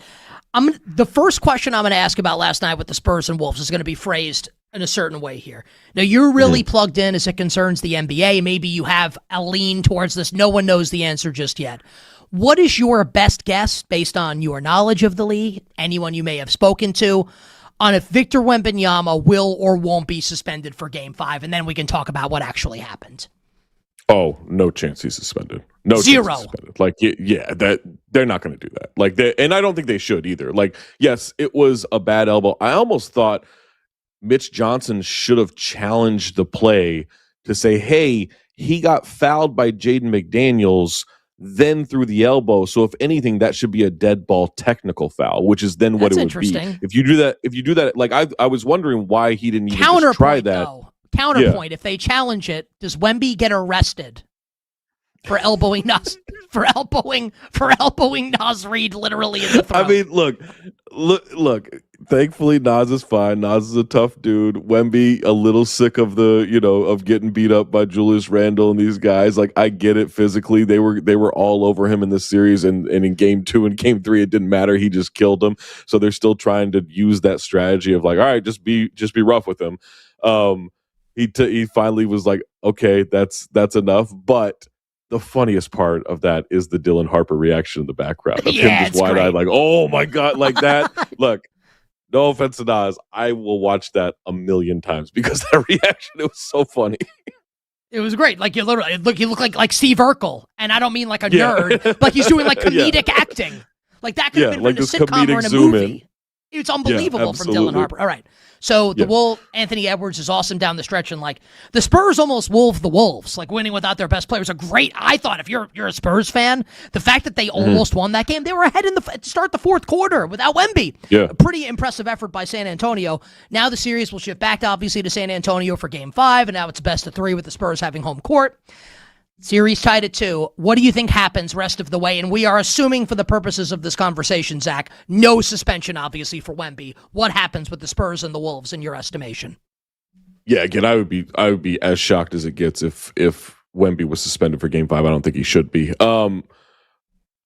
the first question I'm going to ask about last night with the Spurs and Wolves is going to be phrased in a certain way here. Now, you're really plugged in as it concerns the NBA. Maybe you have a lean towards this. No one knows the answer just yet. What is your best guess, based on your knowledge of the league, anyone you may have spoken to, on if Victor Wembanyama will or won't be suspended for Game 5? And then we can talk about what actually happened. Oh, no chance he's suspended. No, zero. Chance he's suspended. Like, yeah, that they're not going to do that. Like, and I don't think they should either. Like, yes, it was a bad elbow. I almost thought Mitch Johnson should have challenged the play to say, hey, he got fouled by Jaden McDaniels, then through the elbow. So if anything, that should be a dead ball technical foul, which is then what it would be. If you do that, like I was wondering why he didn't even just try that. Counterpoint, if they challenge it, does Wemby get arrested for elbowing Nas Reed literally in the throat? I mean, look. Thankfully, Nas is fine. Nas is a tough dude. Wemby, a little sick of of getting beat up by Julius Randle and these guys. Like, I get it physically. They were all over him in this series, and in Game 2 and Game 3, it didn't matter. He just killed them. So they're still trying to use that strategy of like, all right, just be rough with him. He finally was like, okay, that's enough. But the funniest part of that is the Dylan Harper reaction in the background of him just wide-eyed, like, oh my God, like that. Look, no offense to Nas, I will watch that a million times because that reaction, it was so funny. It was great. Like, you look like Steve Urkel, and I don't mean like a nerd, but he's doing like comedic acting. Like, that could have been like in a sitcom or in a movie. It's unbelievable from Dylan Harper. All right. So the Anthony Edwards is awesome down the stretch, and like the Spurs almost wolved the Wolves, like winning without their best players. I thought if you're a Spurs fan, the fact that they almost won that game, they were ahead to start the fourth quarter without Wemby. Yeah. A pretty impressive effort by San Antonio. Now the series will shift back obviously to San Antonio for Game 5, and now it's best of 3 with the Spurs having home court. Series tied at 2. What do you think happens rest of the way? And we are assuming for the purposes of this conversation, Zach, no suspension, obviously, for Wemby. What happens with the Spurs and the Wolves in your estimation? Yeah, again, I would be as shocked as it gets if Wemby was suspended for Game 5. I don't think he should be.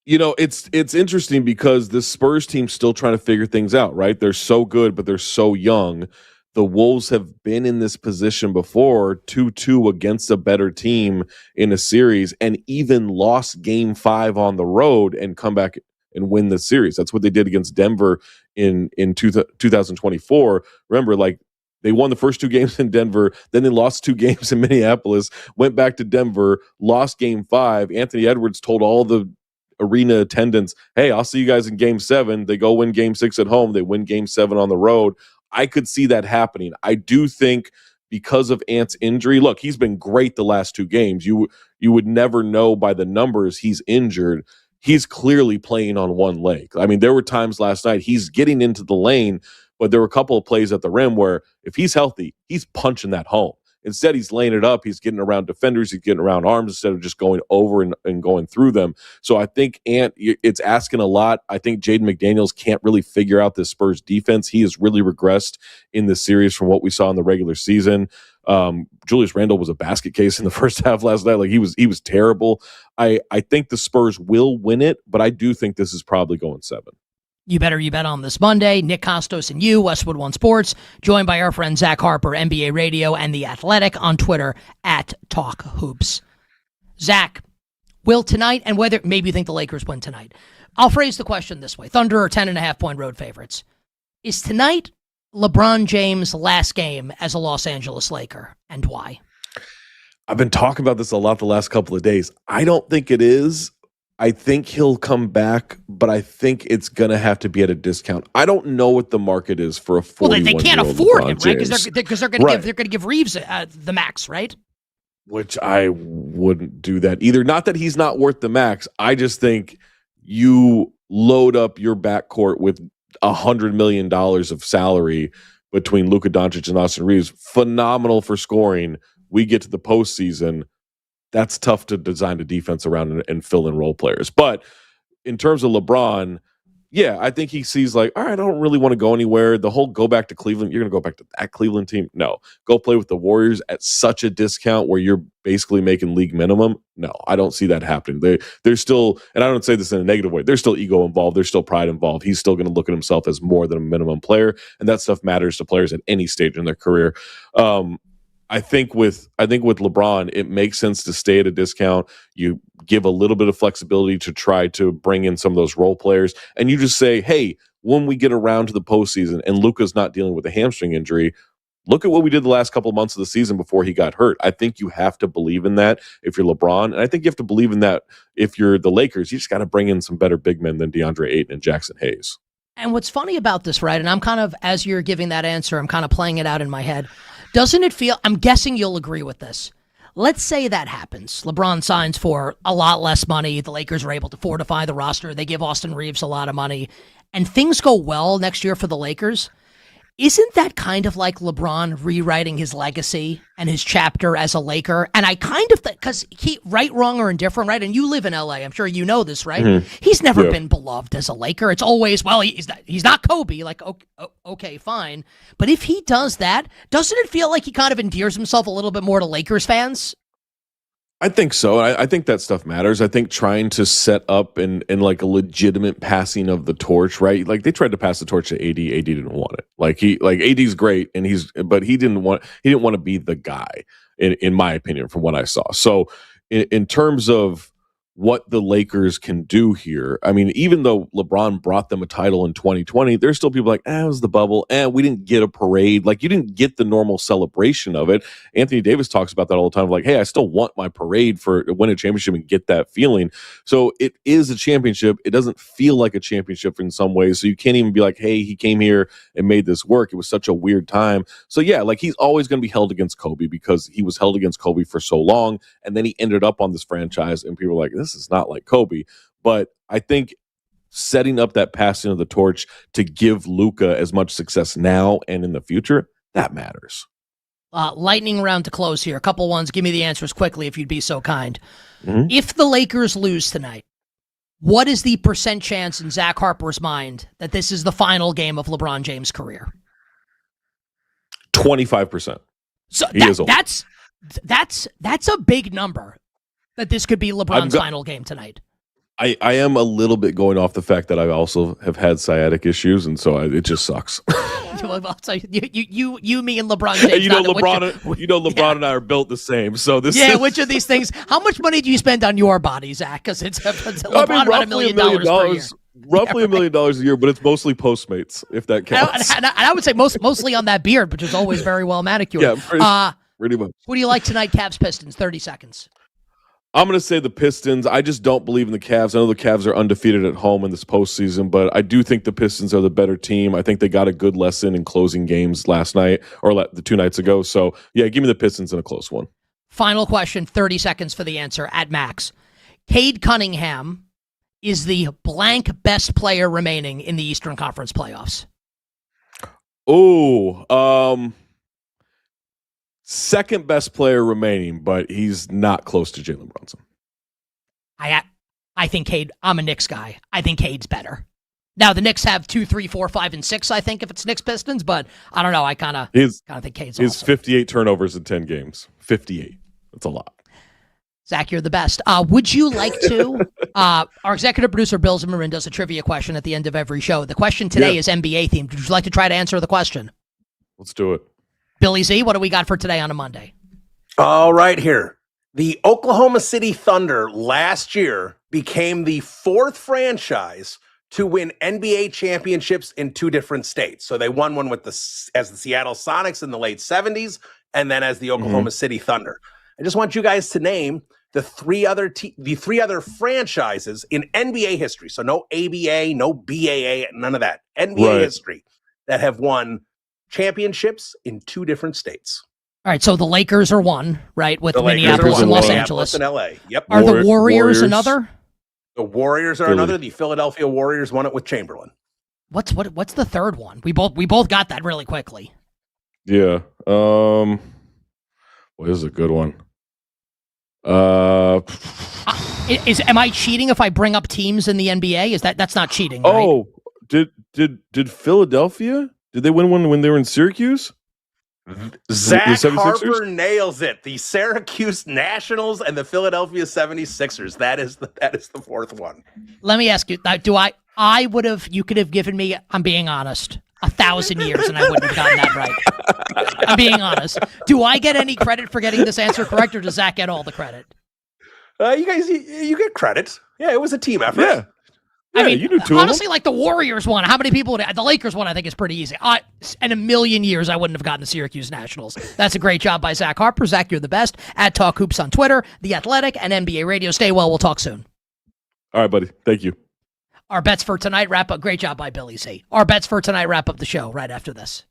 It's interesting because the Spurs team's still trying to figure things out, right? They're so good, but they're so young the Wolves have been in this position before, 2-2 against a better team in a series, and even lost game 5 on the road and come back and win the series. That's what they did against Denver in 2024. Remember, like, they won the first 2 games in Denver, then they lost 2 games in Minneapolis, went back to Denver, lost game 5. Anthony Edwards told all the arena attendants, hey, I'll see you guys in game 7. They go win game 6 at home. They win game 7 on the road. I could see that happening. I do think because of Ant's injury, look, he's been great the last 2 games. You would never know by the numbers he's injured. He's clearly playing on one leg. I mean, there were times last night he's getting into the lane, but there were a couple of plays at the rim where if he's healthy, he's punching that home. Instead, he's laying it up. He's getting around defenders. He's getting around arms instead of just going over and going through them. So I think Ant, it's asking a lot. I think Jaden McDaniels can't really figure out this Spurs defense. He has really regressed in this series from what we saw in the regular season. Julius Randle was a basket case in the first half last night. Like he was terrible. I think the Spurs will win it, but I do think this is probably going 7. You bet on this Monday. Nick Kostos and you, Westwood One Sports, joined by our friend Zach Harper, NBA Radio and The Athletic on Twitter @TalkHoops. Zach, will tonight, and whether maybe you think the Lakers win tonight, I'll phrase the question this way. Thunder are 10.5-point road favorites. Is tonight LeBron James' last game as a Los Angeles Laker, and why? I've been talking about this a lot the last couple of days. I don't think it is. I think he'll come back, but I think it's going to have to be at a discount. I don't know what the market is for a 41-year-old Well, they can't afford him, right? Because they're going to give Reeves the max, right? Which I wouldn't do that either. Not that he's not worth the max. I just think you load up your backcourt with $100 million of salary between Luka Doncic and Austin Reeves. Phenomenal for scoring. We get to the postseason. That's tough to design a defense around and fill in role players. But in terms of LeBron, yeah, I think he sees like, all right, I don't really want to go anywhere. The whole go back to Cleveland, you're going to go back to that Cleveland team? No. Go play with the Warriors at such a discount where you're basically making league minimum? No, I don't see that happening. They're still, and I don't say this in a negative way, there's still ego involved. There's still pride involved. He's still going to look at himself as more than a minimum player, and that stuff matters to players at any stage in their career. I think with LeBron, it makes sense to stay at a discount. You give a little bit of flexibility to try to bring in some of those role players, and you just say, hey, when we get around to the postseason and Luka's not dealing with a hamstring injury, look at what we did the last couple of months of the season before he got hurt. I think you have to believe in that if you're LeBron, and I think you have to believe in that if you're the Lakers. You just got to bring in some better big men than DeAndre Ayton and Jackson Hayes. And what's funny about this, right, and I'm kind of, as you're giving that answer, I'm kind of playing it out in my head. Doesn't it feel, I'm guessing you'll agree with this. Let's say that happens. LeBron signs for a lot less money. The Lakers are able to fortify the roster. They give Austin Reeves a lot of money. And things go well next year for the Lakers. Isn't that kind of like LeBron rewriting his legacy and his chapter as a Laker? And I kind of think, because he, right, wrong, or indifferent, right? And you live in LA. I'm sure you know this, right? Mm-hmm. He's never been beloved as a Laker. It's always, well, he's not Kobe. Like, okay, fine. But if he does that, doesn't it feel like he kind of endears himself a little bit more to Lakers fans? I think so. I think that stuff matters. I think trying to set up in like a legitimate passing of the torch, right? Like they tried to pass the torch to AD. AD didn't want it. Like AD's great, but he didn't want to be the guy, in my opinion, from what I saw. So in terms of what the Lakers can do here, I mean, even though LeBron brought them a title in 2020, there's still people like, it was the bubble. We didn't get a parade. Like, you didn't get the normal celebration of it. Anthony Davis talks about that all the time. Like, hey, I still want my parade for win a championship and get that feeling. So it is a championship. It doesn't feel like a championship in some ways. So you can't even be like, hey, he came here and made this work. It was such a weird time. So yeah, like he's always going to be held against Kobe because he was held against Kobe for so long. And then he ended up on this franchise and people were like, this is not like Kobe. But I think setting up that passing of the torch to give Luka as much success now and in the future, that matters. Lightning round to close here. A couple ones. Give me the answers quickly if you'd be so kind. Mm-hmm. If the Lakers lose tonight, what is the % chance in Zach Harper's mind that this is the final game of LeBron James' career? 25%. So that's a big number. That this could be LeBron's final game tonight. I am a little bit going off the fact that I also have had sciatic issues, and so it just sucks. you, me, and LeBron James. And LeBron and I are built the same. So this. Yeah, which of these things? How much money do you spend on your body, Zach? Because it's LeBron about $1 million per year. Roughly $1 million a year, but it's mostly Postmates, if that counts. And I would say mostly on that beard, which is always very well manicured. Yeah, pretty much. Who do you like tonight? Cavs Pistons. 30 seconds. I'm going to say the Pistons. I just don't believe in the Cavs. I know the Cavs are undefeated at home in this postseason, but I do think the Pistons are the better team. I think they got a good lesson in closing games last night or the 2 nights ago. So, yeah, give me the Pistons in a close one. Final question, 30 seconds for the answer at max. Cade Cunningham is the blank best player remaining in the Eastern Conference playoffs. Second best player remaining, but he's not close to Jalen Brunson. I think Cade. I'm a Knicks guy. I think Cade's better. Now the Knicks have 2, 3, 4, 5, and 6. I think if it's Knicks Pistons, but I don't know. I kind of think Cade's. He's 58 turnovers in 10 games. 58. That's a lot. Zach, you're the best. Would you like to? Our executive producer Bill Zimmerman does a trivia question at the end of every show. The question today is NBA themed. Would you like to try to answer the question? Let's do it. Billy Z, what do we got for today on a Monday? All right, here. The Oklahoma City Thunder last year became the 4th franchise to win NBA championships in 2 different states. So they won one with as the Seattle Sonics in the late 70s, and then as the Oklahoma City Thunder. I just want you guys to name the 3 other franchises in NBA history. So no ABA, no BAA, none of that. NBA history that have won championships in 2 different states. All right, so the Lakers are one, right, with Minneapolis and Los Angeles. And LA. Yep. Are the Warriors another? The Warriors are another. The Philadelphia Warriors won it with Chamberlain. What's the third one? We both got that really quickly. Yeah. Well, this is a good one. Am I cheating if I bring up teams in the NBA? That's not cheating, right? Oh, did Philadelphia? Did they win one when they were in Syracuse? Zach Harper nails it. The Syracuse Nationals and the Philadelphia 76ers. That is the 4th one. Let me ask you, you could have given me, I'm being honest, 1,000 years and I wouldn't have gotten that right. I'm being honest. Do I get any credit for getting this answer correct, or does Zach get all the credit? You guys, you get credit. Yeah, it was a team effort. Yeah. I mean, you do 2 honestly, like the Warriors won. How many people the Lakers won? I think is pretty easy. In a million years, I wouldn't have gotten the Syracuse Nationals. That's a great job by Zach Harper. Zach, you're the best. At Talk Hoops on Twitter, The Athletic, and NBA Radio. Stay well. We'll talk soon. All right, buddy. Thank you. Our bets for tonight wrap up. Great job by Billy C. Our bets for tonight wrap up the show right after this.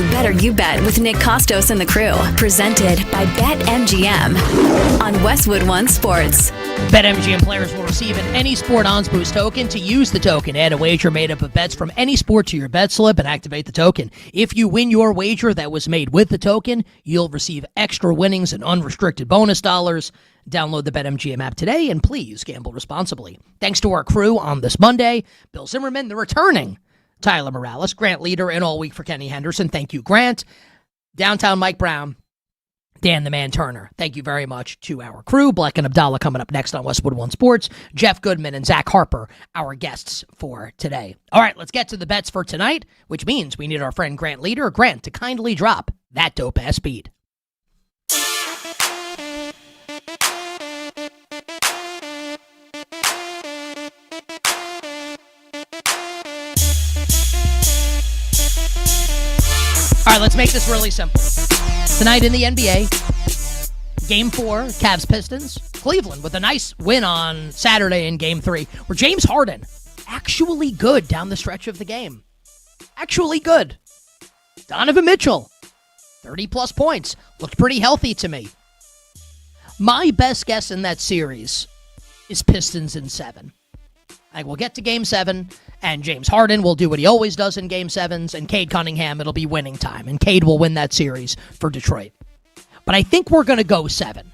You Better You Bet with Nick Kostos and the crew. Presented by BetMGM on Westwood One Sports. BetMGM players will receive an Any Sport Odds Boost token. To use the token, add a wager made up of bets from any sport to your bet slip and activate the token. If you win your wager that was made with the token, you'll receive extra winnings and unrestricted bonus dollars. Download the BetMGM app today and please gamble responsibly. Thanks to our crew on this Monday, Bill Zimmerman, the returning Tyler Morales, Grant Leader, and all week for Kenny Henderson. Thank you, Grant. Downtown Mike Brown, Dan the Man Turner. Thank you very much to our crew. Black and Abdallah coming up next on Westwood One Sports. Jeff Goodman and Zach Harper, our guests for today. All right, let's get to the bets for tonight, which means we need our friend Grant Leader, Grant, to kindly drop that dope-ass beat. All right, let's make this really simple. Tonight in the NBA, Game 4, Cavs-Pistons. Cleveland with a nice win on Saturday in Game 3, where James Harden, actually good down the stretch of the game. Actually good. Donovan Mitchell, 30-plus points. Looked pretty healthy to me. My best guess in that series is Pistons in 7. I will get to Game 7, and James Harden will do what he always does in Game 7s, and Cade Cunningham, it'll be winning time, and Cade will win that series for Detroit. But I think we're going to go 7.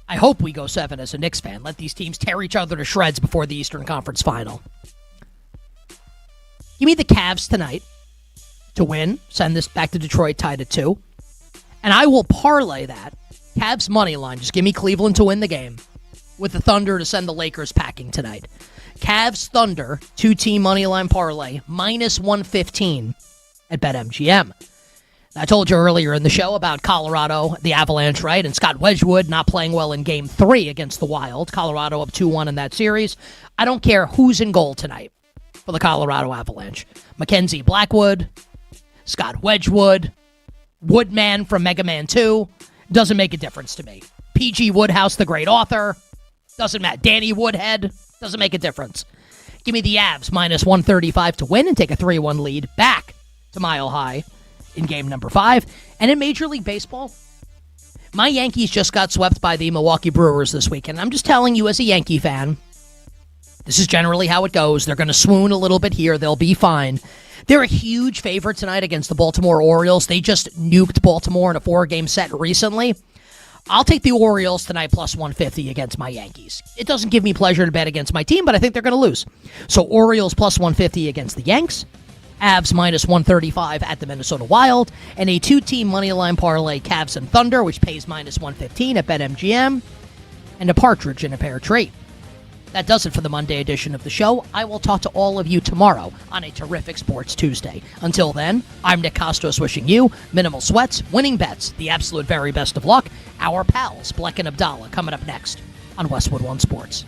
I hope we go 7 as a Knicks fan. Let these teams tear each other to shreds before the Eastern Conference Final. Give me the Cavs tonight to win. Send this back to Detroit, tied at 2. And I will parlay that. Cavs money line. Just give me Cleveland to win the game with the Thunder to send the Lakers packing tonight. Cavs Thunder, 2-team money line parlay, minus 115 at BetMGM. I told you earlier in the show about Colorado, the Avalanche, right? And Scott Wedgwood not playing well in Game 3 against the Wild. Colorado up 2-1 in that series. I don't care who's in goal tonight for the Colorado Avalanche. Mackenzie Blackwood, Scott Wedgwood, Woodman from Mega Man 2. Doesn't make a difference to me. P.G. Woodhouse, the great author. Doesn't matter. Danny Woodhead. Doesn't make a difference. Give me the Avs minus 135 to win and take a 3-1 lead back to Mile High in game number 5. And in Major League Baseball, my Yankees just got swept by the Milwaukee Brewers this weekend. I'm just telling you as a Yankee fan, this is generally how it goes. They're going to swoon a little bit here. They'll be fine. They're a huge favorite tonight against the Baltimore Orioles. They just nuked Baltimore in a 4-game set recently. I'll take the Orioles tonight plus 150 against my Yankees. It doesn't give me pleasure to bet against my team, but I think they're going to lose. So Orioles plus 150 against the Yanks. Avs minus 135 at the Minnesota Wild, and a 2-team moneyline parlay, Cavs and Thunder, which pays minus 115 at BetMGM, and a partridge in a pear tree. That does it for the Monday edition of the show. I will talk to all of you tomorrow on a terrific Sports Tuesday. Until then, I'm Nick Kostos wishing you minimal sweats, winning bets, the absolute very best of luck. Our pals, Bleck and Abdallah, coming up next on Westwood One Sports.